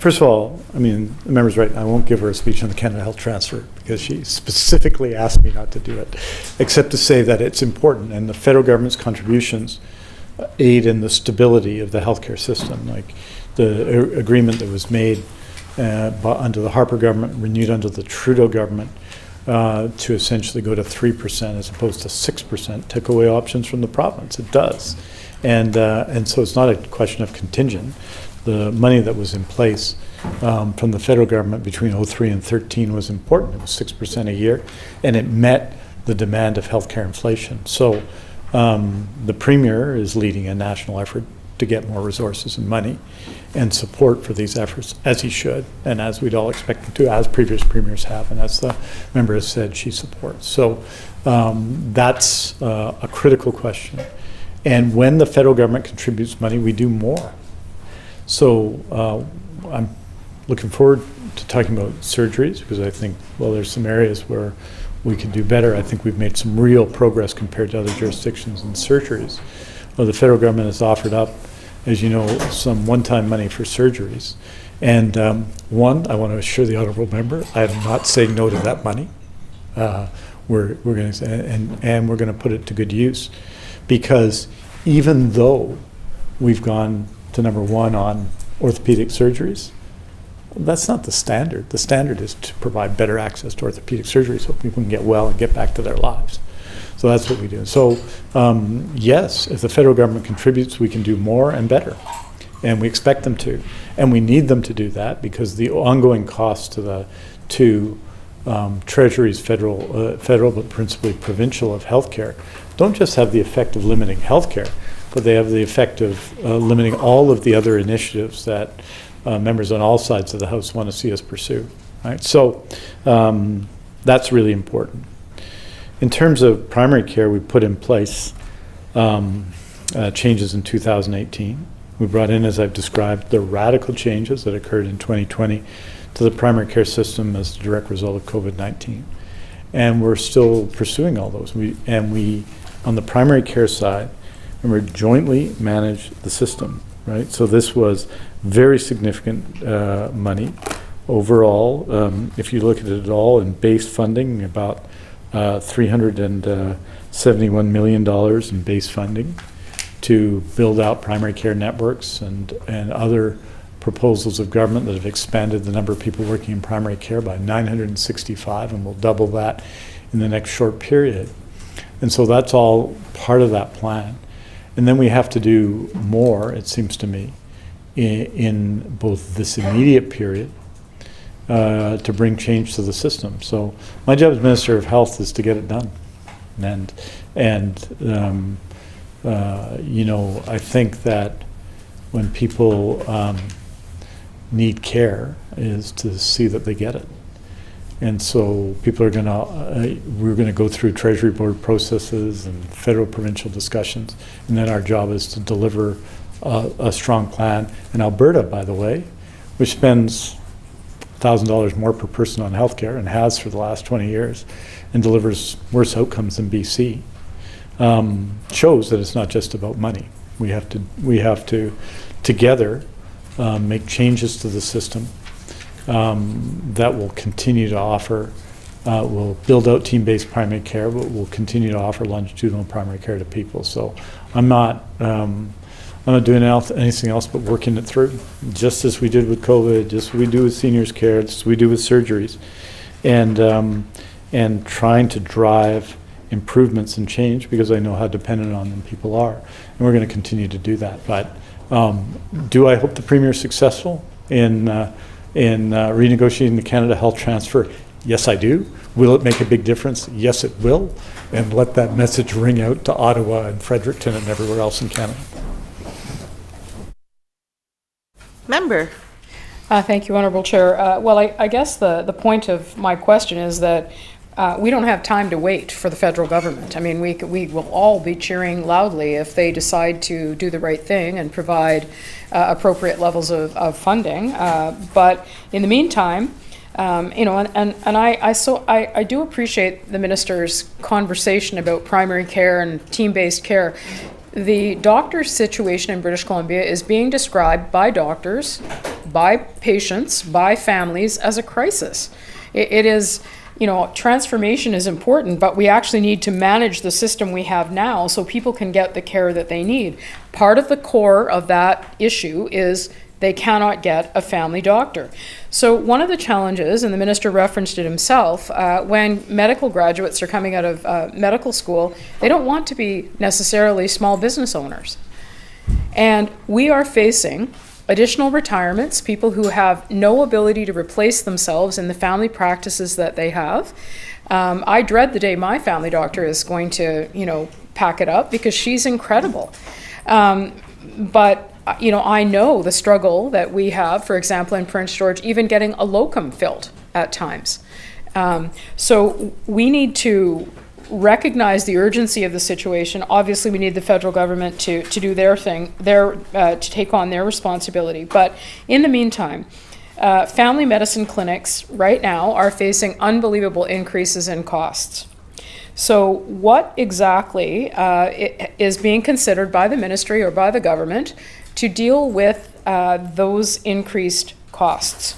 First of all, I mean, the member's right. I won't give her a speech on the Canada Health Transfer because she specifically asked me not to do it, except to say that it's important, and the federal government's contributions aid in the stability of the healthcare system. Like the agreement that was made under the Harper government, renewed under the Trudeau government, to essentially go to 3% as opposed to 6%, took away options from the province. It does, and so it's not a question of contingent. The money that was in place from the federal government between 2003 and 2013 was important. It was 6% a year, and it met the demand of healthcare inflation. So the Premier is leading a national effort to get more resources and money and support for these efforts, as he should, and as we'd all expect him to, as previous premiers have, and as the member has said, she supports. So that's a critical question. And when the federal government contributes money, we do more. So I'm looking forward to talking about surgeries, because I think, well, there's some areas where we can do better. I think we've made some real progress compared to other jurisdictions in surgeries. Well, the federal government has offered up, as you know, some one-time money for surgeries. And one, I want to assure the honourable member, I am not saying no to that money. We're going to, and we're going to put it to good use, because even though we've gone to number one on orthopedic surgeries, that's not the standard. The standard is to provide better access to orthopedic surgery so people can get well and get back to their lives. So that's what we do. So yes, if the federal government contributes, we can do more and better. And we expect them to. And we need them to do that, because the ongoing costs to Treasury's federal, but principally provincial, of healthcare don't just have the effect of limiting healthcare, but they have the effect of limiting all of the other initiatives that members on all sides of the House want to see us pursue. Right? So that's really important. In terms of primary care, we put in place changes in 2018. We brought in, as I've described, the radical changes that occurred in 2020 to the primary care system as a direct result of COVID-19. And we're still pursuing all those. We, on the primary care side, and we're jointly manage the system, right? So this was very significant money overall. If you look at it all in base funding, about $371 million in base funding to build out primary care networks and other proposals of government that have expanded the number of people working in primary care by 965, and we'll double that in the next short period. And so that's all part of that plan. And then we have to do more, it seems to me, in both this immediate period to bring change to the system. So my job as Minister of Health is to get it done. I think that when people need care is to see that they get it. And so people are we're gonna go through Treasury Board processes and federal provincial discussions, and then our job is to deliver a strong plan. And Alberta, by the way, which spends $1,000 more per person on healthcare and has for the last 20 years, and delivers worse outcomes than BC, shows that it's not just about money. We have to together make changes to the system that will continue to offer, will build out team-based primary care, but will continue to offer longitudinal primary care to people. So I'm not doing anything else but working it through, just as we did with COVID, just as we do with seniors care, just as we do with surgeries, and trying to drive improvements and change, because I know how dependent on them people are, and we're going to continue to do that. But do I hope the Premier is successful in renegotiating the Canada Health Transfer? Yes, I do. Will it make a big difference? Yes, it will. And let that message ring out to Ottawa and Fredericton and everywhere else in Canada.
Member.
Thank you, Honourable Chair. Well, I guess the point of my question is that we don't have time to wait for the federal government. I mean, we will all be cheering loudly if they decide to do the right thing and provide appropriate levels of funding. But in the meantime, I do appreciate the minister's conversation about primary care and team-based care. The doctor's situation in British Columbia is being described by doctors, by patients, by families as a crisis. It is, transformation is important, but we actually need to manage the system we have now so people can get the care that they need. Part of the core of that issue is they cannot get a family doctor. So one of the challenges, and the minister referenced it himself, when medical graduates are coming out of medical school, they don't want to be necessarily small business owners. And we are facing additional retirements, people who have no ability to replace themselves in the family practices that they have. I dread the day my family doctor is going to, pack it up, because she's incredible. But I know the struggle that we have, for example, in Prince George, even getting a locum filled at times. So we need to recognize the urgency of the situation. Obviously, we need the federal government to do their thing, to take on their responsibility. But in the meantime, family medicine clinics right now are facing unbelievable increases in costs. So what exactly is being considered by the ministry or by the government to deal with those increased costs?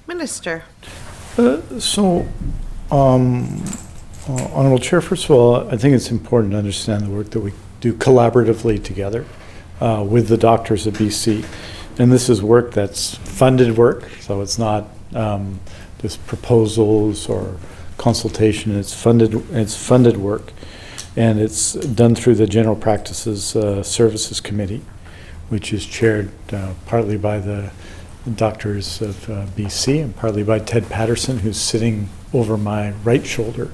Minister.
Honorable Chair, first of all, I think it's important to understand the work that we do collaboratively together with the doctors of BC. And this is work that's funded work, so it's not just proposals or consultation. It's funded work, and it's done through the General Practices Services Committee, which is chaired partly by the doctors of BC and partly by Ted Patterson, who's sitting over my right shoulder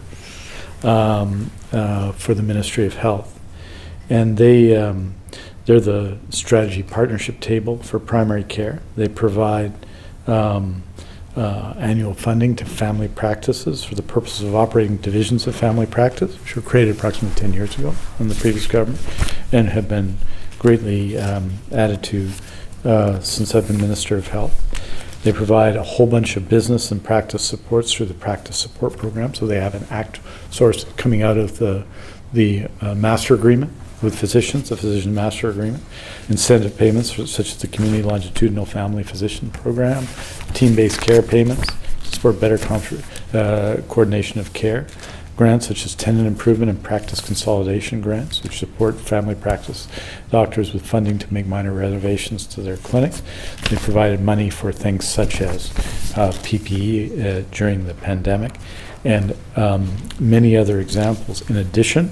for the Ministry of Health. And they're the strategy partnership table for primary care. They provide annual funding to family practices for the purposes of operating divisions of family practice, which were created approximately 10 years ago in the previous government and have been greatly added to since I've been Minister of Health. They provide a whole bunch of business and practice supports through the practice support program. So they have an act source coming out of the master agreement with physicians, the physician master agreement, incentive payments such as the community longitudinal family physician program, team-based care payments to support better coordination of care, grants such as tenant improvement and practice consolidation grants, which support family practice doctors with funding to make minor renovations to their clinics. They provided money for things such as PPE during the pandemic and many other examples. In addition,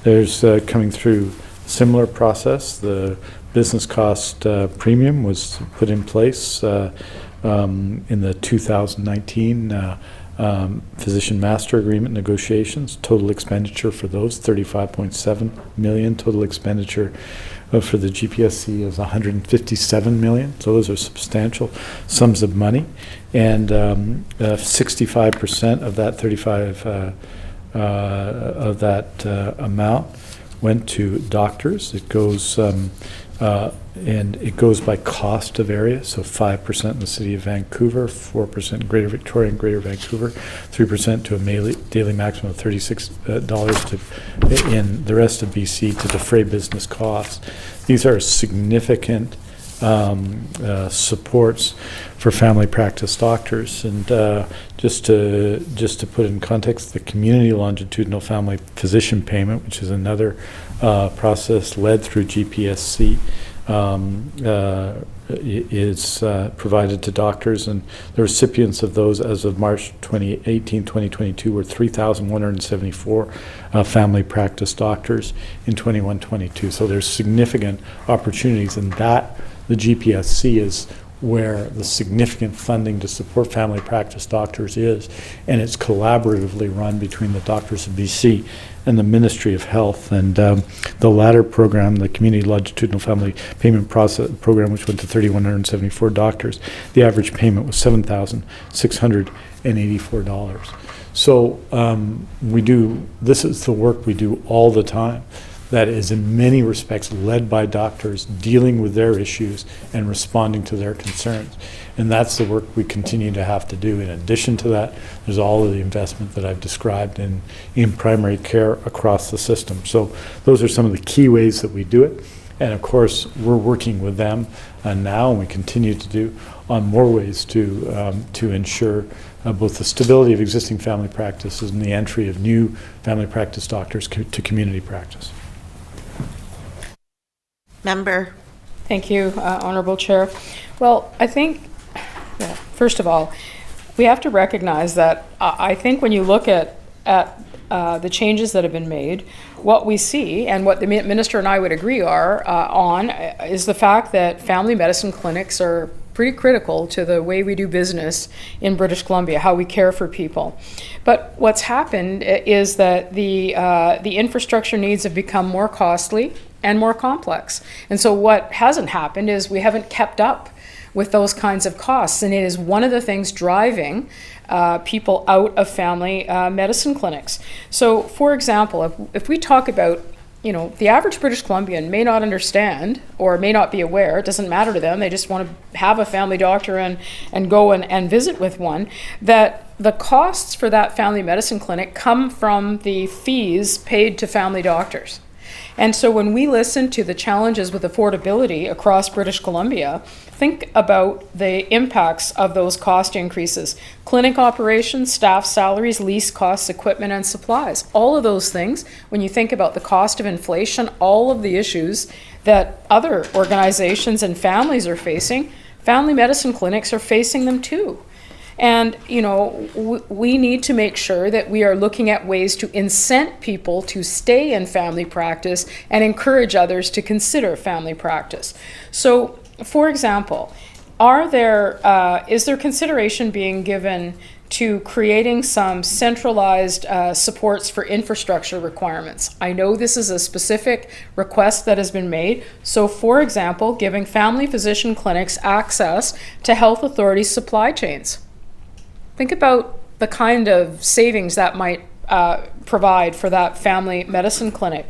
there's coming through a similar process. The business cost premium was put in place in the 2019 physician master agreement negotiations. Total expenditure for those, $35.7 million. Total expenditure for the GPSC is $157 million. So those are substantial sums of money. And 65% of that amount went to doctors. It goes and it goes by cost of area, so 5% in the City of Vancouver, 4% in Greater Victoria and Greater Vancouver, 3% to a daily maximum of $36 in the rest of BC to defray business costs. These are significant supports for family practice doctors. And just to put it in context, the community longitudinal family physician payment, which is another process led through GPSC, is provided to doctors, and the recipients of those as of March 2018, 2022 were 3,174 family practice doctors in 21-22. So there's significant opportunities, and that the GPSC is where the significant funding to support family practice doctors is, and it's collaboratively run between the doctors of BC and the Ministry of Health. And the latter program, the Community Longitudinal Family Payment Process Program, which went to 3,174 doctors, the average payment was $7,684. So this is the work we do all the time, that is in many respects led by doctors dealing with their issues and responding to their concerns. And that's the work we continue to have to do. In addition to that, there's all of the investment that I've described in primary care across the system. So those are some of the key ways that we do it. And of course, we're working with them now, and we continue to do, on more ways to ensure both the stability of existing family practices and the entry of new family practice doctors to community practice.
Member.
Thank you, Honourable Chair. Well, I think, first of all, we have to recognize that I think when you look at the changes that have been made, what we see and what the Minister and I would agree on is the fact that family medicine clinics are pretty critical to the way we do business in British Columbia, how we care for people. But what's happened is that the infrastructure needs have become more costly and more complex. And so what hasn't happened is we haven't kept up with those kinds of costs. And it is one of the things driving people out of family medicine clinics. So for example, if we talk about, the average British Columbian may not understand or may not be aware, it doesn't matter to them, they just want to have a family doctor and go and visit with one, that the costs for that family medicine clinic come from the fees paid to family doctors. And so when we listen to the challenges with affordability across British Columbia, think about the impacts of those cost increases. Clinic operations, staff salaries, lease costs, equipment and supplies. All of those things, when you think about the cost of inflation, all of the issues that other organizations and families are facing, family medicine clinics are facing them too. And, you know, we need to make sure that we are looking at ways to incent people to stay in family practice and encourage others to consider family practice. So, for example, is there consideration being given to creating some centralized supports for infrastructure requirements? I know this is a specific request that has been made. So, for example, giving family physician clinics access to health authorities' supply chains. Think about the kind of savings that might provide for that family medicine clinic.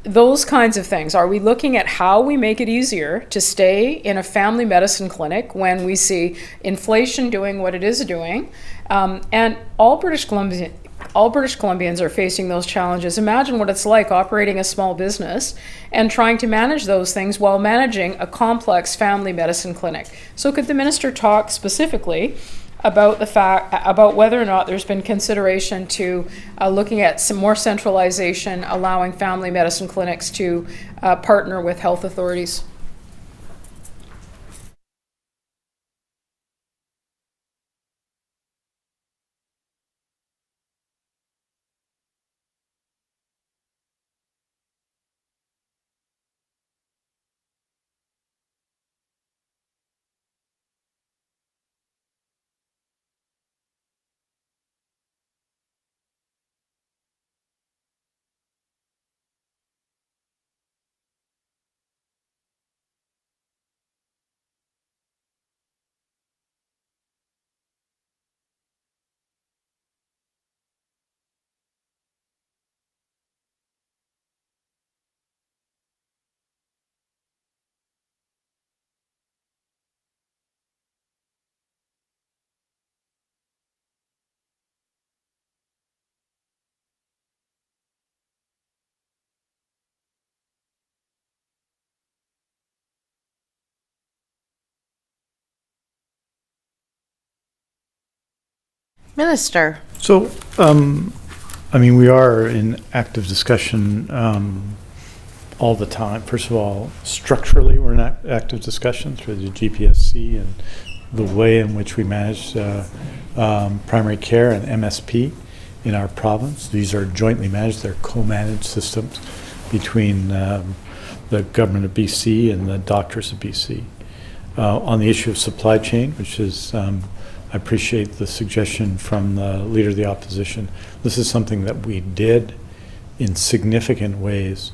Those kinds of things. Are we looking at how we make it easier to stay in a family medicine clinic when we see inflation doing what it is doing? And all British Columbians are facing those challenges. Imagine what it's like operating a small business and trying to manage those things while managing a complex family medicine clinic. So could the minister talk specifically about whether or not there's been consideration to looking at some more centralization, allowing family medicine clinics to partner with health authorities?
Minister.
So, I mean, we are in active discussion all the time. First of all, structurally, we're in active discussion through the GPSC and the way in which we manage primary care and MSP in our province. These are jointly managed. They're co-managed systems between the government of BC and the doctors of BC. On the issue of supply chain, which is I appreciate the suggestion from the Leader of the Opposition. This is something that we did in significant ways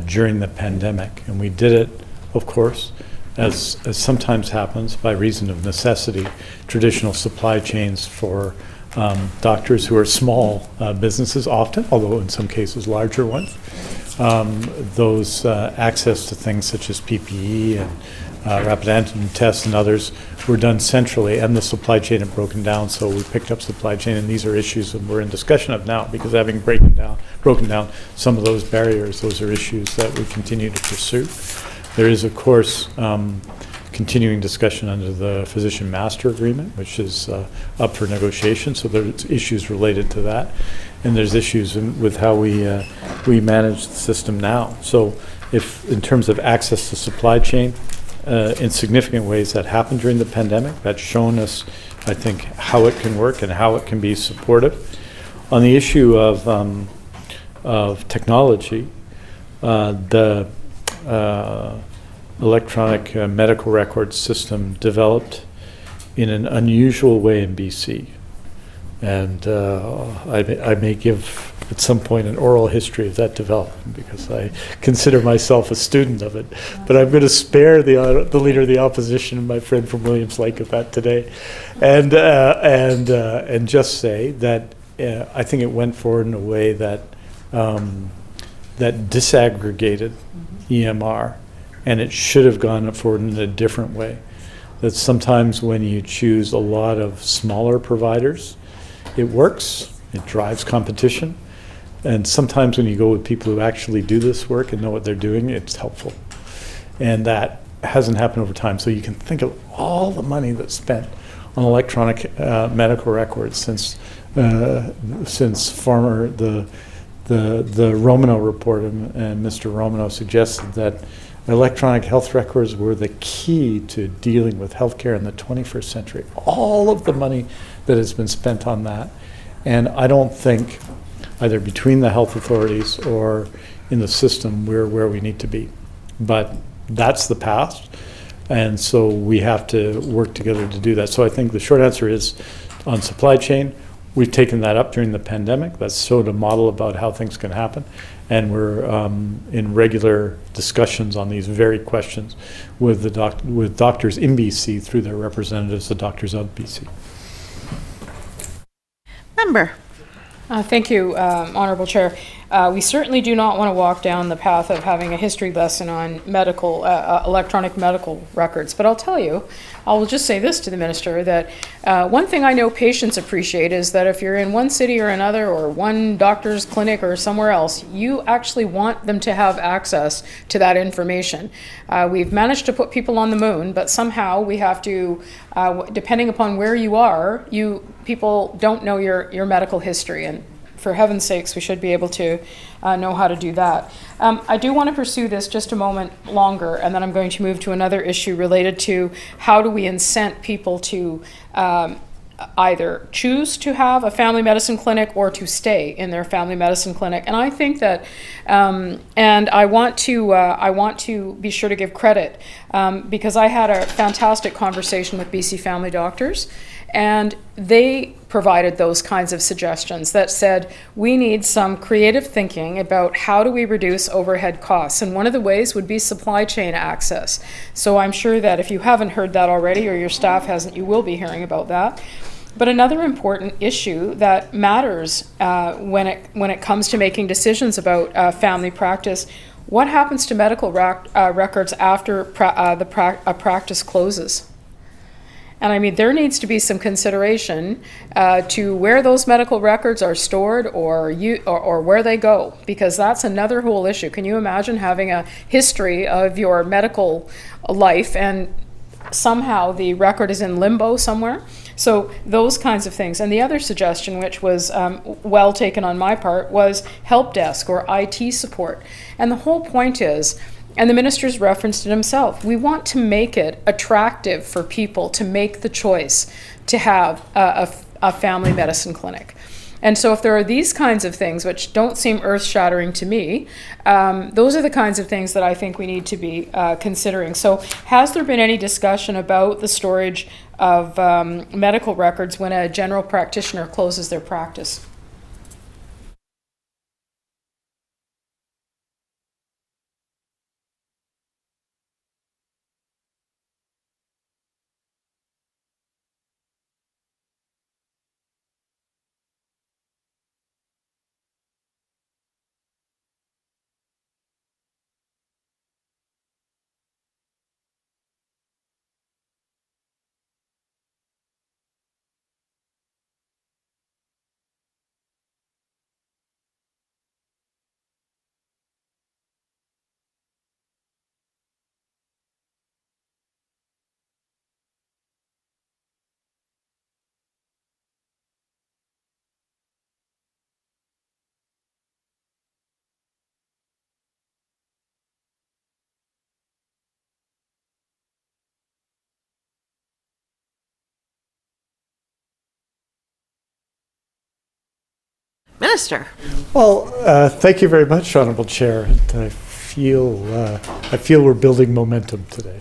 during the pandemic. And we did it, of course, as sometimes happens by reason of necessity, traditional supply chains for doctors who are small businesses often, although in some cases larger ones. Those access to things such as PPE and rapid antigen tests and others were done centrally, and the supply chain had broken down, so we picked up supply chain, and these are issues that we're in discussion of now, because having broken down some of those barriers, those are issues that we continue to pursue. There is, of course, continuing discussion under the Physician Master Agreement, which is up for negotiation, so there's issues related to that, and there's issues with how we manage the system now. So if, in terms of access to supply chain, in significant ways that happened during the pandemic. That's shown us, I think, how it can work and how it can be supportive. On the issue of technology, the electronic medical record system developed in an unusual way in BC. And I may give at some point an oral history of that development, because I consider myself a student of it. But I'm going to spare the Leader of the Opposition and my friend from Williams Lake of that today, and just say that I think it went forward in a way that that disaggregated EMR, and it should have gone forward in a different way. That sometimes when you choose a lot of smaller providers, it works, it drives competition. And sometimes when you go with people who actually do this work and know what they're doing, it's helpful. And that hasn't happened over time. So you can think of all the money that's spent on electronic medical records since former the Romano report, and Mr. Romano suggested that electronic health records were the key to dealing with healthcare in the 21st century. All of the money that has been spent on that. And I don't think either between the health authorities or in the system we're where we need to be. But that's the past. And so we have to work together to do that. So I think the short answer is on supply chain, we've taken that up during the pandemic. That's sort of a model about how things can happen. And we're in regular discussions on these very questions with with doctors in BC through their representatives, the doctors of BC.
Member.
Thank you, Honourable Chair. We certainly do not want to walk down the path of having a history lesson on medical, electronic medical records. But I'll tell you, I will just say this to the Minister, that one thing I know patients appreciate is that if you're in one city or another, or one doctor's clinic or somewhere else, you actually want them to have access to that information. We've managed to put people on the moon, but somehow we have to, depending upon where you are, people don't know your medical history, and for heaven's sakes, we should be able to know how to do that. I do want to pursue this just a moment longer, and then I'm going to move to another issue related to how do we incent people to either choose to have a family medicine clinic or to stay in their family medicine clinic. And I think that, and I want to be sure to give credit, because I had a fantastic conversation with BC Family Doctors, and they provided those kinds of suggestions that said, we need some creative thinking about how do we reduce overhead costs. And one of the ways would be supply chain access. So I'm sure that if you haven't heard that already, or your staff hasn't, you will be hearing about that. But another important issue that matters when it comes to making decisions about family practice, what happens to medical records after a practice closes? And I mean, there needs to be some consideration to where those medical records are stored or where they go, because that's another whole issue. Can you imagine having a history of your medical life and somehow the record is in limbo somewhere? So those kinds of things. And the other suggestion, which was well taken on my part, was help desk or IT support. And the whole point is, and the Minister's referenced it himself, we want to make it attractive for people to make the choice to have a family medicine clinic. And so if there are these kinds of things, which don't seem earth-shattering to me, those are the kinds of things that I think we need to be considering. So has there been any discussion about the storage of medical records when a general practitioner closes their practice?
Minister.
Well, thank you very much, Honourable Chair. I feel we're building momentum today.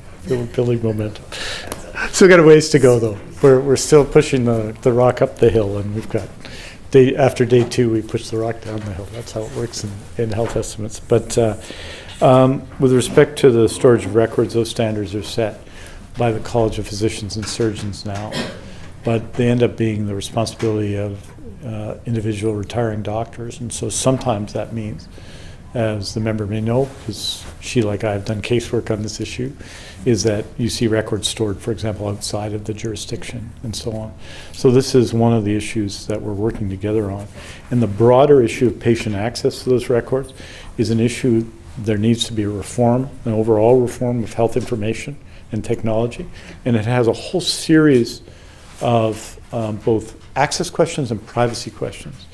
Still got a ways to go, though. We're still pushing the rock up the hill, and we've got after day 2, we push the rock down the hill. That's how it works in health estimates. But with respect to the storage of records, those standards are set by the College of Physicians and Surgeons now, but they end up being the responsibility of individual retiring doctors, and so sometimes that means as the member may know, because she, like I, have done casework on this issue, is that you see records stored, for example, outside of the jurisdiction and so on. So this is one of the issues that we're working together on. And the broader issue of patient access to those records is an issue. There needs to be a reform, an overall reform of health information and technology. And it has a whole series of both access questions and privacy questions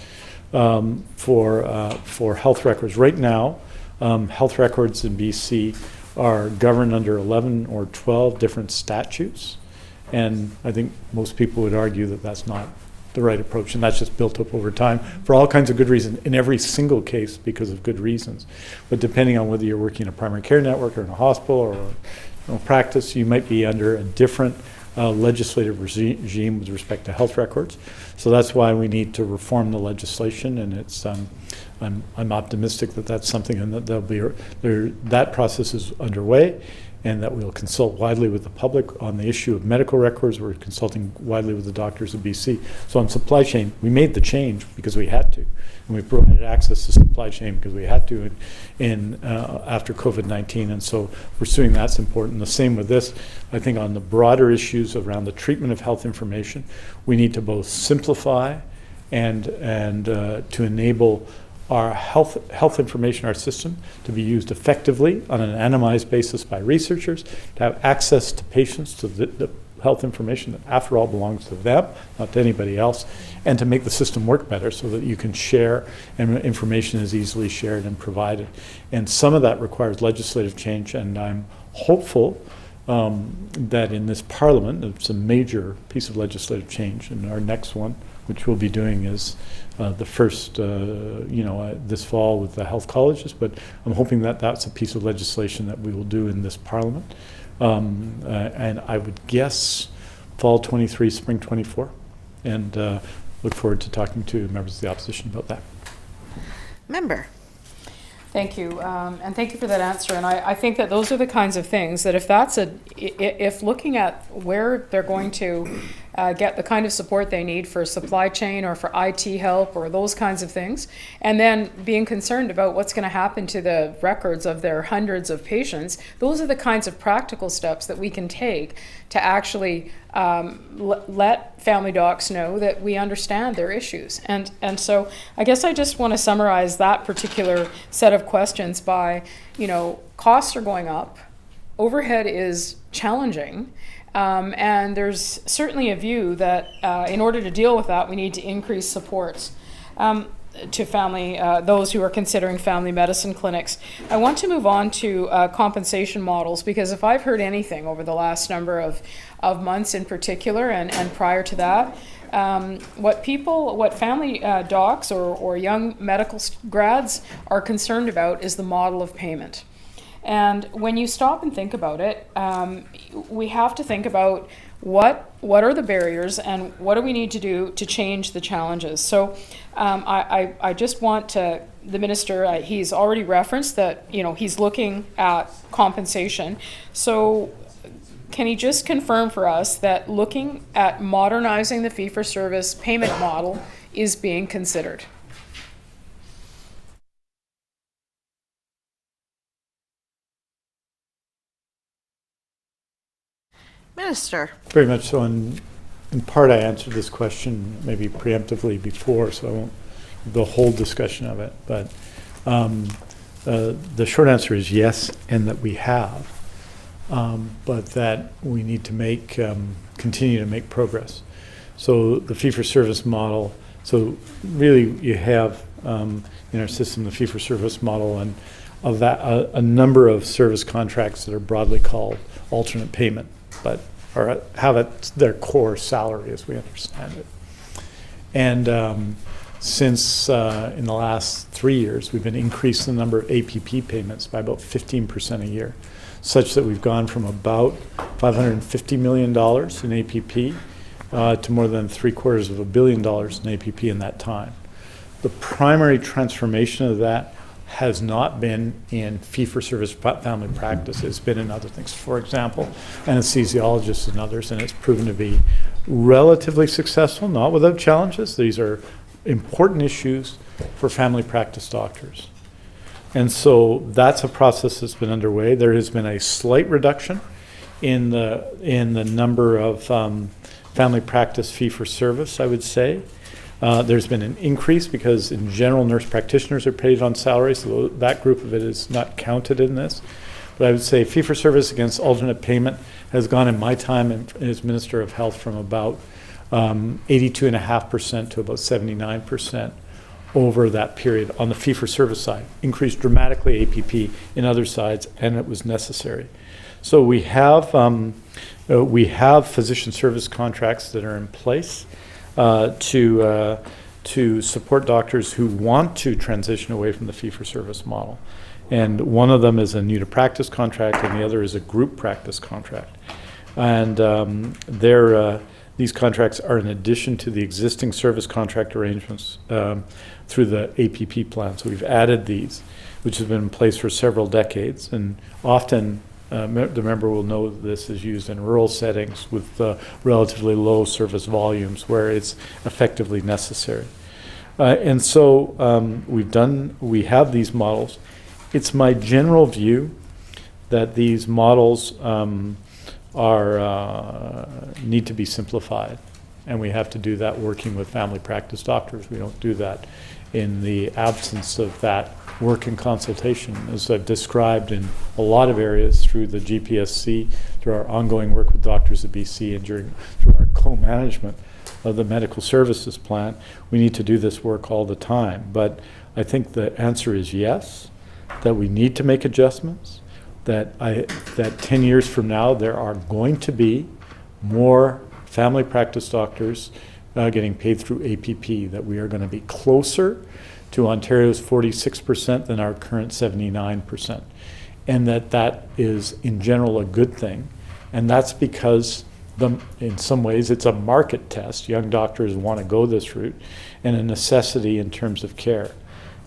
for health records. Right now, health records in BC are governed under 11 or 12 different statutes. And I think most people would argue that that's not the right approach, and that's just built up over time for all kinds of good reasons, in every single case because of good reasons. But depending on whether you're working in a primary care network or in a hospital or a practice, you might be under a different legislative regime with respect to health records. So that's why we need to reform the legislation, and it's I'm optimistic that that's something, and that that process is underway, and that we'll consult widely with the public on the issue of medical records. We're consulting widely with the doctors of BC. So on supply chain, we made the change because we had to, and we provided access to supply chain because we had to after COVID-19, and so pursuing that's important. The same with this. I think on the broader issues around the treatment of health information, we need to both simplify and to enable our health information, our system, to be used effectively on an anonymized basis by researchers, to have access to patients to the health information that, after all, belongs to them, not to anybody else, and to make the system work better so that you can share and information is easily shared and provided. And some of that requires legislative change, and I'm hopeful that in this Parliament, it's a major piece of legislative change, and our next one, which we'll be doing, is the first, this fall with the health colleges, but I'm hoping that that's a piece of legislation that we will do in this Parliament. And I would guess fall 23, spring 24, and look forward to talking to members of the opposition about that.
Member.
Thank you, and thank you for that answer. And I think that those are the kinds of things that if looking at where they're going to get the kind of support they need for supply chain or for IT help or those kinds of things, and then being concerned about what's going to happen to the records of their hundreds of patients, those are the kinds of practical steps that we can take to actually let family docs know that we understand their issues. And so I guess I just want to summarize that particular set of questions by, costs are going up, overhead is challenging, and there's certainly a view that in order to deal with that, we need to increase supports to family, those who are considering family medicine clinics. I want to move on to compensation models, because if I've heard anything over the last number of months in particular, and prior to that, what family docs or young medical grads are concerned about is the model of payment. And when you stop and think about it, we have to think about what are the barriers and what do we need to do to change the challenges. So I just want to, the minister, he's already referenced that, he's looking at compensation. So can he just confirm for us that looking at modernizing the fee-for-service payment model is being considered?
Minister.
Very much so. In part, I answered this question maybe preemptively before, so I won't give the whole discussion of it. But the short answer is yes, and that we have, but that we need to continue to make progress. So the fee-for-service model, so really you have in our system the fee-for-service model, and of that a number of service contracts that are broadly called alternate payment, but have it their core salary as we understand it. And since in the last 3 years, we've been increasing the number of APP payments by about 15% a year, such that we've gone from about $550 million in APP to more than $750 million in APP in that time. The primary transformation of that has not been in fee-for-service family practice. It's been in other things. For example, anesthesiologists and others, and it's proven to be relatively successful, not without challenges. These are important issues for family practice doctors. And so that's a process that's been underway. There has been a slight reduction in the number of family practice fee-for-service, I would say. There's been an increase because in general nurse practitioners are paid on salary, so that group of it is not counted in this. But I would say fee-for-service against alternate payment has gone in my time as Minister of Health from about 82.5% to about 79% over that period on the fee-for-service side. Increased dramatically APP in other sides, and it was necessary. So we have physician service contracts that are in place to support doctors who want to transition away from the fee-for-service model. And one of them is a new to practice contract, and the other is a group practice contract. And these contracts are in addition to the existing service contract arrangements through the APP plan. So we've added these, which has been in place for several decades, and often the member will know that this is used in rural settings with relatively low service volumes where it's effectively necessary. And so we have these models. It's my general view that these models need to be simplified, and we have to do that working with family practice doctors. We don't do that in the absence of that work and consultation, as I've described in a lot of areas through the GPSC, through our ongoing work with doctors at BC, and through our co-management of the medical services plan. We need to do this work all the time. But I think the answer is yes, that we need to make adjustments, that 10 years from now there are going to be more family practice doctors getting paid through APP, that we are going to be closer to Ontario's 46% than our current 79%. And that is in general a good thing. And that's because in some ways it's a market test. Young doctors want to go this route, and a necessity in terms of care.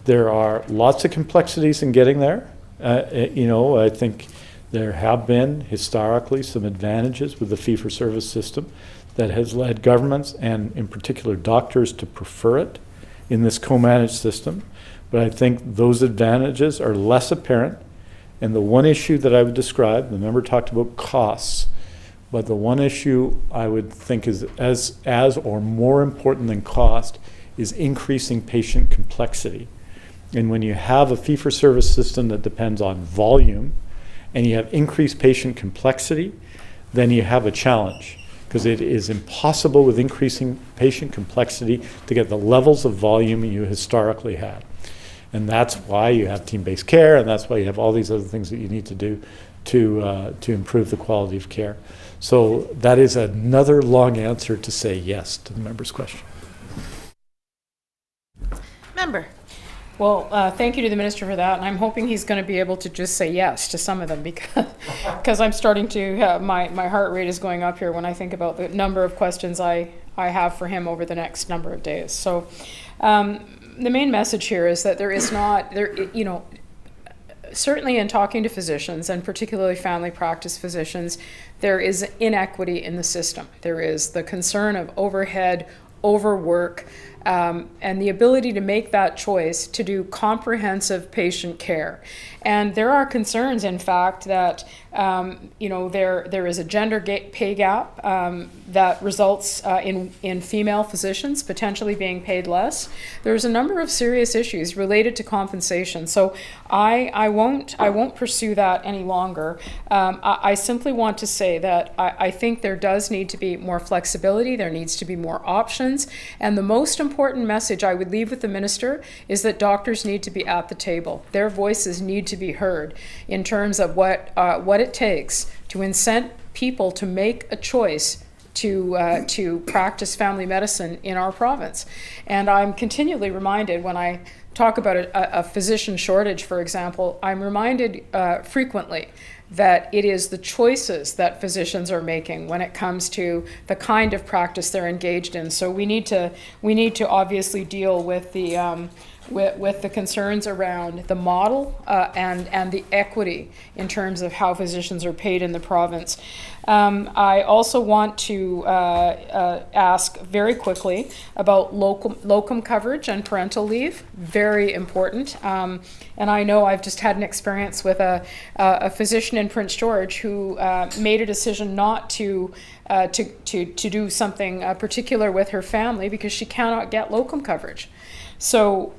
There are lots of complexities in getting there. I think there have been historically some advantages with the fee-for-service system that has led governments and in particular doctors to prefer it in this co-managed system. But I think those advantages are less apparent. And the one issue that I would describe, the member talked about costs, but the one issue I would think is as or more important than cost is increasing patient complexity. And when you have a fee-for-service system that depends on volume and you have increased patient complexity, then you have a challenge, because it is impossible with increasing patient complexity to get the levels of volume you historically had. And that's why you have team-based care, and that's why you have all these other things that you need to do to improve the quality of care. So that is another long answer to say yes to the member's question.
Member.
Well, thank you to the minister for that, and I'm hoping he's going to be able to just say yes to some of them, because I'm starting to, my heart rate is going up here when I think about the number of questions I have for him over the next number of days. So the main message here is that there is not, certainly in talking to physicians, and particularly family practice physicians, there is inequity in the system. There is the concern of overhead, overwork, and the ability to make that choice to do comprehensive patient care. And there are concerns, in fact, that there is a gender pay gap that results in female physicians potentially being paid less. There's a number of serious issues related to compensation. So I won't pursue that any longer. I simply want to say that I think there does need to be more flexibility. There needs to be more options. And the most important message I would leave with the minister is that doctors need to be at the table. Their voices need to be heard in terms of what it takes to incent people to make a choice to practice family medicine in our province. And I'm continually reminded when I talk about a physician shortage, for example, I'm reminded frequently that it is the choices that physicians are making when it comes to the kind of practice they're engaged in. So we need to obviously deal with the with the concerns around the model and the equity in terms of how physicians are paid in the province. I also want to ask very quickly about locum coverage and parental leave. Very important. And I know I've just had an experience with a physician in Prince George who made a decision not to do something particular with her family because she cannot get locum coverage. So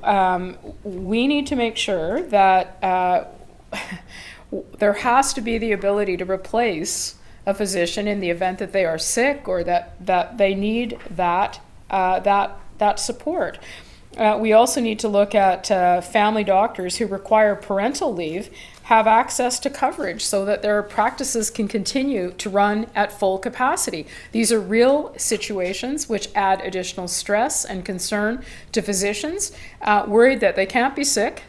we need to make sure that there has to be the ability to replace a physician in the event that they are sick or that they need that support. We also need to look at family doctors who require parental leave have access to coverage so that their practices can continue to run at full capacity. These are real situations which add additional stress and concern to physicians, worried that they can't be sick,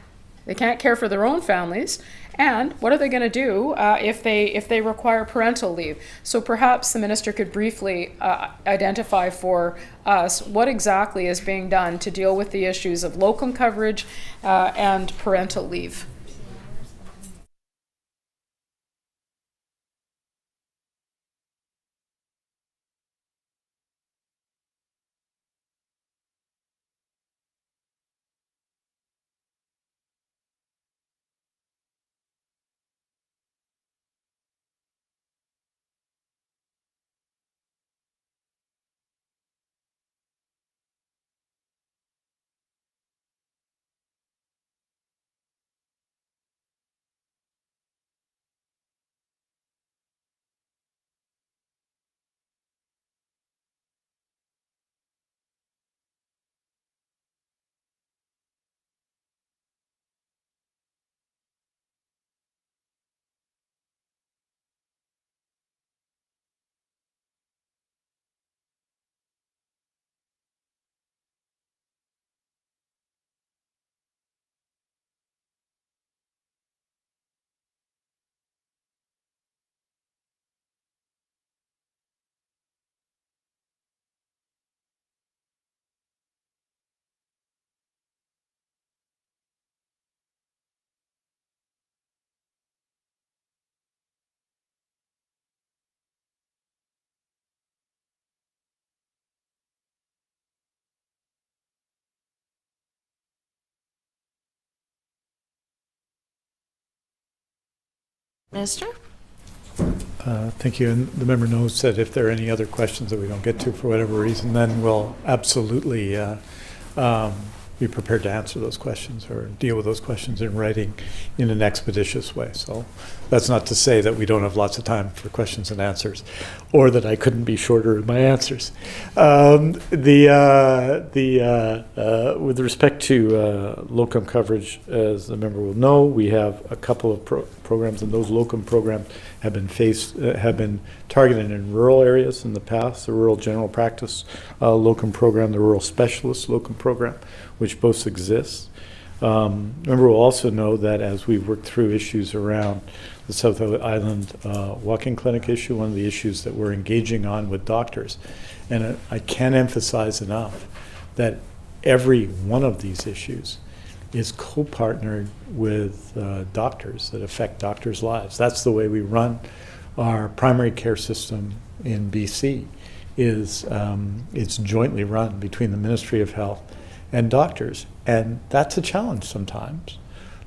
they can't care for their own families, and what are they going to do if they require parental leave? So perhaps the minister could briefly identify for us what exactly is being done to deal with the issues of locum coverage and parental leave.
Minister?
Thank you. And the member knows that if there are any other questions that we don't get to for whatever reason, then we'll absolutely be prepared to answer those questions or deal with those questions in writing in an expeditious way. So that's not to say that we don't have lots of time for questions and answers, or that I couldn't be shorter in my answers. With respect to locum coverage, as the member will know, we have a couple of programs, and those locum programs have been targeted in rural areas in the past. The rural general practice locum program, the rural specialist locum program, which both exist. Member will also know that as we've worked through issues around the South Island walk-in clinic issue, one of the issues that we're engaging on with doctors, and I can't emphasize enough that every one of these issues is co-partnered with doctors that affect doctors' lives. That's the way we run our primary care system in BC. It's jointly run between the Ministry of Health and doctors, and that's a challenge sometimes.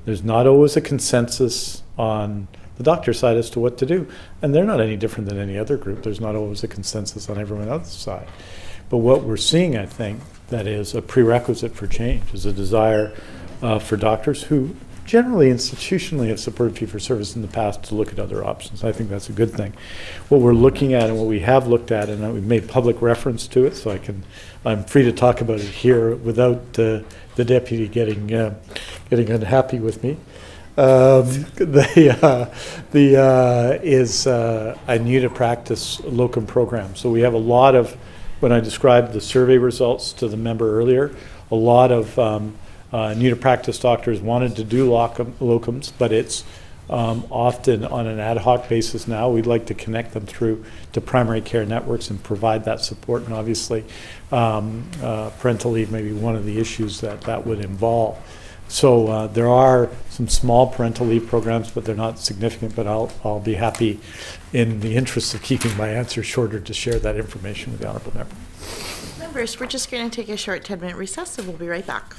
There's not always a consensus on the doctor side as to what to do, and they're not any different than any other group. There's not always a consensus on everyone else's side. But what we're seeing, I think, that is a prerequisite for change is a desire for doctors who generally institutionally have supported fee-for-service in the past to look at other options. I think that's a good thing. What we're looking at and what we have looked at, and we've made public reference to it, so I'm free to talk about it here without the deputy getting unhappy with me. Is a new to practice locum program. So we have a lot of, when I described the survey results to the member earlier, a lot of new to practice doctors wanted to do locums, but it's often on an ad hoc basis now. We'd like to connect them through to primary care networks and provide that support. And obviously, parental leave may be one of the issues that would involve. So there are some small parental leave programs, but they're not significant. But I'll be happy, in the interest of keeping my answer shorter, to share that information with the honourable member.
Members, we're just going to take a short 10-minute recess, and we'll be right back.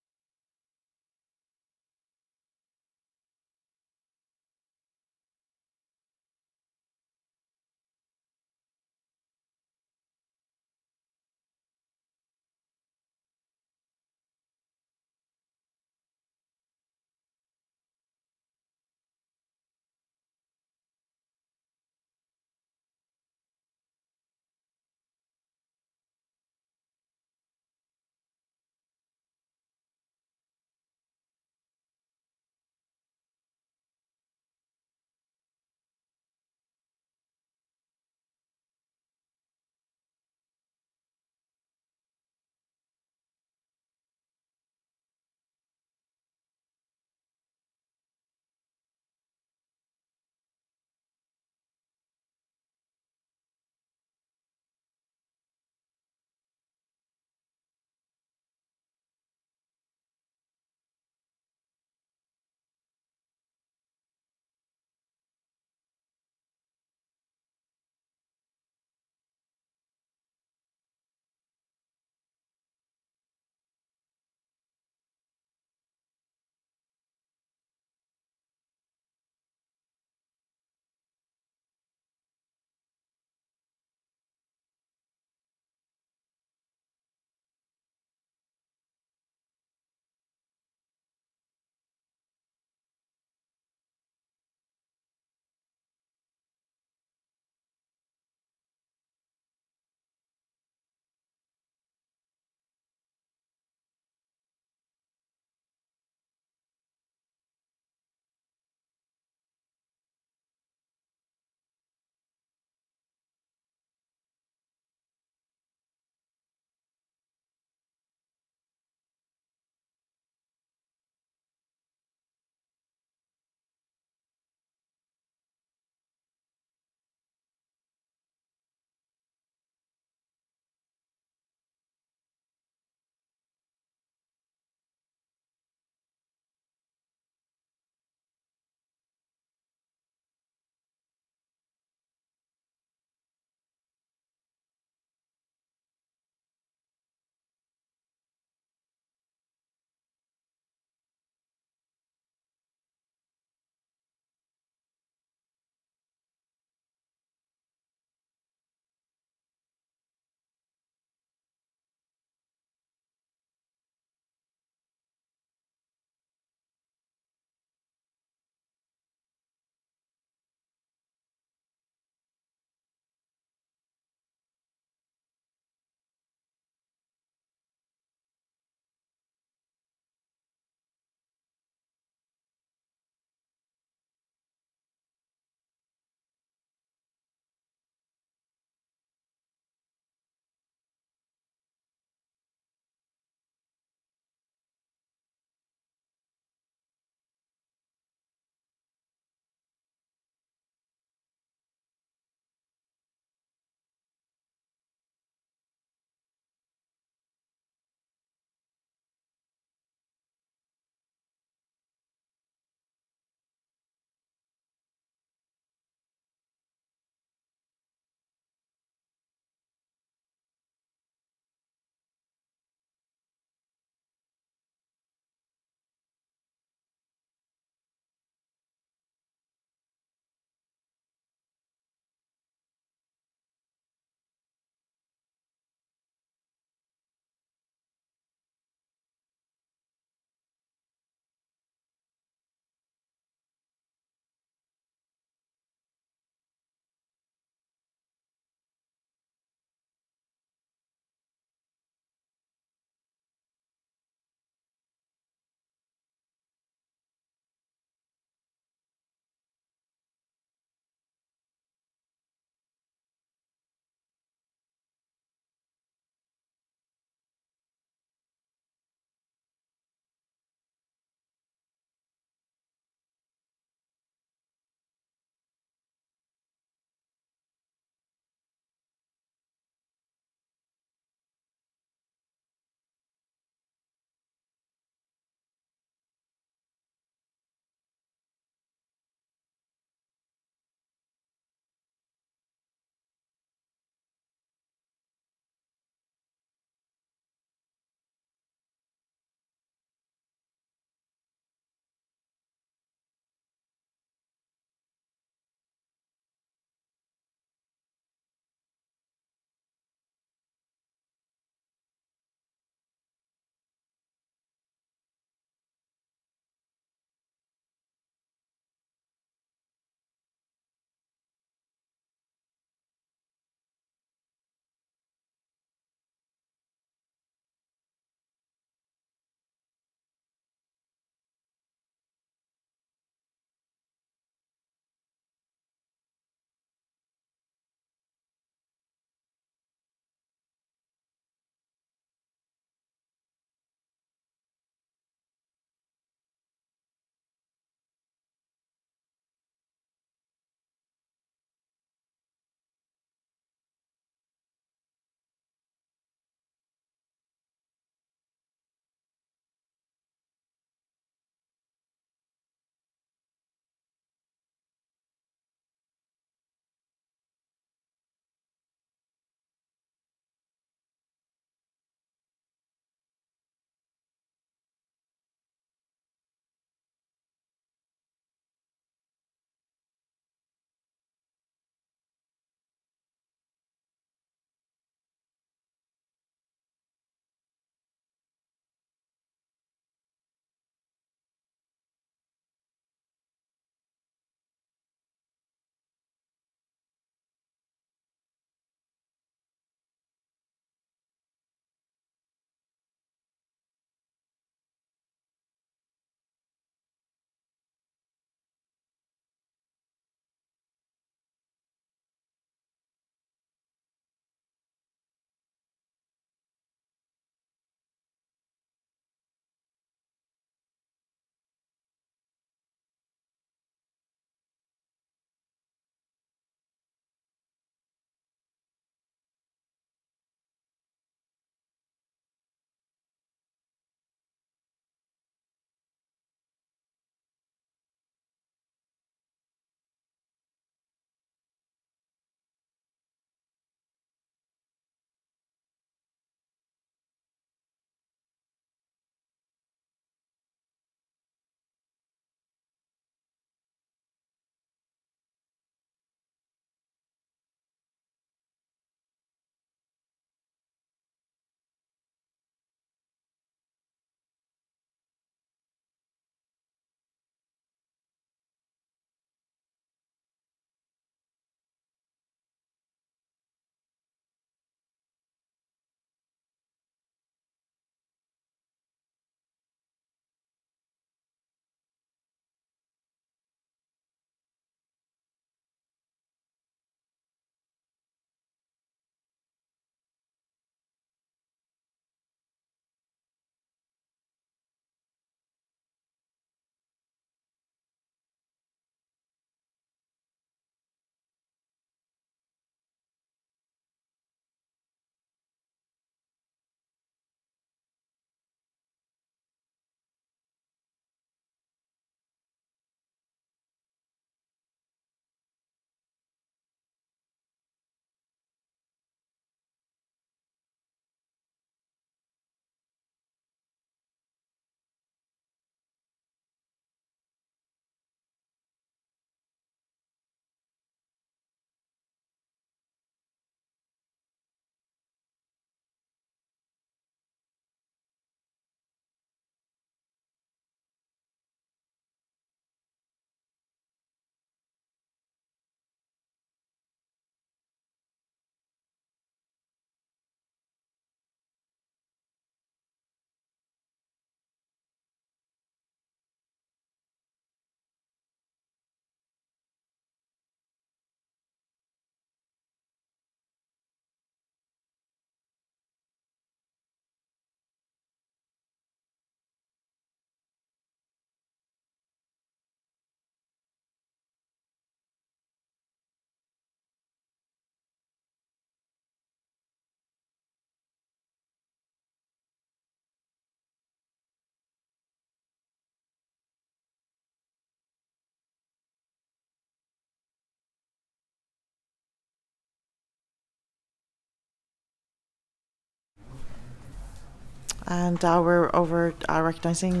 And we're over recognizing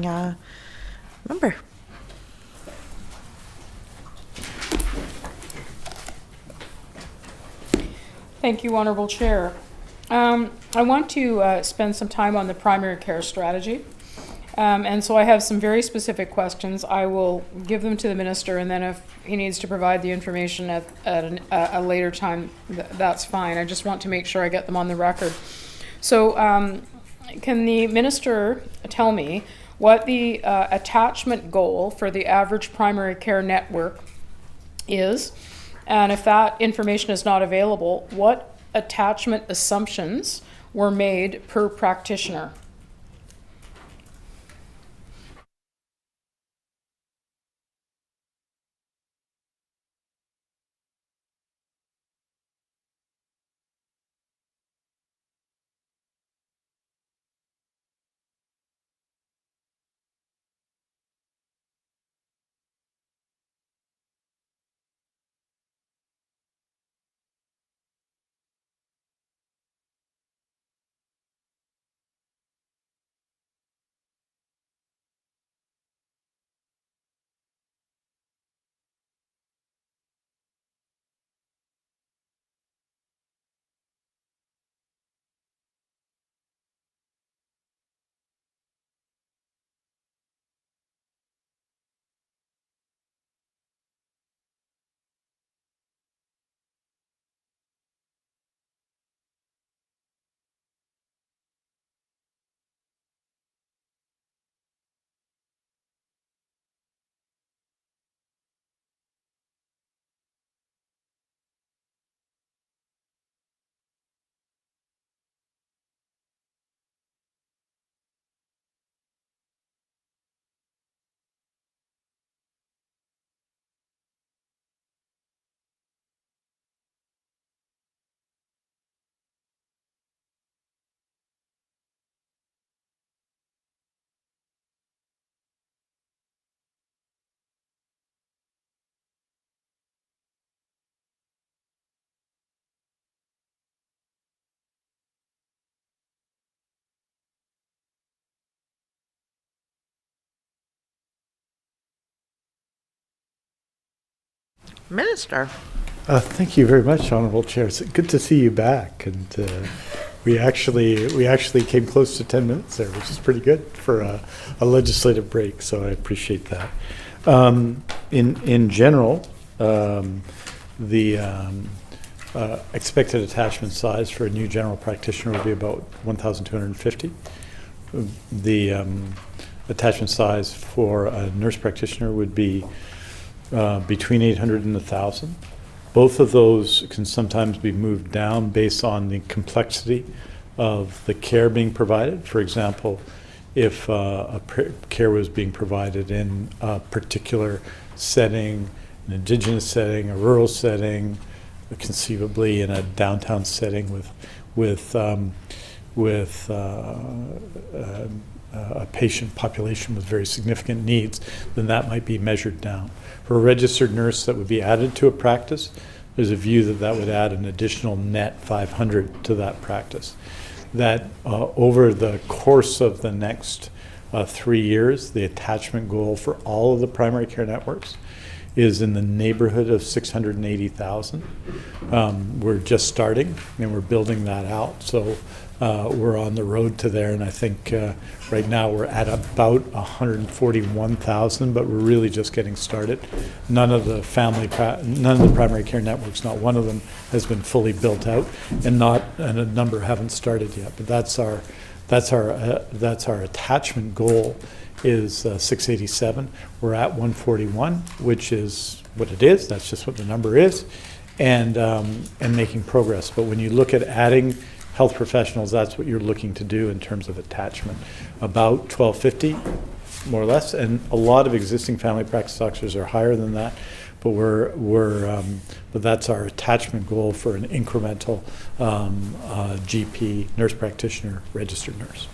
member.
Thank you, Honourable Chair. I want to spend some time on the primary care strategy. And so I have some very specific questions. I will give them to the Minister, and then if he needs to provide the information at a later time, that's fine. I just want to make sure I get them on the record. So can the Minister tell me what the attachment goal for the average primary care network is? And if that information is not available, what attachment assumptions were made per practitioner?
Minister.
Thank you very much, Honourable Chair. It's good to see you back, and we actually came close to 10 minutes there, which is pretty good for a legislative break. So I appreciate that. In general, the expected attachment size for a new general practitioner would be about 1,250. The attachment size for a nurse practitioner would be between 800 and 1,000. Both of those can sometimes be moved down based on the complexity of the care being provided. For example, if care was being provided in a particular setting, an Indigenous setting, a rural setting, conceivably in a downtown setting with a patient population with very significant needs, then that might be measured down. For a registered nurse that would be added to a practice, there's a view that that would add an additional net 500 to that practice. That over the course of the next 3 years, the attachment goal for all of the primary care networks is in the neighborhood of 680,000. We're just starting and we're building that out. So we're on the road to there, and I think right now we're at about 141,000, but we're really just getting started. None of the primary care networks, not one of them, has been fully built out, and a number haven't started yet. But that's our attachment goal is 687. We're at 141, which is what it is. That's just what the number is, and making progress. But when you look at adding health professionals, that's what you're looking to do in terms of attachment. About 1,250, more or less, and a lot of existing family practice doctors are higher than that. But but that's our attachment goal for an incremental GP, nurse practitioner, registered nurse.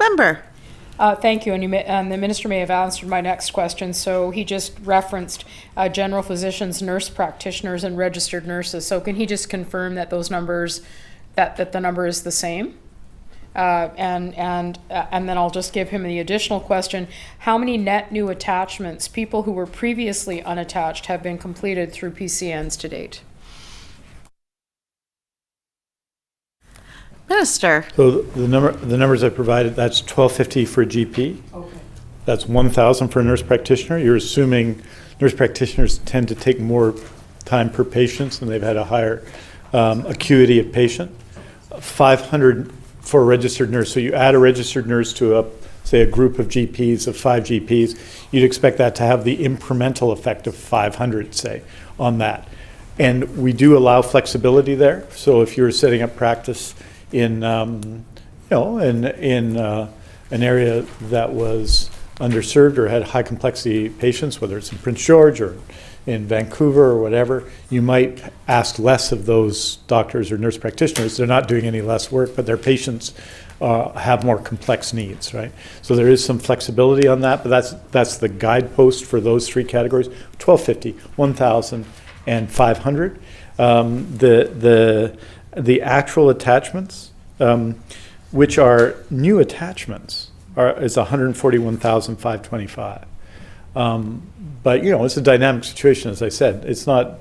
Member.
Thank you, and the Minister may have answered my next question. So he just referenced general physicians, nurse practitioners, and registered nurses. So can he just confirm that those numbers, that the number is the same? And then I'll just give him the additional question, how many net new attachments, people who were previously unattached, have been completed through PCNs to date?
Minister.
So the numbers I provided, that's 1,250 for a GP.
Okay.
That's 1,000 for a nurse practitioner. You're assuming nurse practitioners tend to take more time per patient, and they've had a higher acuity of patient. 500 for a registered nurse. So you add a registered nurse to say a group of GPs, of 5 GPs, you'd expect that to have the incremental effect of 500, say, on that. And we do allow flexibility there. So if you're setting up practice in an area that was underserved or had high complexity patients, whether it's in Prince George or in Vancouver or whatever, you might ask less of those doctors or nurse practitioners. They're not doing any less work, but their patients have more complex needs, right? So there is some flexibility on that, but that's the guidepost for those 3 categories: 1,250, 1,000, and 500. The actual attachments, which are new attachments, is 141,525. But it's a dynamic situation, as I said. It's not,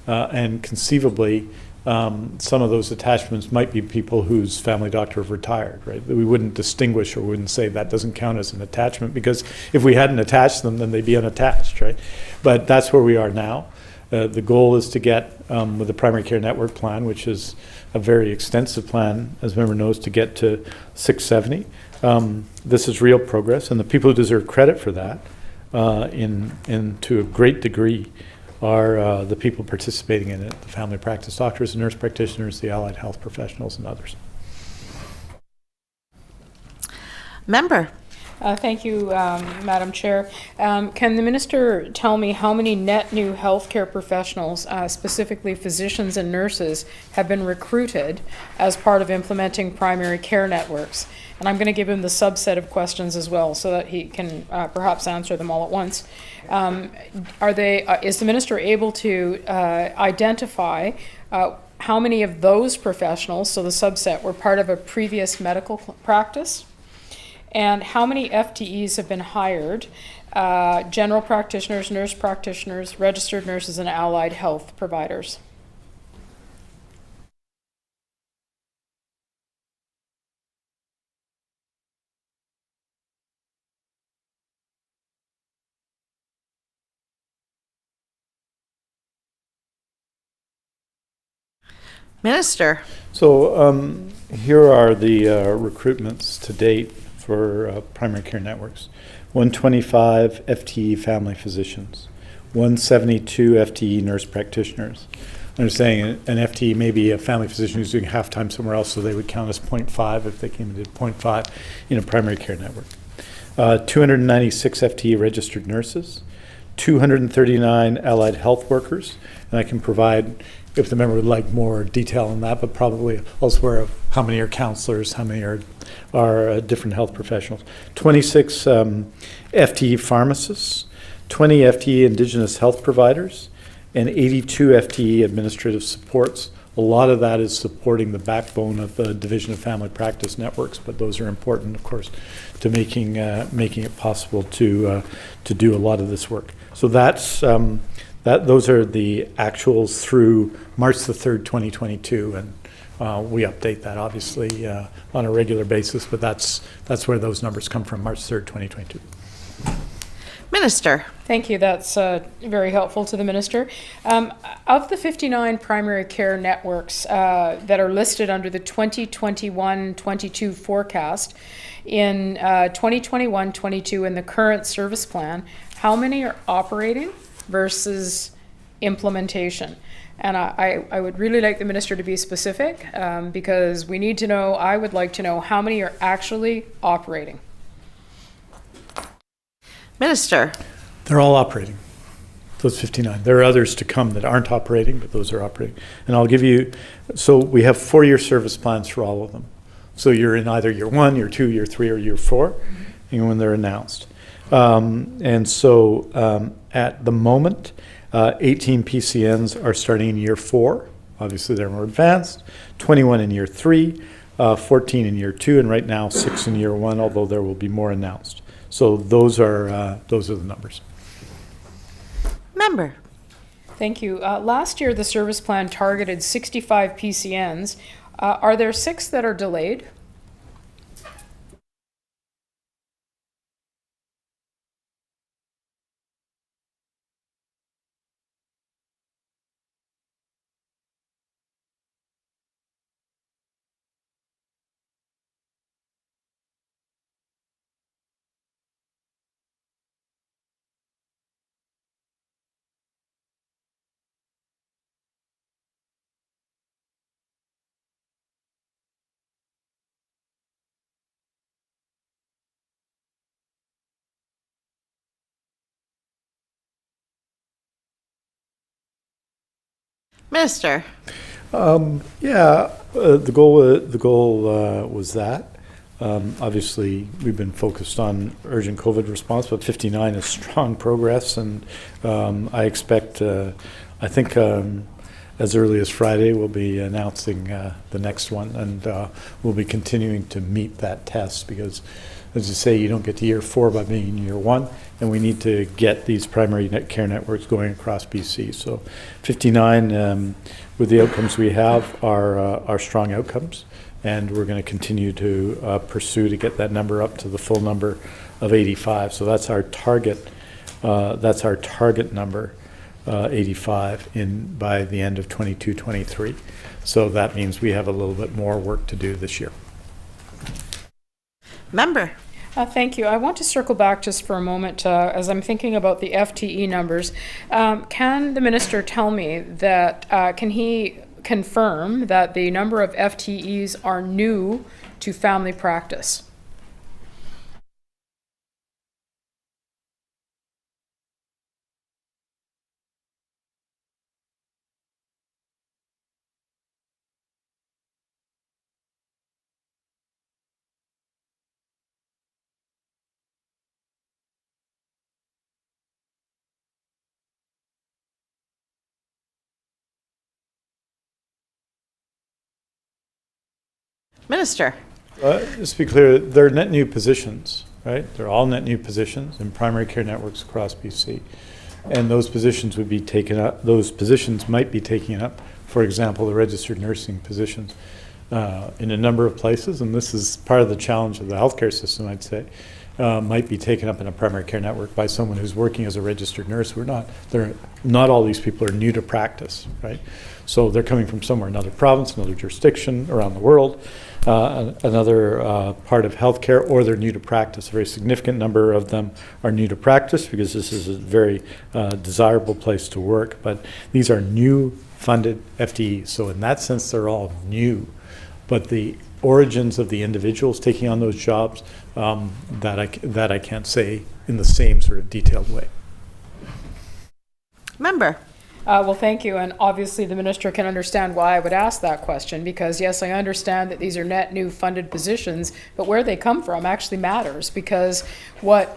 and conceivably, some of those attachments might be people whose family doctor have retired, right? We wouldn't distinguish or wouldn't say that doesn't count as an attachment, because if we hadn't attached them, then they'd be unattached, right? But that's where we are now. The goal is to get, with the primary care network plan, which is a very extensive plan, as the member knows, to get to 670. This is real progress, and the people who deserve credit for that, to a great degree, are the people participating in it: the family practice doctors, the nurse practitioners, the allied health professionals, and others.
Member.
Thank you, Madam Chair. Can the minister tell me how many net new healthcare professionals, specifically physicians and nurses, have been recruited as part of implementing primary care networks? And I'm going to give him the subset of questions as well, so that he can perhaps answer them all at once. Is the minister able to identify how many of those professionals, so the subset, were part of a previous medical practice? And how many FTEs have been hired, general practitioners, nurse practitioners, registered nurses, and allied health providers?
Minister.
So here are the recruitments to date for primary care networks: 125 FTE family physicians, 172 FTE nurse practitioners. I'm saying an FTE may be a family physician who's doing half-time somewhere else, so they would count as 0.5 if they came and did 0.5 in a primary care network. 296 FTE registered nurses, 239 allied health workers, and I can provide, if the member would like, more detail on that, but probably elsewhere, of how many are counselors, how many are different health professionals. 26 FTE pharmacists, 20 FTE Indigenous health providers, and 82 FTE administrative supports. A lot of that is supporting the backbone of the Division of Family Practice networks, but those are important, of course, to making it possible to do a lot of this work. So those are the actuals through March the 3rd, 2022, and we update that obviously on a regular basis, but that's where those numbers come from, March 3rd, 2022.
Minister.
Thank you. That's very helpful to the minister. Of the 59 primary care networks that are listed under the 2021-22 forecast, in 2021-22 in the current service plan, how many are operating versus implementation? And I would really like the minister to be specific, because we need to know, I would like to know how many are actually operating.
Minister.
They're all operating, those 59. There are others to come that aren't operating, but those are operating. And I'll give you, so we have 4-year service plans for all of them. So you're in either year 1, year 2, year 3, or year 4, and when they're announced. And so at the moment, 18 PCNs are starting in year 4. Obviously, they're more advanced. 21 in year 3, 14 in year 2, and right now 6 in year 1, although there will be more announced. So those are the numbers.
Member.
Thank you. Last year, the service plan targeted 65 PCNs. Are there 6 that are delayed?
Minister.
The goal was that. Obviously, we've been focused on urgent COVID response, but 59 is strong progress, and I expect, I think as early as Friday, we'll be announcing the next one, and we'll be continuing to meet that test because, as you say, you don't get to year 4 by being in year 1, and we need to get these primary care networks going across BC. So 59, with the outcomes we have, are strong outcomes, and we're going to continue to pursue to get that number up to the full number of 85. So that's our target. That's our target number, 85 by the end of 22-23. So that means we have a little bit more work to do this year.
Member.
Thank you. I want to circle back just for a moment as I'm thinking about the FTE numbers. Can the minister tell me that, can he confirm that the number of FTEs are new to family practice?
Minister.
Just to be clear, they're net new positions, right? They're all net new positions in primary care networks across BC. And those positions would be taken up, those positions might be taken up, for example, the registered nursing positions in a number of places, and this is part of the challenge of the healthcare system, I'd say, might be taken up in a primary care network by someone who's working as a registered nurse. Not all these people are new to practice, right? So they're coming from somewhere, another province, another jurisdiction around the world, another part of healthcare, or they're new to practice. A very significant number of them are new to practice because this is a very desirable place to work, but these are new funded FTEs. So in that sense, they're all new, but the origins of the individuals taking on those jobs, that I can't say in the same sort of detailed way.
Member.
Well, thank you. And obviously the minister can understand why I would ask that question, because yes, I understand that these are net new funded positions, but where they come from actually matters, because what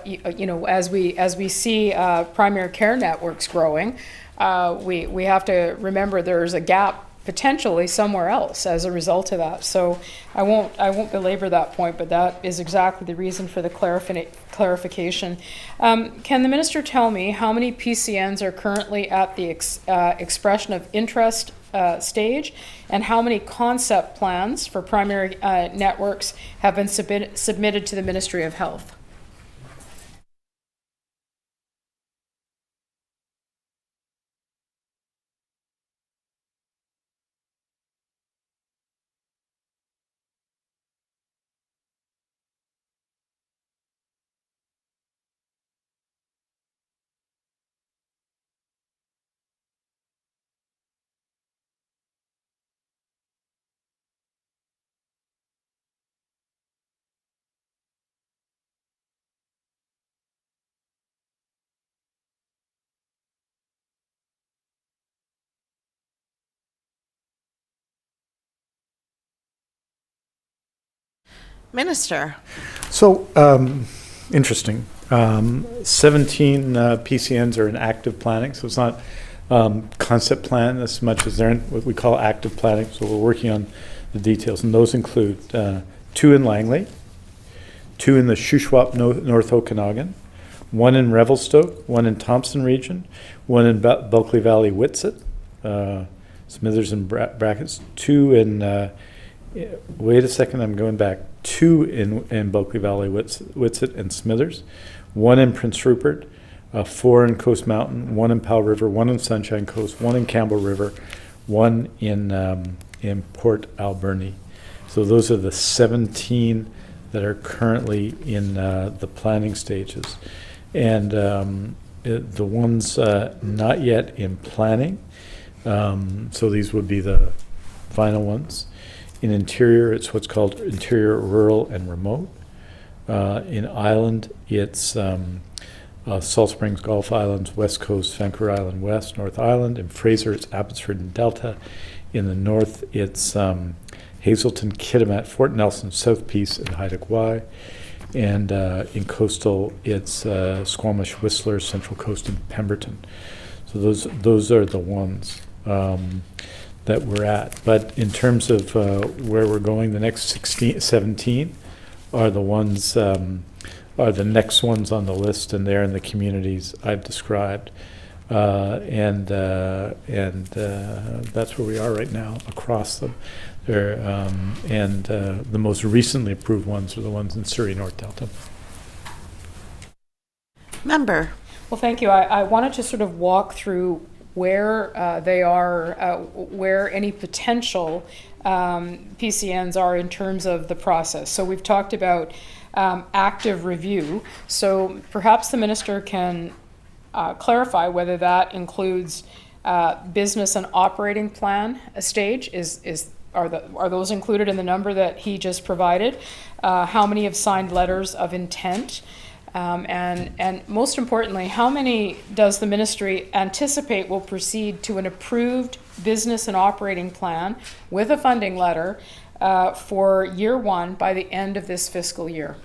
you know, as we see primary care networks growing, we have to remember there's a gap potentially somewhere else as a result of that. So I won't belabor that point, but that is exactly the reason for the clarification. Can the minister tell me how many PCNs are currently at the expression of interest stage, and how many concept plans for primary networks have been submitted to the Ministry of Health?
Minister.
So, interesting. 17 PCNs are in active planning, so it's not concept plan as much as they're in what we call active planning. So we're working on the details, and those include 2 in Langley, 2 in the Shuswap, North Okanagan, 1 in Revelstoke, 1 in Thompson Region, 1 in Bulkley Valley, Whitsett, Smithers and Brackets, 2 in, wait a second, I'm going back, 2 in Bulkley Valley, Whitsett and Smithers, 1 in Prince Rupert, 4 in Coast Mountain, 1 in Powell River, 1 in Sunshine Coast, 1 in Campbell River, 1 in Port Alberni. So those are the 17 that are currently in the planning stages. And the ones not yet in planning, so these would be the final ones. In Interior, it's what's called Interior, Rural, and Remote. In Island, it's Salt Springs, Gulf Islands, West Coast, Vancouver Island West, North Island. In Fraser, it's Abbotsford and Delta. In the north, it's Hazelton, Kitimat, Fort Nelson, South Peace, and Haida Gwaii. And in Coastal, it's Squamish, Whistler, Central Coast, and Pemberton. So those are the ones that we're at. But in terms of where we're going, the next 17 are the ones are the next ones on the list, and they're in the communities I've described. And that's where we are right now across them. The most recently approved ones are the ones in Surrey, North Delta.
Member.
Well, thank you. I wanted to sort of walk through where they are, where any potential PCNs are in terms of the process. So we've talked about active review. So perhaps the minister can clarify whether that includes business and operating plan stage. Are those included in the number that he just provided? How many have signed letters of intent? And most importantly, how many does the ministry anticipate will proceed to an approved business and operating plan with a funding letter for year 1 by the end of this fiscal year?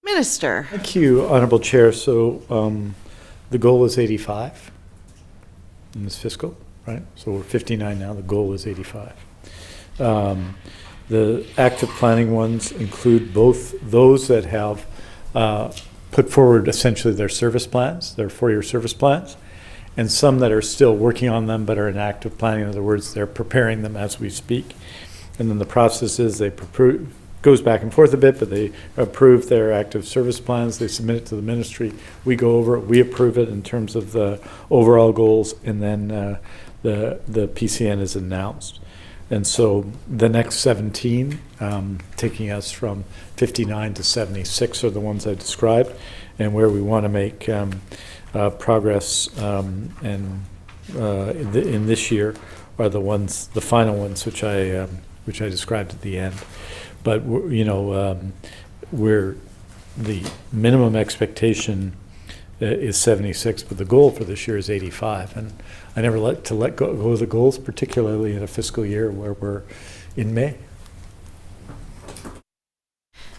Minister.
Thank you, Honorable Chair. So the goal is 85 in this fiscal, right? So we're 59 now. The goal is 85. The active planning ones include both those that have put forward essentially their service plans, their 4-year service plans, and some that are still working on them but are in active planning. In other words, they're preparing them as we speak. And then the process is goes back and forth a bit, but they approve their active service plans. They submit it to the ministry. We go over it. We approve it in terms of the overall goals, and then the PCN is announced. And so the next 17, taking us from 59 to 76, are the ones I described, and where we want to make progress in this year are the final ones, which I described at the end. But we're the minimum expectation is 76, but the goal for this year is 85. And I never let go of the goals, particularly in a fiscal year where we're in May.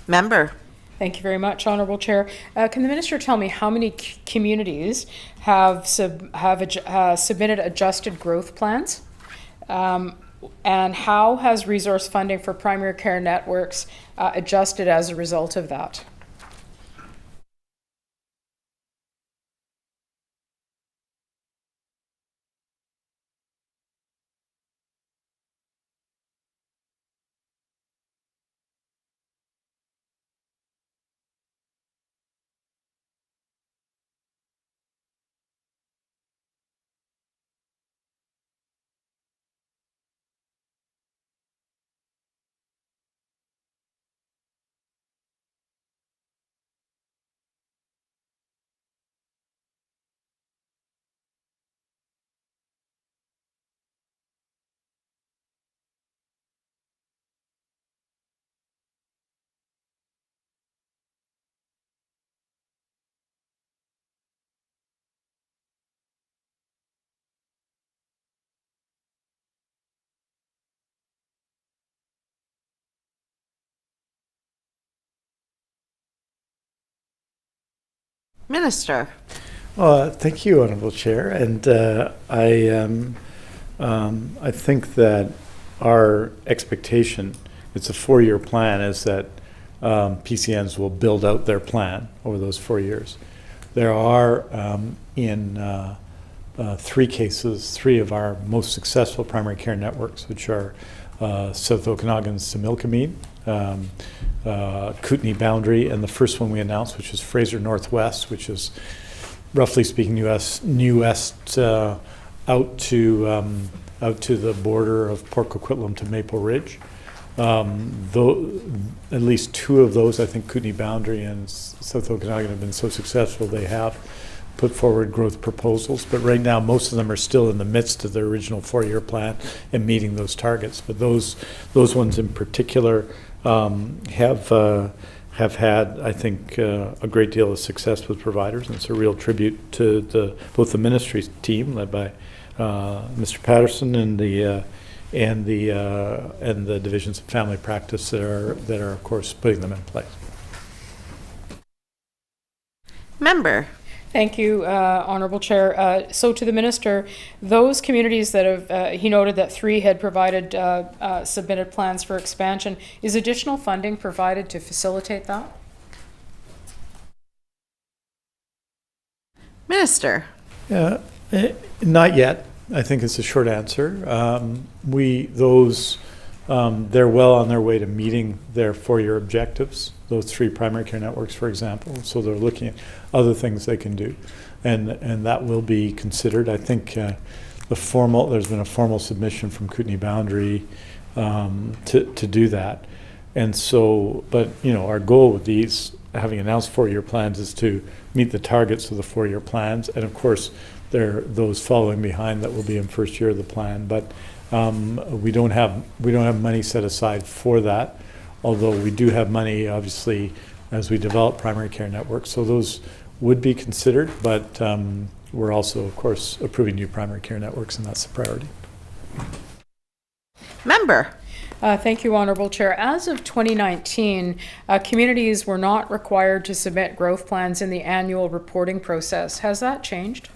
Member.
Thank you very much, Honourable Chair. Can the minister tell me how many communities have submitted adjusted growth plans? And how has resource funding for primary care networks adjusted as a result of that?
Minister.
Thank you, Honorable Chair. And I think that our expectation, it's a 4-year plan, is that PCNs will build out their plan over those 4 years. There are, in 3 cases, 3 of our most successful primary care networks, which are South Okanagan's Similkameen, Kootenay Boundary, and the first one we announced, which is Fraser Northwest, which is, roughly speaking, New West out to the border of Port Coquitlam to Maple Ridge. Though at least 2 of those, I think Kootenay Boundary and South Okanagan, have been so successful they have put forward growth proposals. But right now, most of them are still in the midst of their original 4-year plan and meeting those targets. But those ones in particular have had, I think, a great deal of success with providers, and it's a real tribute to both the ministry team led by Mr. Patterson and the divisions of family practice that are of course putting them in place.
Member.
Thank you, Honourable Chair. So to the Minister, those communities that have, he noted that 3 had provided submitted plans for expansion. Is additional funding provided to facilitate that?
Minister.
Not yet. I think it's a short answer. They're well on their way to meeting their 4-year objectives, those 3 primary care networks, for example. So they're looking at other things they can do, and that will be considered. I think there's been a formal submission from Kootenay Boundary to do that. And so, but our goal with these, having announced 4-year plans, is to meet the targets of the 4-year plans, and of course there are those following behind that will be in first year of the plan. But we don't have money set aside for that, although we do have money, obviously, as we develop primary care networks. So those would be considered, but we're also, of course, approving new primary care networks, and that's the priority.
Member.
Thank you, Honourable Chair. As of 2019, communities were not required to submit growth plans in the annual reporting process. Has that changed?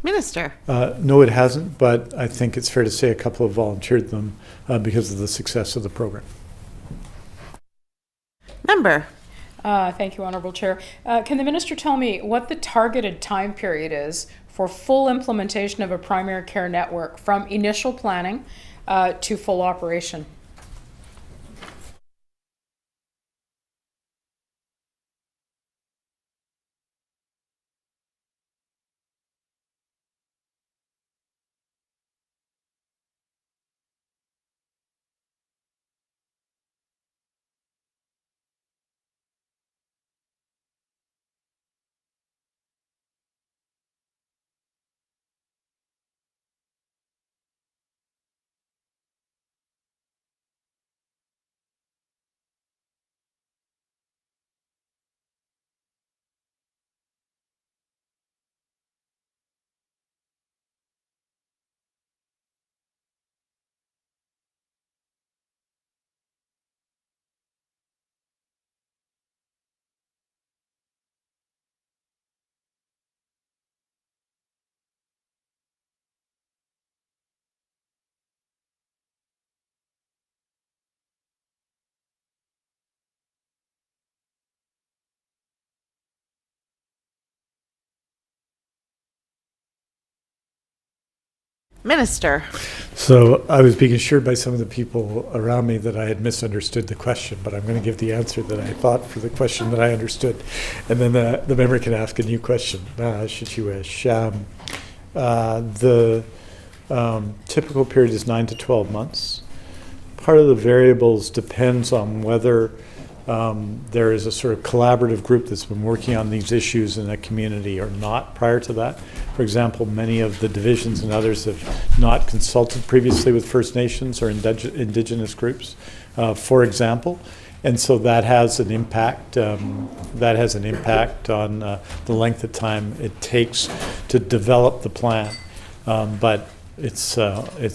Minister.
No, it hasn't, but I think it's fair to say a couple have volunteered them because of the success of the program.
Member.
Thank you, Honourable Chair. Can the Minister tell me what the targeted time period is for full implementation of a primary care network from initial planning to full operation?
Minister.
So I was being assured by some of the people around me that I had misunderstood the question, but I'm going to give the answer that I thought for the question that I understood. And then the member can ask a new question, should she wish. The typical period is 9 to 12 months. Part of the variables depends on whether there is a sort of collaborative group that's been working on these issues in a community or not prior to that. For example, many of the divisions and others have not consulted previously with First Nations or Indigenous groups, for example. And so that has an impact. On the length of time it takes to develop the plan. But it's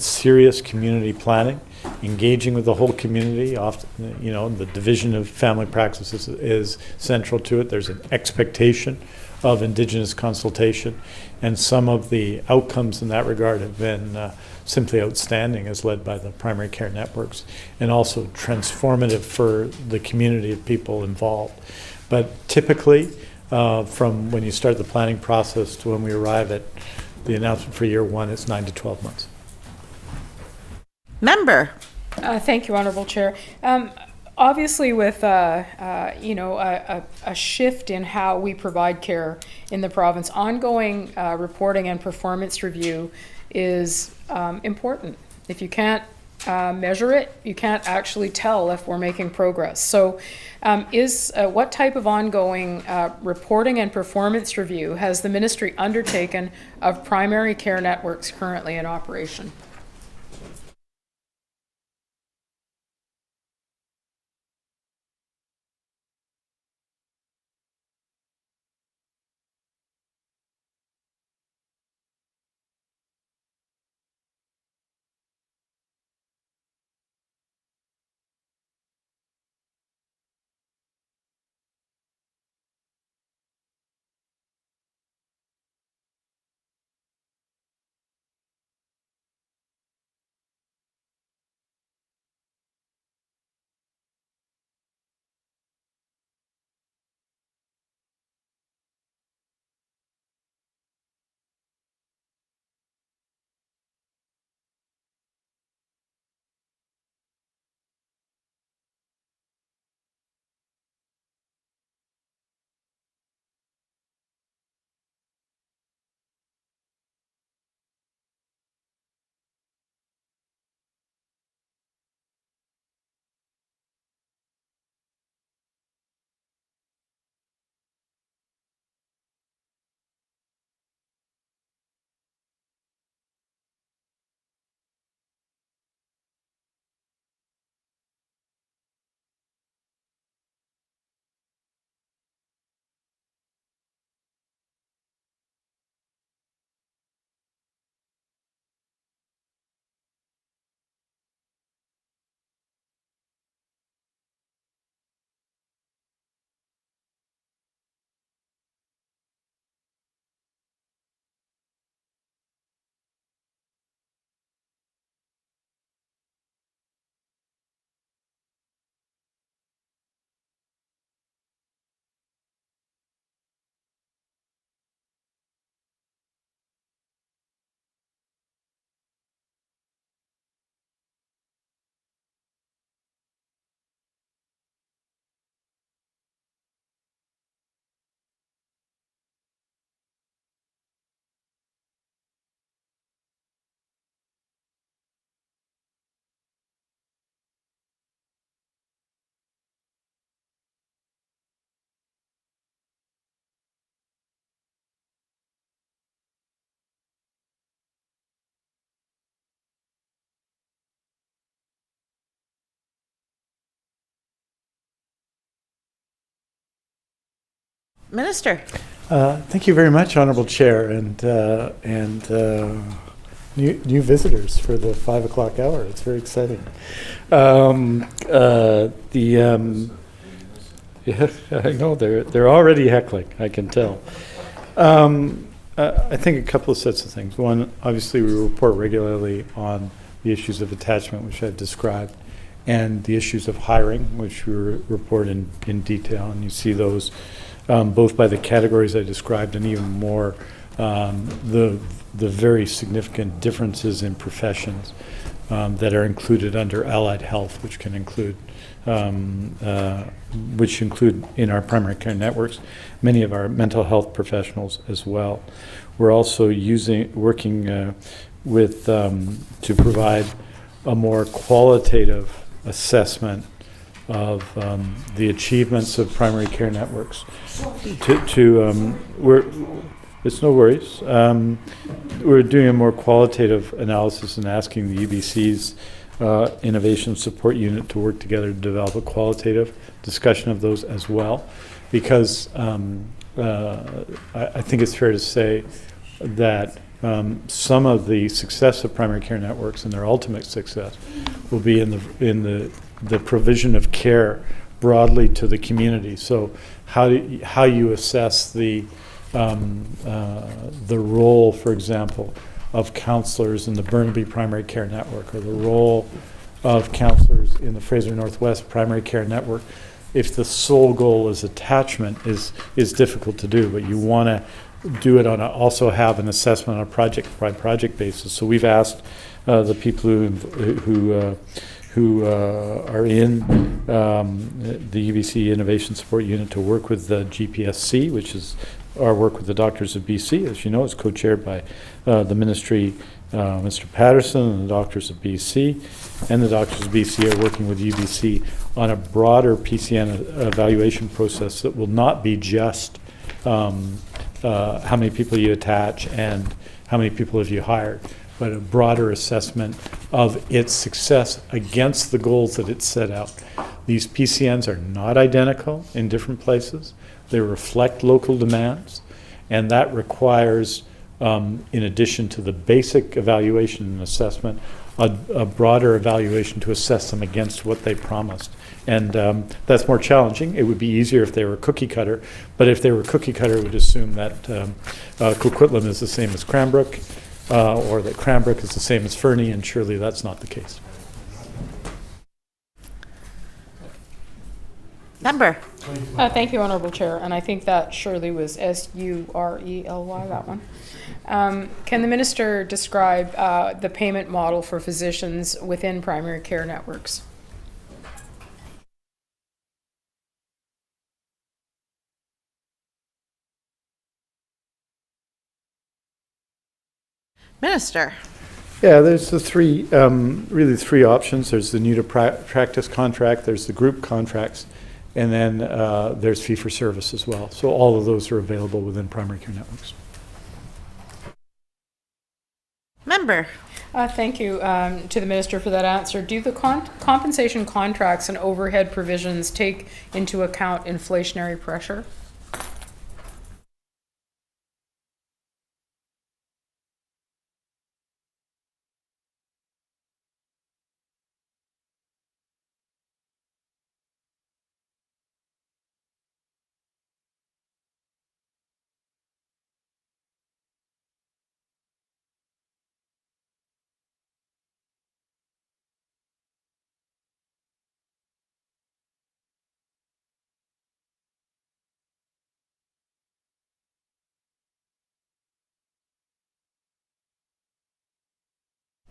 serious community planning, engaging with the whole community. Often, the division of family practices is central to it. There's an expectation of Indigenous consultation, and some of the outcomes in that regard have been simply outstanding, as led by the primary care networks, and also transformative for the community of people involved. But typically, from when you start the planning process to when we arrive at the announcement for year one, it's 9 to 12 months.
Member.
Thank you, Honourable Chair. Obviously, with a shift in how we provide care in the province, ongoing reporting and performance review is important. If you can't measure it, you can't actually tell if we're making progress. So, what type of ongoing reporting and performance review has the ministry undertaken of primary care networks currently in operation?
Minister.
Thank you very much, Honourable Chair, and new visitors for the 5 o'clock hour. It's very exciting. Yeah, I know they're already heckling. I can tell. I think a couple of sets of things. One, obviously, we report regularly on the issues of attachment, which I've described, and the issues of hiring, which we report in detail, and you see those both by the categories I described and even more the very significant differences in professions that are included under allied health, which can include in our primary care networks many of our mental health professionals as well. We're also working with to provide a more qualitative assessment of the achievements of primary care networks. It's no worries. We're doing a more qualitative analysis and asking the UBC's Innovation Support Unit to work together to develop a qualitative discussion of those as well, because I think it's fair to say that some of the success of primary care networks and their ultimate success will be in the provision of care broadly to the community. So how you assess the role, for example, of counselors in the Burnaby Primary Care Network, or the role of counselors in the Fraser Northwest Primary Care Network, if the sole goal is attachment, is difficult to do. But you want to do it on also have an assessment on a project by project basis. So we've asked the people who are in the UBC Innovation Support Unit to work with the GPSC, which is our work with the Doctors of BC. As you know, it's co-chaired by the ministry, Mr. Patterson, and the Doctors of BC. And the Doctors of BC are working with UBC on a broader PCN evaluation process that will not be just how many people you attach and how many people have you hired, but a broader assessment of its success against the goals that it set out. These PCNs are not identical in different places. They reflect local demands, and that requires, in addition to the basic evaluation and assessment, a broader evaluation to assess them against what they promised. And that's more challenging. It would be easier if they were cookie cutter, but if they were cookie cutter, it would assume that Coquitlam is the same as Cranbrook, or that Cranbrook is the same as Fernie, and surely that's not the case.
Member.
Thank you, Honourable Chair, and I think that surely was Surely, that one. Can the Minister describe the payment model for physicians within primary care networks?
Minister.
Yeah, there's the really three options. There's the new to practice contract, there's the group contracts, and then there's fee-for-service as well. So all of those are available within primary care networks.
Member.
Thank you to the Minister for that answer. Do the compensation contracts and overhead provisions take into account inflationary pressure?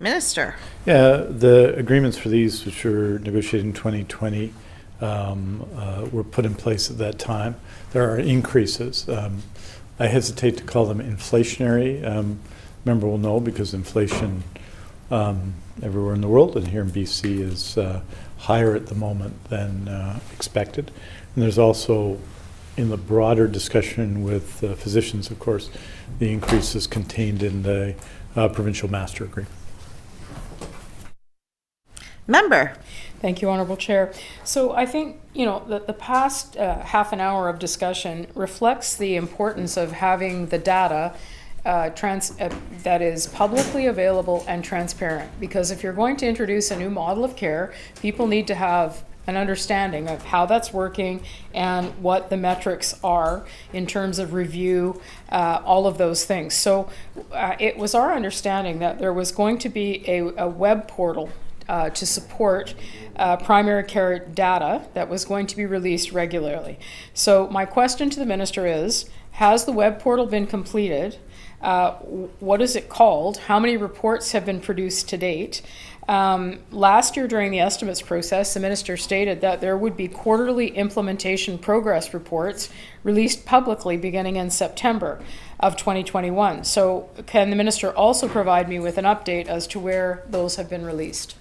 Minister.
Yeah, the agreements for these, which were negotiated in 2020, were put in place at that time. There are increases. I hesitate to call them inflationary. Member will know because inflation everywhere in the world and here in BC is higher at the moment than expected. And there's also, in the broader discussion with physicians, of course, the increases contained in the provincial master agreement.
Member.
Thank you, Honourable Chair. So I think, the past half an hour of discussion reflects the importance of having the data that is publicly available and transparent. Because if you're going to introduce a new model of care, people need to have an understanding of how that's working and what the metrics are in terms of review, all of those things. So it was our understanding that there was going to be a web portal to support primary care data that was going to be released regularly. So my question to the Minister is, has the web portal been completed? What is it called? How many reports have been produced to date? Last year during the estimates process, the Minister stated that there would be quarterly implementation progress reports released publicly beginning in September of 2021. So can the Minister also provide me with an update as to where those have been released?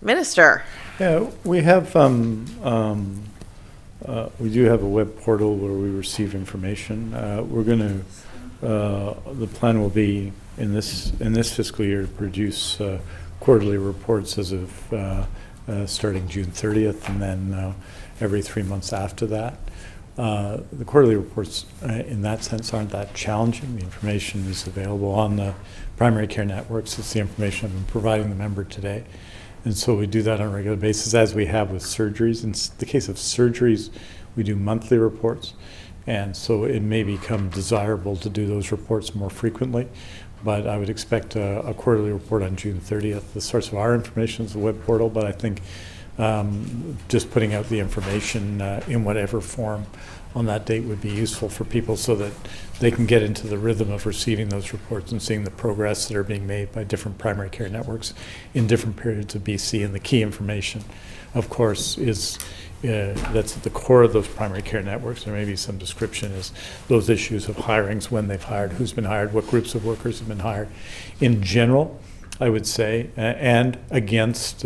Minister.
Yeah, we have, we do have a web portal where we receive information. We're going to, the plan will be in this fiscal year to produce quarterly reports as of starting June 30th, and then every 3 months after that. The quarterly reports, in that sense, aren't that challenging. The information is available on the primary care networks. It's the information I've been providing the member today. And so we do that on a regular basis, as we have with surgeries. In the case of surgeries, we do monthly reports. And so it may become desirable to do those reports more frequently. But I would expect a quarterly report on June 30th. The source of our information is the web portal, but I think just putting out the information in whatever form on that date would be useful for people so that they can get into the rhythm of receiving those reports and seeing the progress that are being made by different primary care networks in different periods of BC. And the key information, of course, is that's at the core of those primary care networks. There may be some description is those issues of hirings, when they've hired, who's been hired, what groups of workers have been hired. In general, I would say, and against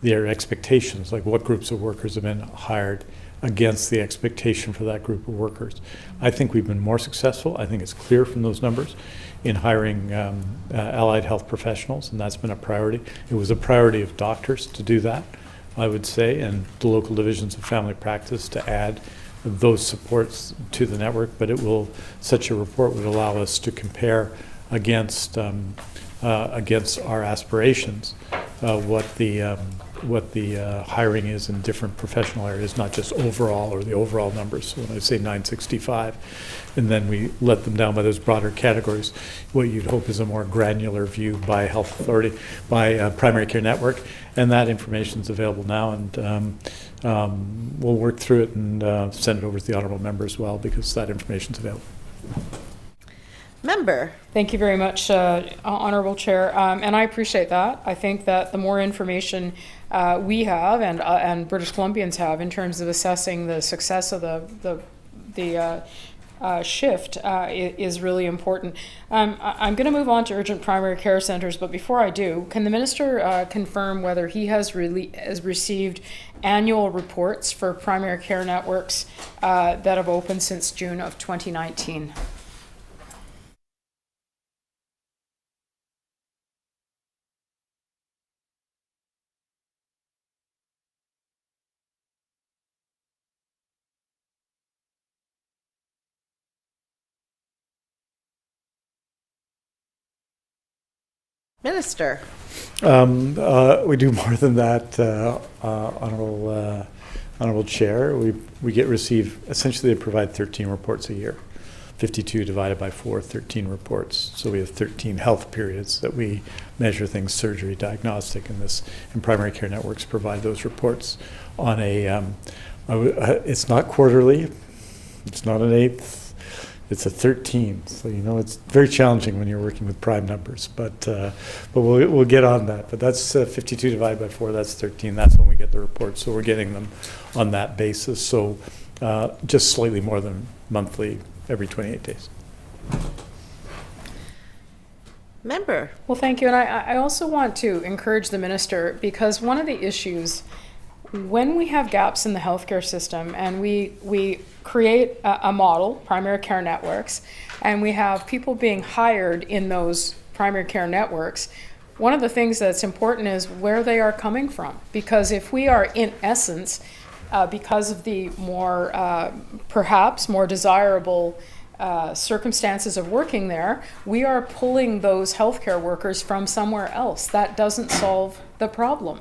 their expectations, like what groups of workers have been hired against the expectation for that group of workers. I think we've been more successful. I think it's clear from those numbers in hiring allied health professionals, and that's been a priority. It was a priority of doctors to do that, I would say, and the local divisions of family practice to add those supports to the network, but such a report would allow us to compare against our aspirations what the hiring is in different professional areas, not just overall or the overall numbers. So when I say 965, and then we let them down by those broader categories, what you'd hope is a more granular view by health authority, by primary care network, and that information is available now, and we'll work through it and send it over to the honourable member as well, because that information is available.
Member.
Thank you very much, Honourable Chair, and I appreciate that. I think that the more information we have and British Columbians have in terms of assessing the success of the shift is really important. I'm going to move on to urgent primary care centres, but before I do, can the Minister confirm whether he has received annual reports for primary care networks that have opened since June of 2019?
Minister.
We do more than that, Honourable Chair. We receive, essentially they provide 13 reports a year. 52 divided by 4, 13 reports. So we have 13 health periods that we measure things, surgery, diagnostic, and primary care networks provide those reports on it's not quarterly, it's not an eighth, it's a 13. So, it's very challenging when you're working with prime numbers, but we'll get on that. But that's 52 divided by 4, that's 13. That's when we get the reports. So we're getting them on that basis. So just slightly more than monthly, every 28 days.
Member.
Well, thank you. And I also want to encourage the Minister, because one of the issues when we have gaps in the healthcare system and we create a model, primary care networks, and we have people being hired in those primary care networks, one of the things that's important is where they are coming from. Because if we are, in essence, because of the perhaps more desirable circumstances of working there, we are pulling those healthcare workers from somewhere else. That doesn't solve the problem.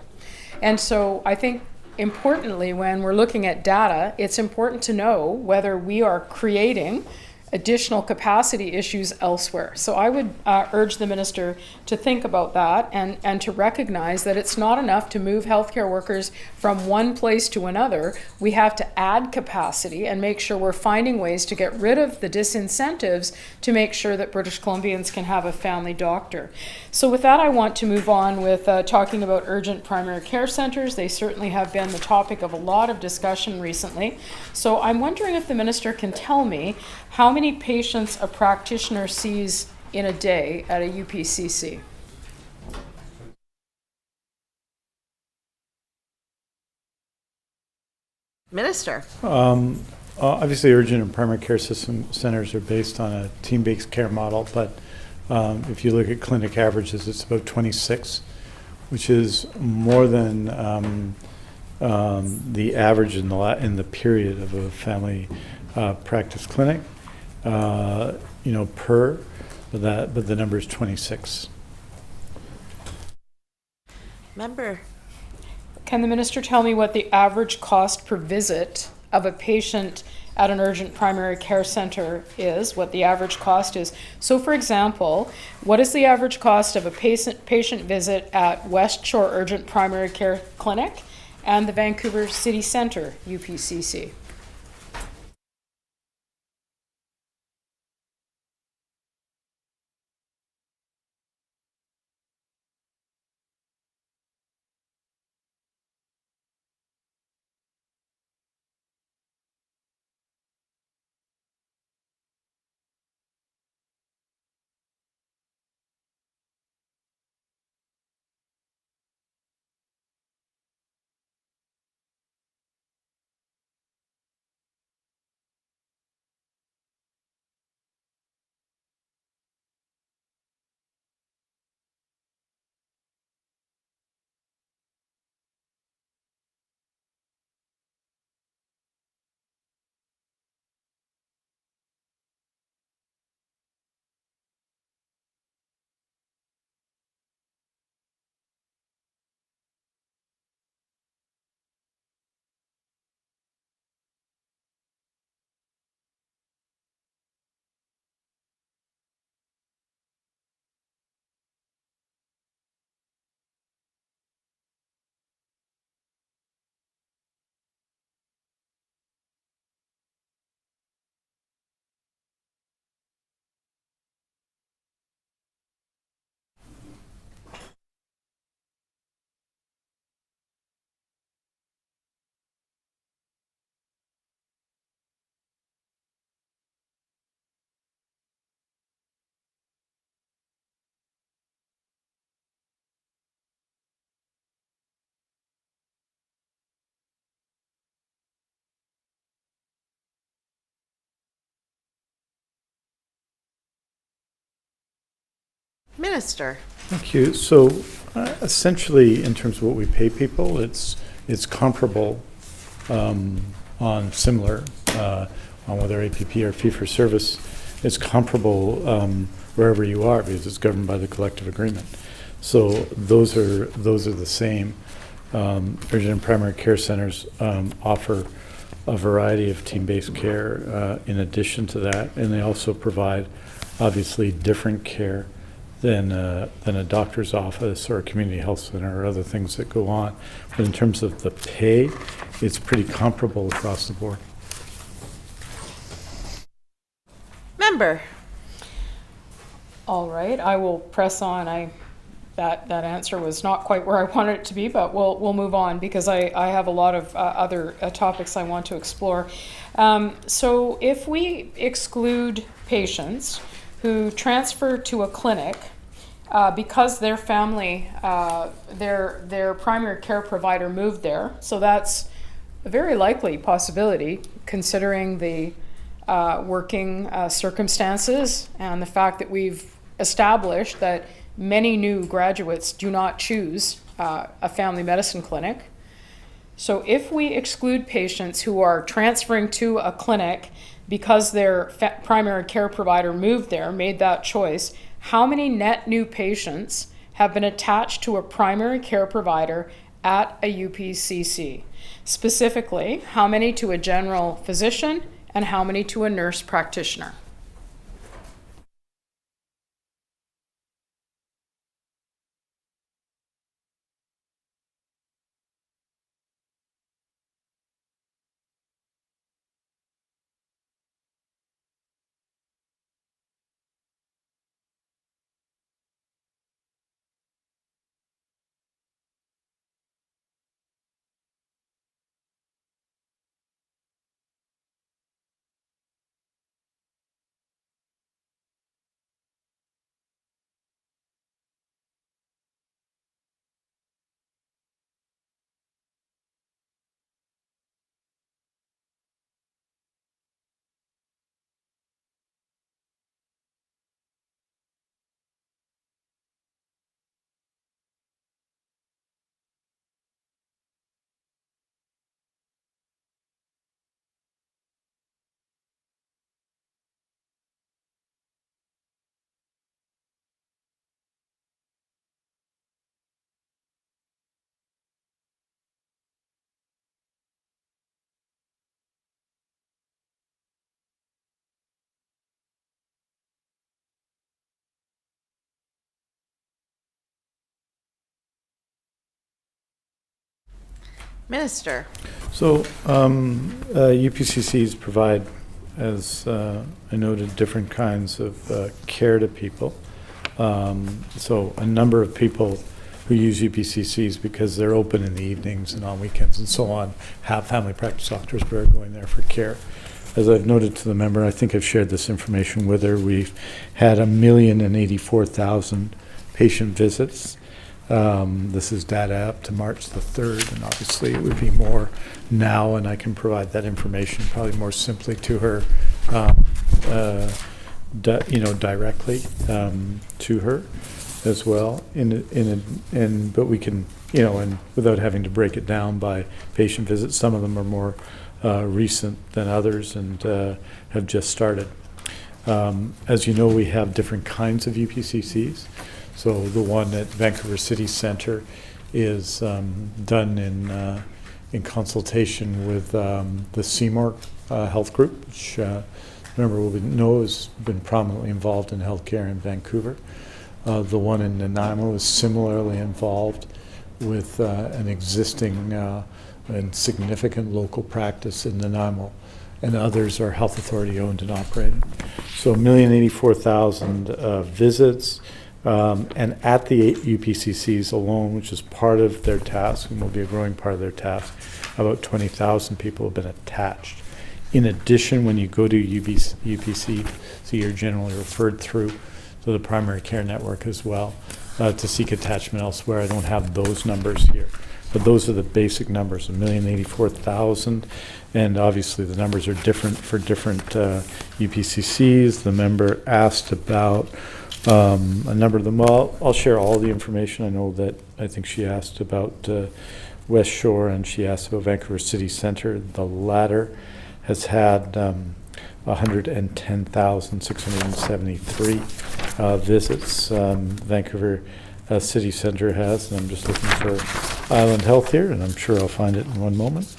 And so I think importantly, when we're looking at data, it's important to know whether we are creating additional capacity issues elsewhere. So I would urge the Minister to think about that and to recognize that it's not enough to move healthcare workers from one place to another. We have to add capacity and make sure we're finding ways to get rid of the disincentives to make sure that British Columbians can have a family doctor. So with that, I want to move on with talking about urgent primary care centres. They certainly have been the topic of a lot of discussion recently. So I'm wondering if the Minister can tell me how many patients a practitioner sees in a day at a UPCC?
Minister.
Obviously, urgent and primary care system centers are based on a team-based care model, but if you look at clinic averages, it's about 26, which is more than the average in the period of a family practice clinic, per, but the number is 26.
Member.
Can the minister tell me what the average cost per visit of a patient at an urgent primary care center is, what the average cost is? So for example, what is the average cost of a patient visit at West Shore Urgent Primary Care Clinic and the Vancouver City Centre, UPCC?
Minister.
Thank you. So essentially, in terms of what we pay people, it's comparable on similar, on whether APP or fee-for-service. It's comparable wherever you are because it's governed by the collective agreement. So those are the same. Urgent and primary care centers offer a variety of team-based care in addition to that, and they also provide obviously different care than a doctor's office or a community health center or other things that go on. But in terms of the pay, it's pretty comparable across the board.
Member.
All right, I will press on. That answer was not quite where I wanted it to be, but we'll move on because I have a lot of other topics I want to explore. So if we exclude patients who transfer to a clinic because their family, their primary care provider moved there, so that's a very likely possibility considering the working circumstances and the fact that we've established that many new graduates do not choose a family medicine clinic. So if we exclude patients who are transferring to a clinic because their primary care provider moved there, made that choice, how many net new patients have been attached to a primary care provider at a UPCC? Specifically, how many to a general physician and how many to a nurse practitioner?
Minister.
So UPCCs provide, as I noted, different kinds of care to people. So a number of people who use UPCCs because they're open in the evenings and on weekends and so on have family practice doctors who are going there for care. As I've noted to the member, I think I've shared this information with her, we've had 1,084,000 patient visits. This is data up to March the 3rd, and obviously it would be more now, and I can provide that information probably more simply to her, directly to her as well. But we can, and without having to break it down by patient visits, some of them are more recent than others and have just started. As you know, we have different kinds of UPCCs. So the one at Vancouver City Centre is done in consultation with the Seymour Health Group, which remember we know has been prominently involved in healthcare in Vancouver. The one in Nanaimo is similarly involved with an existing and significant local practice in Nanaimo, and others are health authority owned and operated. So 1,084,000 visits. And at the UPCCs alone, which is part of their task and will be a growing part of their task, about 20,000 people have been attached. In addition, when you go to UPC, so you're generally referred through to the primary care network as well to seek attachment elsewhere. I don't have those numbers here, but those are the basic numbers, 1,084,000. And obviously the numbers are different for different UPCCs. The member asked about a number of them. Well, I'll share all the information. I think she asked about West Shore and she asked about Vancouver City Centre. The latter has had 110,673 visits. Vancouver City Centre has, and I'm just looking for Island Health here, and I'm sure I'll find it in one moment.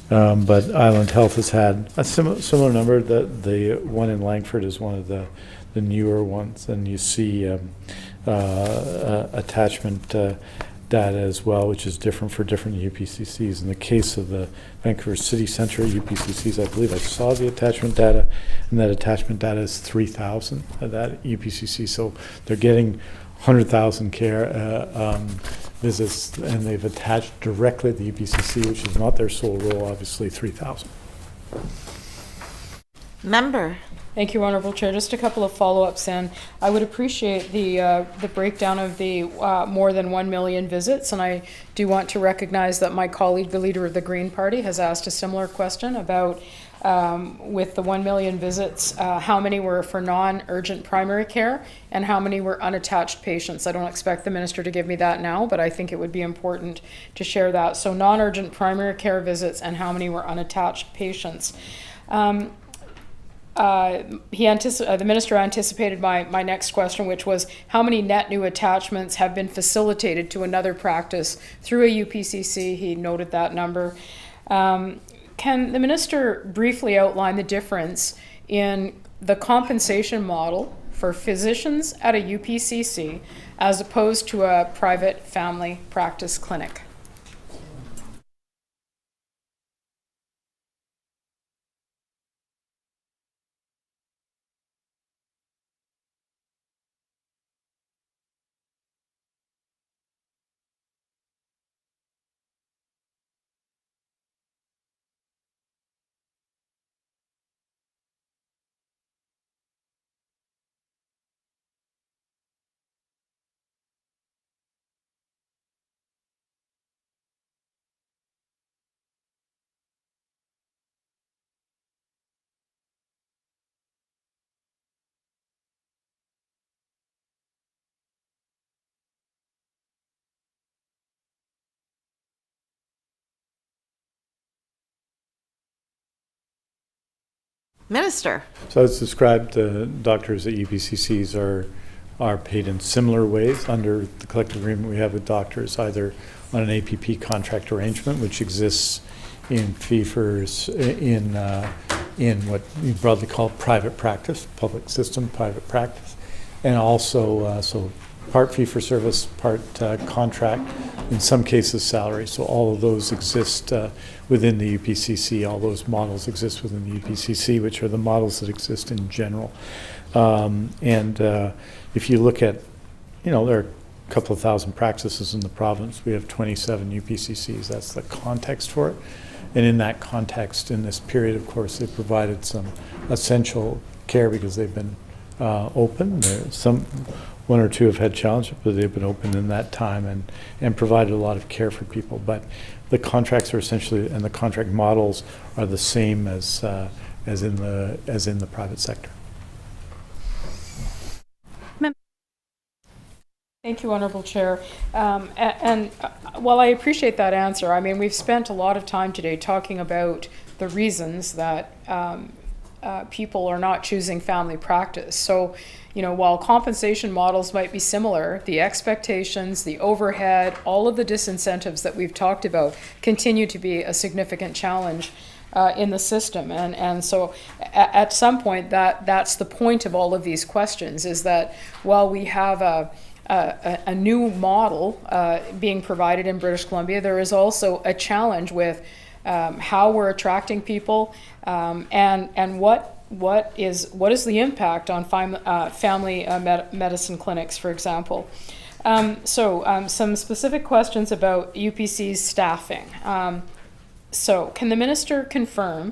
But Island Health has had a similar number. The one in Langford is one of the newer ones, and you see attachment data as well, which is different for different UPCCs. In the case of the Vancouver City Centre UPCCs, I believe I saw the attachment data, and that attachment data is 3,000 of that UPCC. So they're getting 100,000 care visits, and they've attached directly to the UPCC, which is not their sole role, obviously 3,000.
Member.
Thank you, Honourable Chair. Just a couple of follow-ups, and I would appreciate the breakdown of the more than 1 million visits, and I do want to recognize that my colleague, the leader of the Green Party, has asked a similar question about with the 1 million visits, how many were for non-urgent primary care and how many were unattached patients. I don't expect the Minister to give me that now, but I think it would be important to share that. So non-urgent primary care visits and how many were unattached patients. The Minister anticipated my next question, which was how many net new attachments have been facilitated to another practice through a UPCC. He noted that number. Can the Minister briefly outline the difference in the compensation model for physicians at a UPCC as opposed to a private family practice clinic?
Minister.
So as described, doctors at UPCCs are paid in similar ways under the collective agreement we have with doctors, either on an APP contract arrangement, which exists in fee-for in what you broadly call private practice, public system private practice, and also part fee-for-service, part contract, in some cases salary. So all of those exist within the UPCC. All those models exist within the UPCC, which are the models that exist in general. If you look at, there are a couple of thousand practices in the province. We have 27 UPCCs. That's the context for it. And in that context, in this period, of course, they've provided some essential care because they've been open. One or two have had challenges, but they've been open in that time and provided a lot of care for people. But the contracts are essentially, and the contract models are the same as in the private sector.
Thank you, Honourable Chair. While I appreciate that answer, I mean, we've spent a lot of time today talking about the reasons that people are not choosing family practice. So, while compensation models might be similar, the expectations, the overhead, all of the disincentives that we've talked about continue to be a significant challenge in the system. And so at some point, that's the point of all of these questions, is that while we have a new model being provided in British Columbia, there is also a challenge with how we're attracting people and what is the impact on family medicine clinics, for example. Some specific questions about UPC's staffing. So can the minister confirm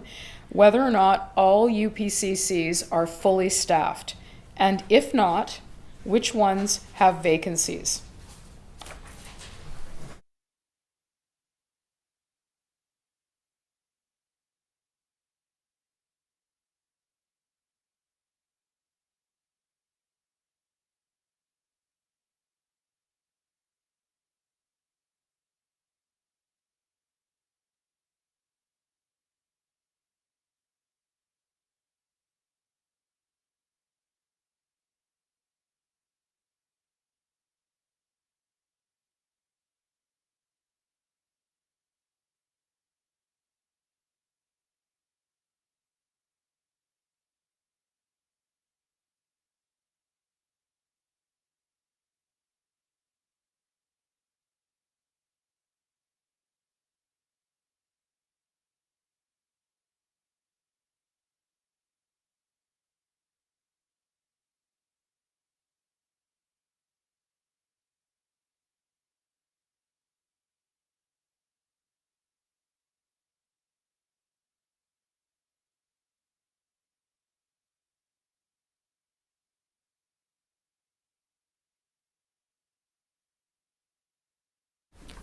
whether or not all UPCCs are fully staffed? And if not, which ones have vacancies?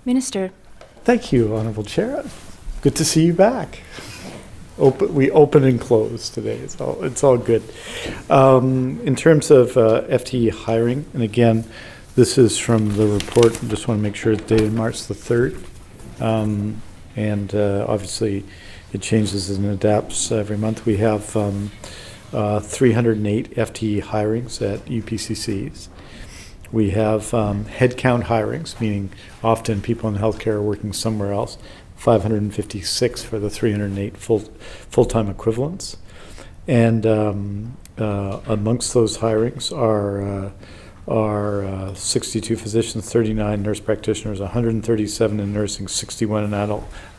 Minister.
Thank you, Honourable Chair. Good to see you back. We open and close today. It's all good. In terms of FTE hiring, and again, this is from the report. I just want to make sure it's dated March the 3rd. Obviously, it changes and adapts every month. We have 308 FTE hirings at UPCCs. We have headcount hirings, meaning often people in healthcare are working somewhere else, 556 for the 308 full-time equivalents. And amongst those hirings are 62 physicians, 39 nurse practitioners, 137 in nursing, 61 in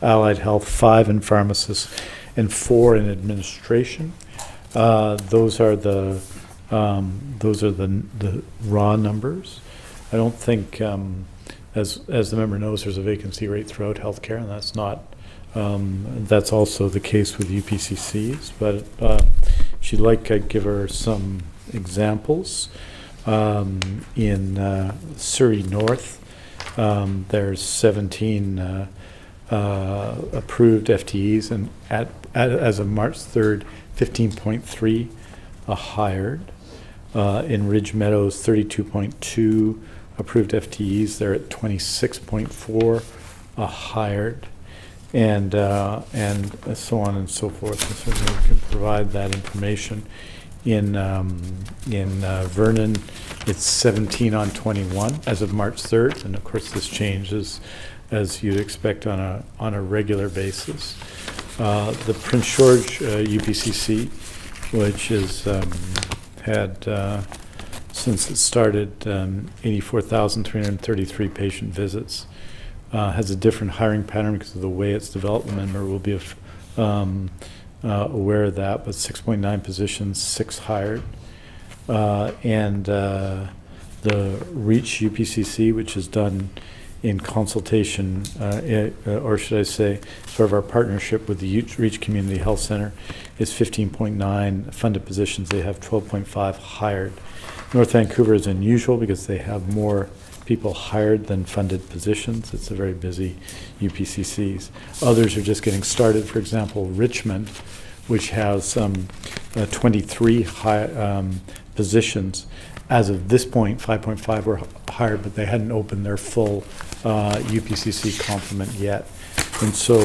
allied health, 5 in pharmacists, and 4 in administration. Those are the raw numbers. I don't think, as the member knows, there's a vacancy rate throughout healthcare, and that's not. That's also the case with UPCCs. But if she'd like, I'd give her some examples. In Surrey North, there's 17 approved FTEs, and as of March 3rd, 15.3 hired. In Ridge Meadows, 32.2 approved FTEs. They're at 26.4 tired, and so on and so forth. And certainly we can provide that information. In Vernon, it's 17 on 21 as of March 3rd, and of course this changes as you'd expect on a regular basis. The Prince George UPCC, which is had since it started, 84,333 patient visits. Has a different hiring pattern because of the way it's developed. The member will be aware of that, but 6.9 positions, 6 hired. And the REACH UPCC, which is done in consultation, or should I say, sort of our partnership with the REACH Community Health Center, is 15.9 funded positions. They have 12.5 hired. North Vancouver is unusual because they have more people hired than funded positions. It's a very busy UPCCs. Others are just getting started. For example, Richmond, which has 23 positions. As of this point, 5.5 were hired, but they hadn't opened their full UPCC complement yet. And so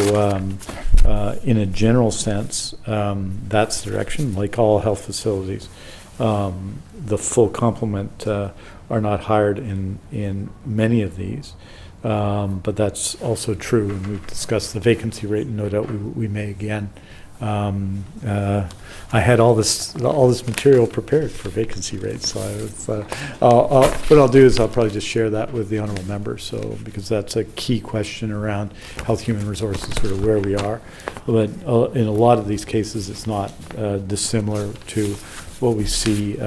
in a general sense, that's the direction. Like all health facilities, the full complement are not hired in many of these. But that's also true, and we've discussed the vacancy rate, and no doubt we may again. I had all this material prepared for vacancy rates, so what I'll do is I'll probably just share that with the honourable member, so because that's a key question around health human resources, sort of where we are. But in a lot of these cases, it's not dissimilar to what we see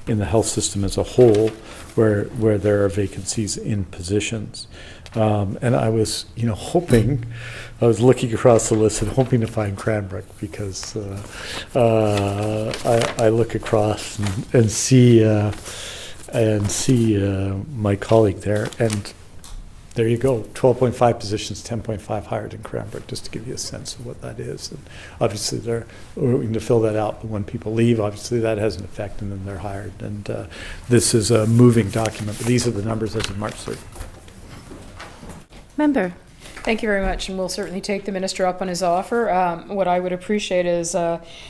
in the health system as a whole, where there are vacancies in positions. And I was, hoping, I was looking across the list and hoping to find Cranbrook, because I look across and see my colleague there, and there you go, 12.5 positions, 10.5 hired in Cranbrook, just to give you a sense of what that is. And obviously, we're going to fill that out, but when people leave, obviously that has an effect, and then they're hired. And this is a moving document, but these are the numbers as of March 3rd.
Member.
Thank you very much, and we'll certainly take the minister up on his offer. What I would appreciate is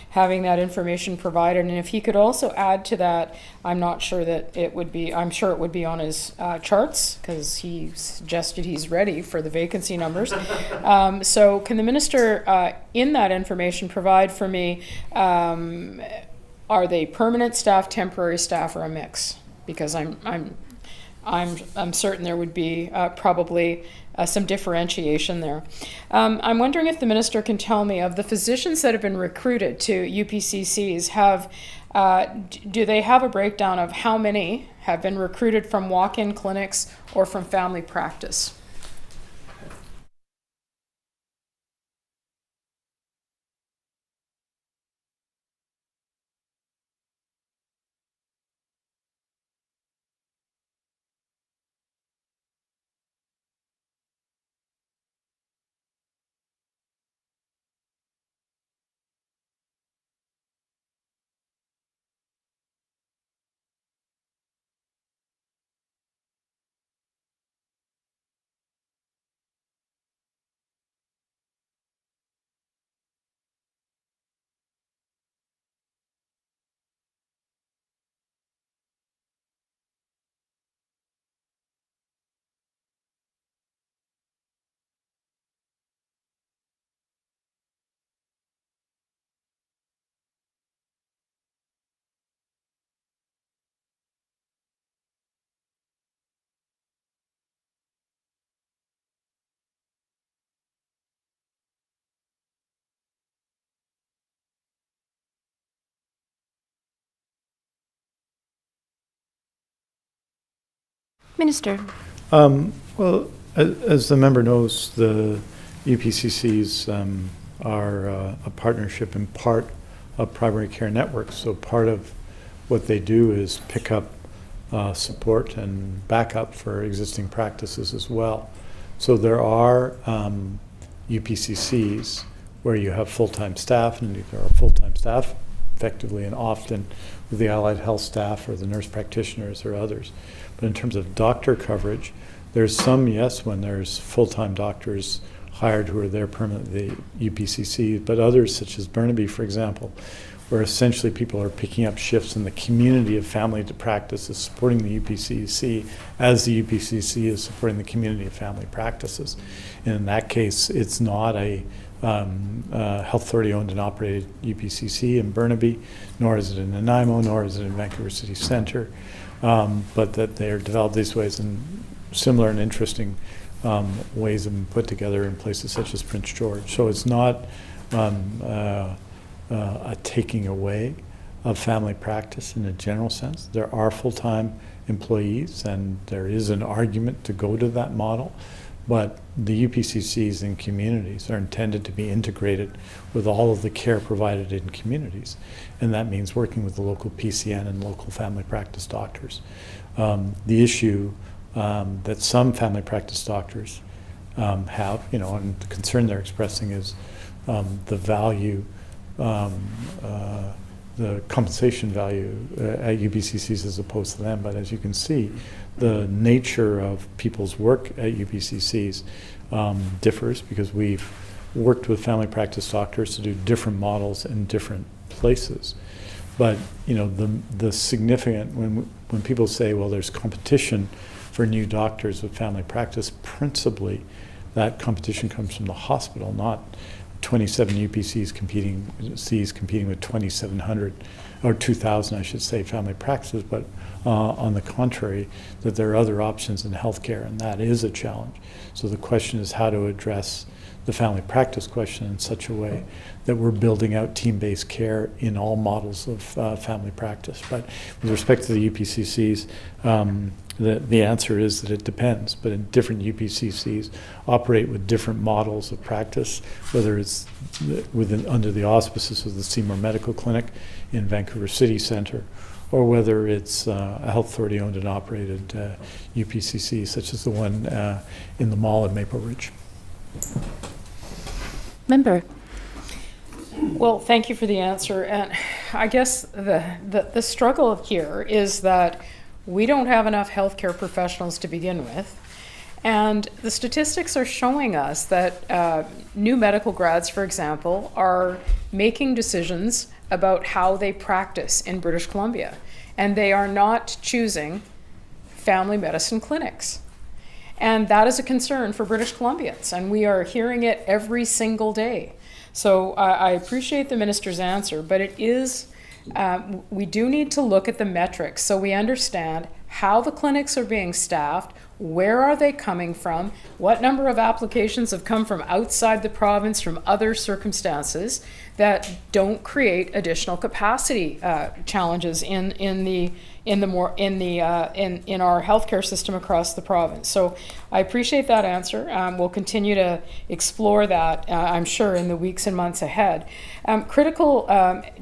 having that information provided, and if he could also add to that, I'm sure it would be on his charts, because he suggested he's ready for the vacancy numbers. So can the minister, in that information, provide for me, are they permanent staff, temporary staff, or a mix? Because I'm certain there would be probably some differentiation there. I'm wondering if the minister can tell me, of the physicians that have been recruited to UPCCs, do they have a breakdown of how many have been recruited from walk-in clinics or from family practice?
Minister.
Well, as the member knows, the UPCCs are a partnership and part of primary care networks. So part of what they do is pick up support and backup for existing practices as well. So there are UPCCs where you have full-time staff, and there are full-time staff effectively and often with the allied health staff or the nurse practitioners or others. But in terms of doctor coverage, there's some, yes, when there's full-time doctors hired who are there permanently, UPCC, but others, such as Burnaby, for example, where essentially people are picking up shifts in the community of family practices, supporting the UPCC as the UPCC is supporting the community of family practices. And in that case, it's not a health authority owned and operated UPCC in Burnaby, nor is it in Nanaimo, nor is it in Vancouver City Centre, but that they are developed these ways and similar and interesting ways of being put together in places such as Prince George. So it's not a taking away of family practice in a general sense. There are full-time employees, and there is an argument to go to that model, but the UPCCs in communities are intended to be integrated with all of the care provided in communities, and that means working with the local PCN and local family practice doctors. The issue that some family practice doctors have, and the concern they're expressing is the value, the compensation value at UPCCs as opposed to them. But as you can see, the nature of people's work at UPCCs differs, because we've worked with family practice doctors to do different models in different places. But the significant, when people say, well, there's competition for new doctors with family practice, principally that competition comes from the hospital, not 27 UPCs competing with 2,700 or 2,000, I should say, family practices, but on the contrary, that there are other options in healthcare, and that is a challenge. So the question is how to address the family practice question in such a way that we're building out team-based care in all models of family practice. But with respect to the UPCCs, the answer is that it depends, but in different UPCCs operate with different models of practice, whether it's under the auspices of the Seymour Medical Clinic in Vancouver City Centre, or whether it's a health authority owned and operated UPCC, such as the one in the mall in Maple Ridge.
Member.
Well, thank you for the answer. And I guess the struggle here is that we don't have enough healthcare professionals to begin with. And the statistics are showing us that new medical grads, for example, are making decisions about how they practice in British Columbia. And they are not choosing family medicine clinics. And that is a concern for British Columbians, and we are hearing it every single day. So I appreciate the minister's answer, but it is, we do need to look at the metrics so we understand how the clinics are being staffed, where are they coming from, what number of applications have come from outside the province from other circumstances that don't create additional capacity challenges in our healthcare system across the province. So I appreciate that answer. We'll continue to explore that, I'm sure, in the weeks and months ahead. Critical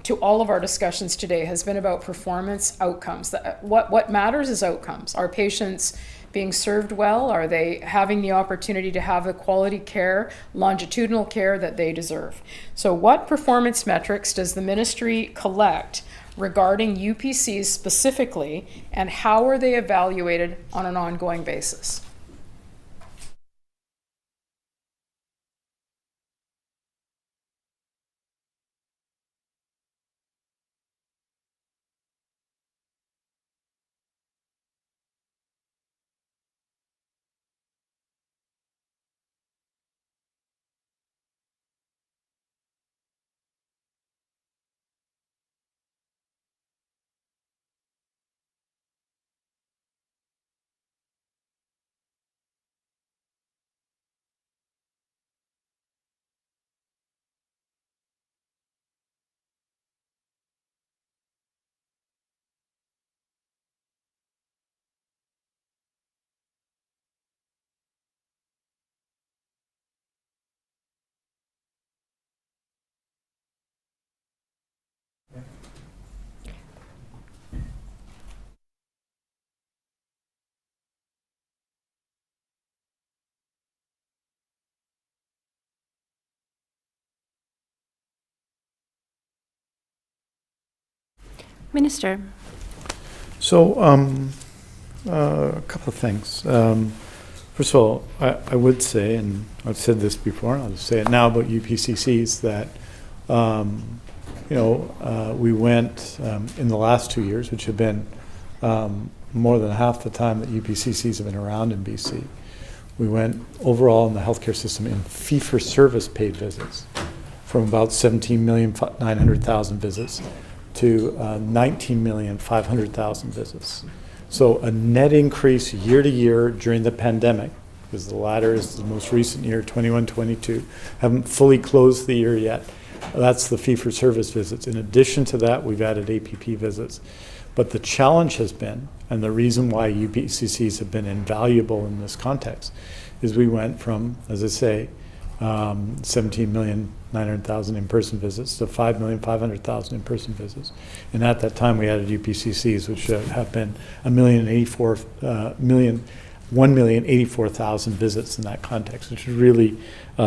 to all of our discussions today has been about performance outcomes. What matters is outcomes. Are patients being served well? Are they having the opportunity to have the quality care, longitudinal care that they deserve? So what performance metrics does the ministry collect regarding UPCs specifically, and how are they evaluated on an ongoing basis?
Minister.
So a couple of things. First of all, I would say, and I've said this before, and I'll say it now about UPCCs, that we went in the last 2 years, which have been more than half the time that UPCCs have been around in BC. We went overall in the healthcare system in fee-for-service paid visits from about 17,900,000 visits to 19,500,000 visits. So a net increase year to year during the pandemic, because the latter is the most recent year, 21-22. Haven't fully closed the year yet. That's the fee-for-service visits. In addition to that, we've added APP visits. But the challenge has been, and the reason why UPCCs have been invaluable in this context, is we went from, as I say, 17,900,000 in-person visits to 5,500,000 in-person visits. And at that time, we added UPCCs, which have been 1,084,000 visits in that context, which is really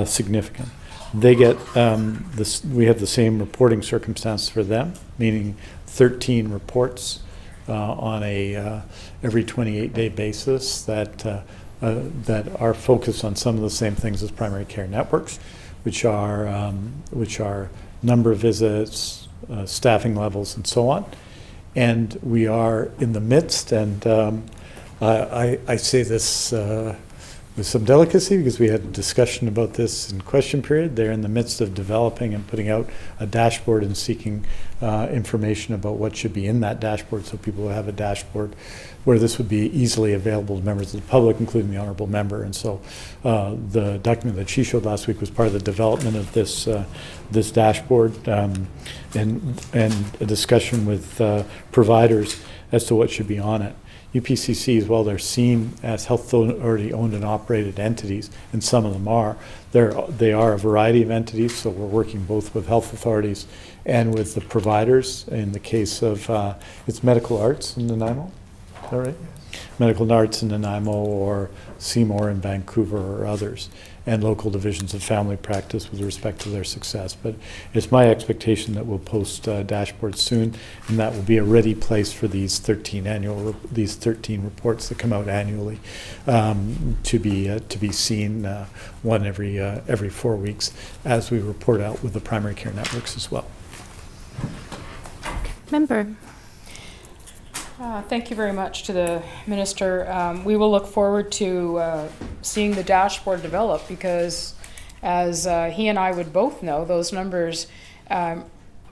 significant. They get we have the same reporting circumstance for them, meaning 13 reports on a every 28-day basis that are focused on some of the same things as primary care networks, which are number of visits, staffing levels, and so on. And we are in the midst, and I say this with some delicacy because we had a discussion about this in question period. They're in the midst of developing and putting out a dashboard and seeking information about what should be in that dashboard, so people will have a dashboard where this would be easily available to members of the public, including the honorable member. And so the document that she showed last week was part of the development of this this dashboard and a discussion with providers as to what should be on it. UPCCs, while they're seen as health authority owned and operated entities, and some of them are, they are a variety of entities, so we're working both with health authorities and with the providers. In the case of, it's Medical Arts in Nanaimo, is that right? Medical Arts in Nanaimo or Seymour in Vancouver or others, and local divisions of family practice with respect to their success. But it's my expectation that we'll post dashboards soon, and that will be a ready place for these 13 reports that come out annually to be seen one every 4 weeks as we report out with the primary care networks as well.
Member.
Thank you very much to the Minister. We will look forward to seeing the dashboard develop because, as he and I would both know, those numbers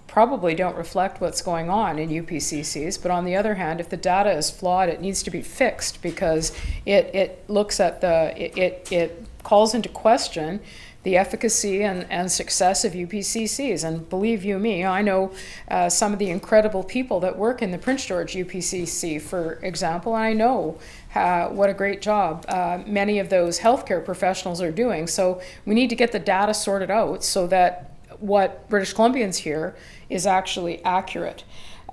probably don't reflect what's going on in UPCCs. But on the other hand, if the data is flawed, it needs to be fixed because it looks at it calls into question the efficacy and success of UPCCs. And believe you me, I know some of the incredible people that work in the Prince George UPCC, for example, and I know what a great job many of those healthcare professionals are doing. So we need to get the data sorted out so that what British Columbians hear is actually accurate.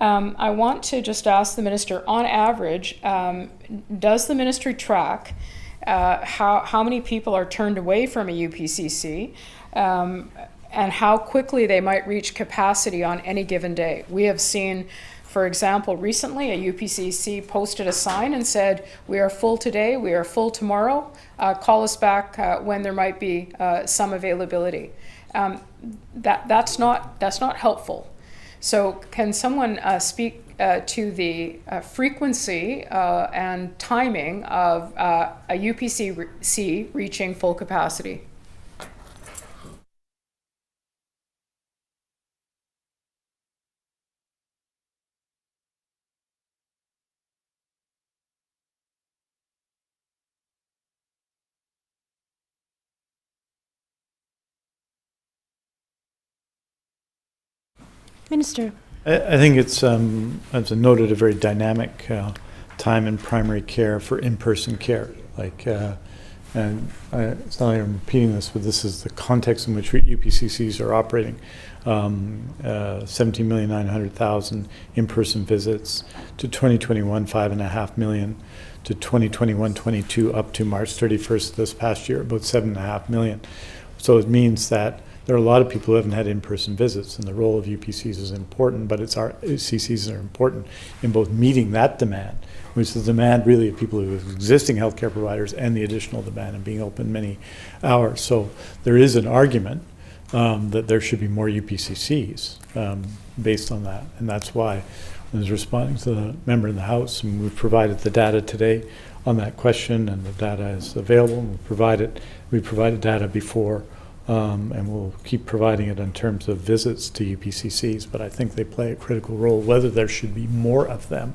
I want to just ask the Minister, on average, does the Ministry track how many people are turned away from a UPCC and how quickly they might reach capacity on any given day? We have seen, for example, recently a UPCC posted a sign and said, "We are full today, we are full tomorrow, call us back when there might be some availability." That's not helpful. So can someone speak to the frequency and timing of a UPCC reaching full capacity?
Minister.
I think it's, as I noted, a very dynamic time in primary care for in-person care. And it's not like I'm repeating this, but this is the context in which UPCCs are operating. 17,900,000 in-person visits to 2021, 5.5 million to 2021-22 up to March 31st this past year, about 7.5 million. So it means that there are a lot of people who haven't had in-person visits, and the role of UPCs is important, but our CCs are important in both meeting that demand, which is the demand really of people who have existing healthcare providers, and the additional demand and being open many hours. So there is an argument that there should be more UPCCs based on that, and that's why I was responding to the member in the House, and we've provided the data today on that question, and the data is available. And we provided data before and we'll keep providing it in terms of visits to UPCCs, but I think they play a critical role. Whether there should be more of them,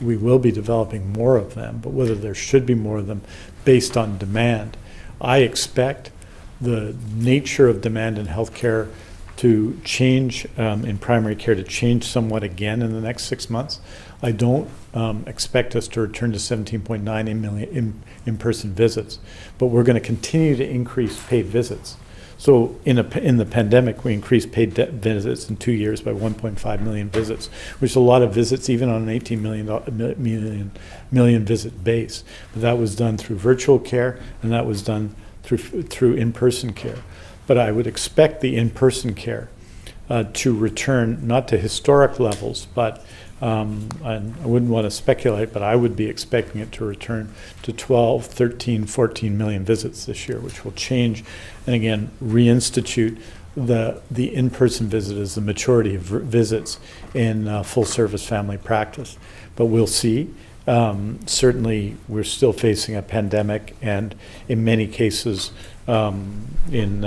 we will be developing more of them, but whether there should be more of them based on demand, I expect the nature of demand in healthcare to change, in primary care, to change somewhat again in the next 6 months. I don't expect us to return to 17.9 million in-person visits, but we're going to continue to increase paid visits. So in the pandemic, we increased paid visits in 2 years by 1.5 million visits, which is a lot of visits even on an 18 million visit base. But that was done through virtual care, and that was done through in-person care. But I would expect the in-person care to return not to historic levels, but and I wouldn't want to speculate, but I would be expecting it to return to 12, 13, 14 million visits this year, which will change and again reinstitute the in-person visit as the majority of visits in full-service family practice. But we'll see. Certainly, we're still facing a pandemic, and in many cases, in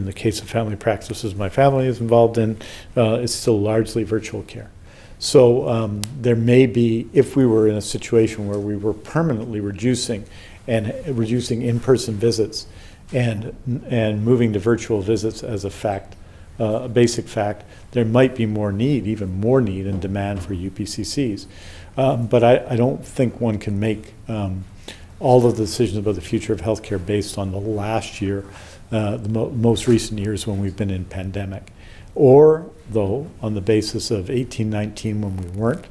the case of family practices my family is involved in, it's still largely virtual care. So there may be, if we were in a situation where we were permanently reducing in-person visits and moving to virtual visits as a fact, a basic fact, there might be more need, even more need and demand for UPCCs. But I don't think one can make all of the decisions about the future of healthcare based on the last year, the most recent years when we've been in pandemic, or though on the basis of 18-19 when we weren't.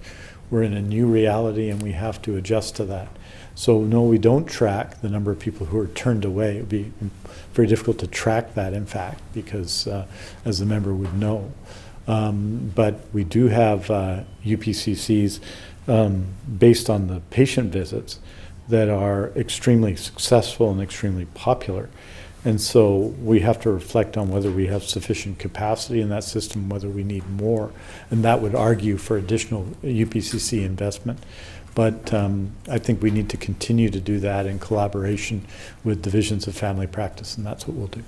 We're in a new reality and we have to adjust to that. So no, we don't track the number of people who are turned away. It would be very difficult to track that, in fact, because as the member would know. But we do have UPCCs based on the patient visits that are extremely successful and extremely popular. And so we have to reflect on whether we have sufficient capacity in that system, whether we need more. And that would argue for additional UPCC investment. But I think we need to continue to do that in collaboration with divisions of family practice, and that's what we'll do.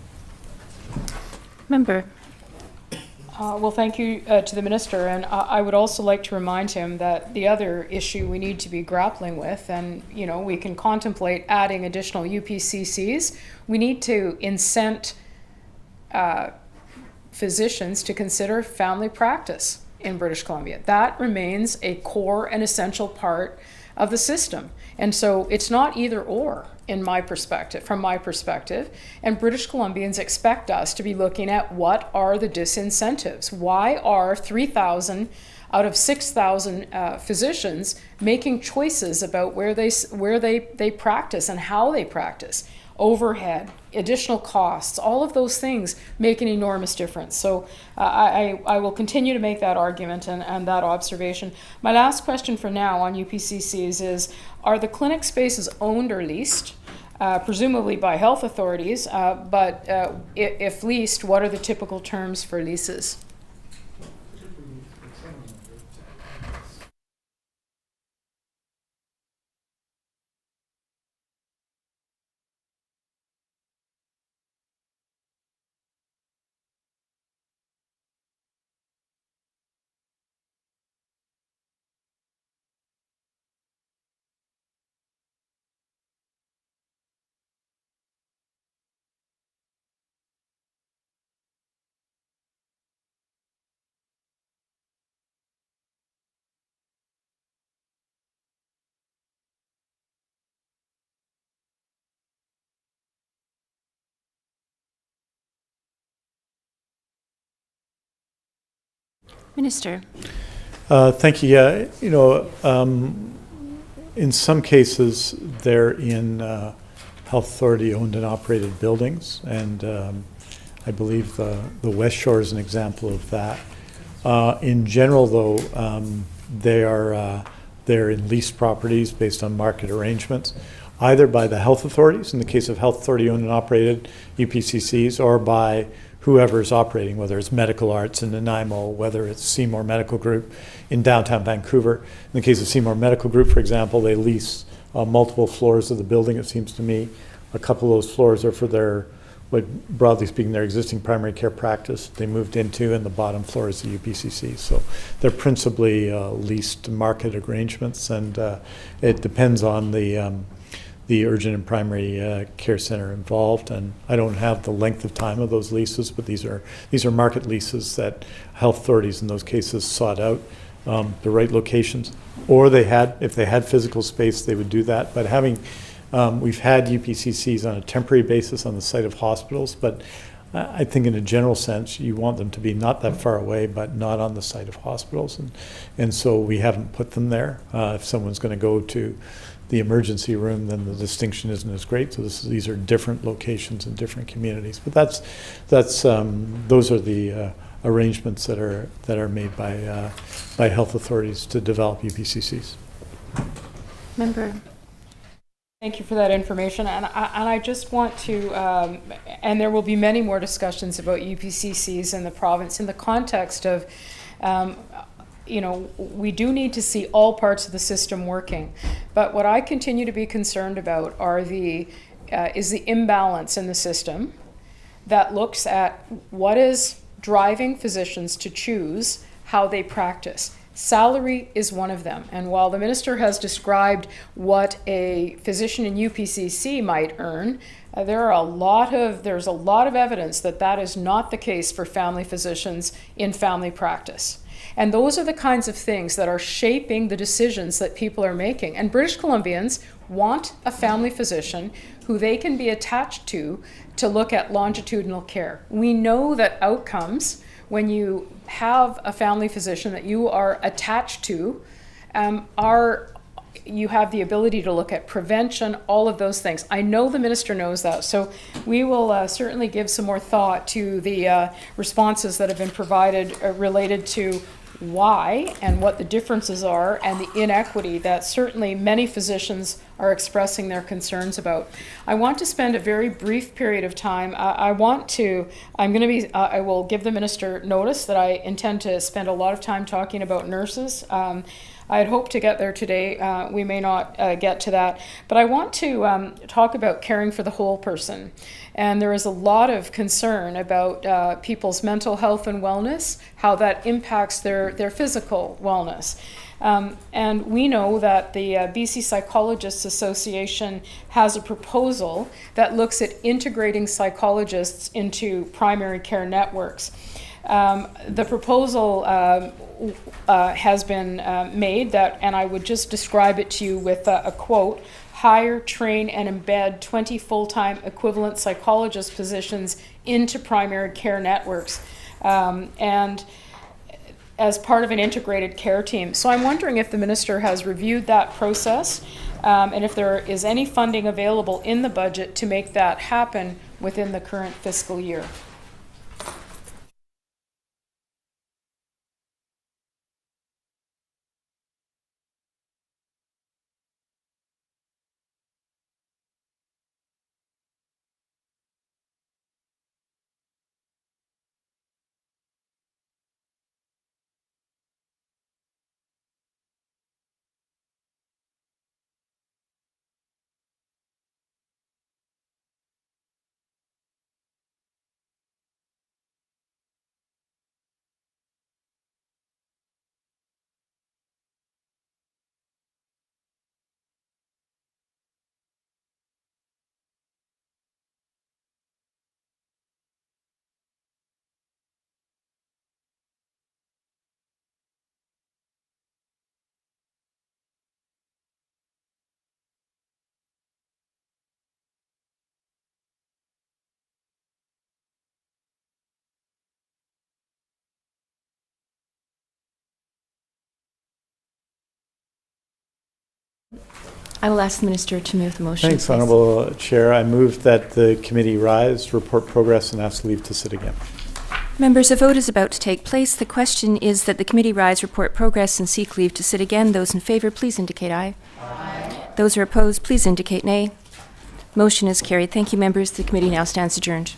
Member.
Well, thank you to the Minister, and I would also like to remind him that the other issue we need to be grappling with, and we can contemplate adding additional UPCCs, we need to incent physicians to consider family practice in British Columbia. That remains a core and essential part of the system. And so it's not either or from my perspective, and British Columbians expect us to be looking at what are the disincentives. Why are 3,000 out of 6,000 physicians making choices about where they practice and how they practice? Overhead, additional costs, all of those things make an enormous difference. So I will continue to make that argument and that observation. My last question for now on UPCCs is, are the clinic spaces owned or leased? Presumably by health authorities, but if leased, what are the typical terms for leases?
Minister.
Thank you. Yeah, in some cases, they're in health authority owned and operated buildings, and I believe the West Shore is an example of that. In general, though, they're in leased properties based on market arrangements, either by the health authorities, in the case of health authority owned and operated UPCCs, or by whoever is operating, whether it's Medical Arts in Nanaimo, whether it's Seymour Medical Group in downtown Vancouver. In the case of Seymour Medical Group, for example, they lease multiple floors of the building, it seems to me. A couple of those floors are for their, what broadly speaking, their existing primary care practice they moved into, and the bottom floor is the UPCC. So they're principally leased market arrangements, and it depends on the urgent and primary care center involved. And I don't have the length of time of those leases, but these are market leases that health authorities in those cases sought out the right locations, or if they had physical space, they would do that. But we've had UPCCs on a temporary basis on the site of hospitals, but I think in a general sense, you want them to be not that far away, but not on the site of hospitals. And so we haven't put them there. If someone's going to go to the emergency room, then the distinction isn't as great. So these are different locations in different communities. But those are the arrangements that are made by health authorities to develop UPCCs.
Member.
Thank you for that information, and I just want to, and there will be many more discussions about UPCCs in the province in the context of, we do need to see all parts of the system working. But what I continue to be concerned about is the imbalance in the system that looks at what is driving physicians to choose how they practice. Salary is one of them, and while the minister has described what a physician in UPCC might earn, there's a lot of evidence that is not the case for family physicians in family practice. And those are the kinds of things that are shaping the decisions that people are making. And British Columbians want a family physician who they can be attached to look at longitudinal care. We know that outcomes, when you have a family physician that you are attached to, you have the ability to look at prevention, all of those things. I know the minister knows that, so we will certainly give some more thought to the responses that have been provided related to why and what the differences are and the inequity that certainly many physicians are expressing their concerns about. I want to spend a very brief period of time. I will give the minister notice that I intend to spend a lot of time talking about nurses. I had hoped to get there today. We may not get to that. But I want to talk about caring for the whole person. And there is a lot of concern about people's mental health and wellness, how that impacts their physical wellness. And we know that the BC Psychologists Association has a proposal that looks at integrating psychologists into primary care networks. The proposal has been made and I would just describe it to you with a quote: hire, train, and embed 20 full-time equivalent psychologist positions into primary care networks, and as part of an integrated care team. So I'm wondering if the minister has reviewed that process, and if there is any funding available in the budget to make that happen within the current fiscal year.
I will ask the minister to move the motion.
Thanks,
please.
Honourable Chair. I move that the committee rise, report progress, and ask leave to sit again.
Members, a vote is about to take place. The question is that the committee rise, report progress, and seek leave to sit again. Those in favour, please indicate aye. Aye. Those who are opposed, please indicate nay. Motion is carried. Thank you, members. The committee now stands adjourned.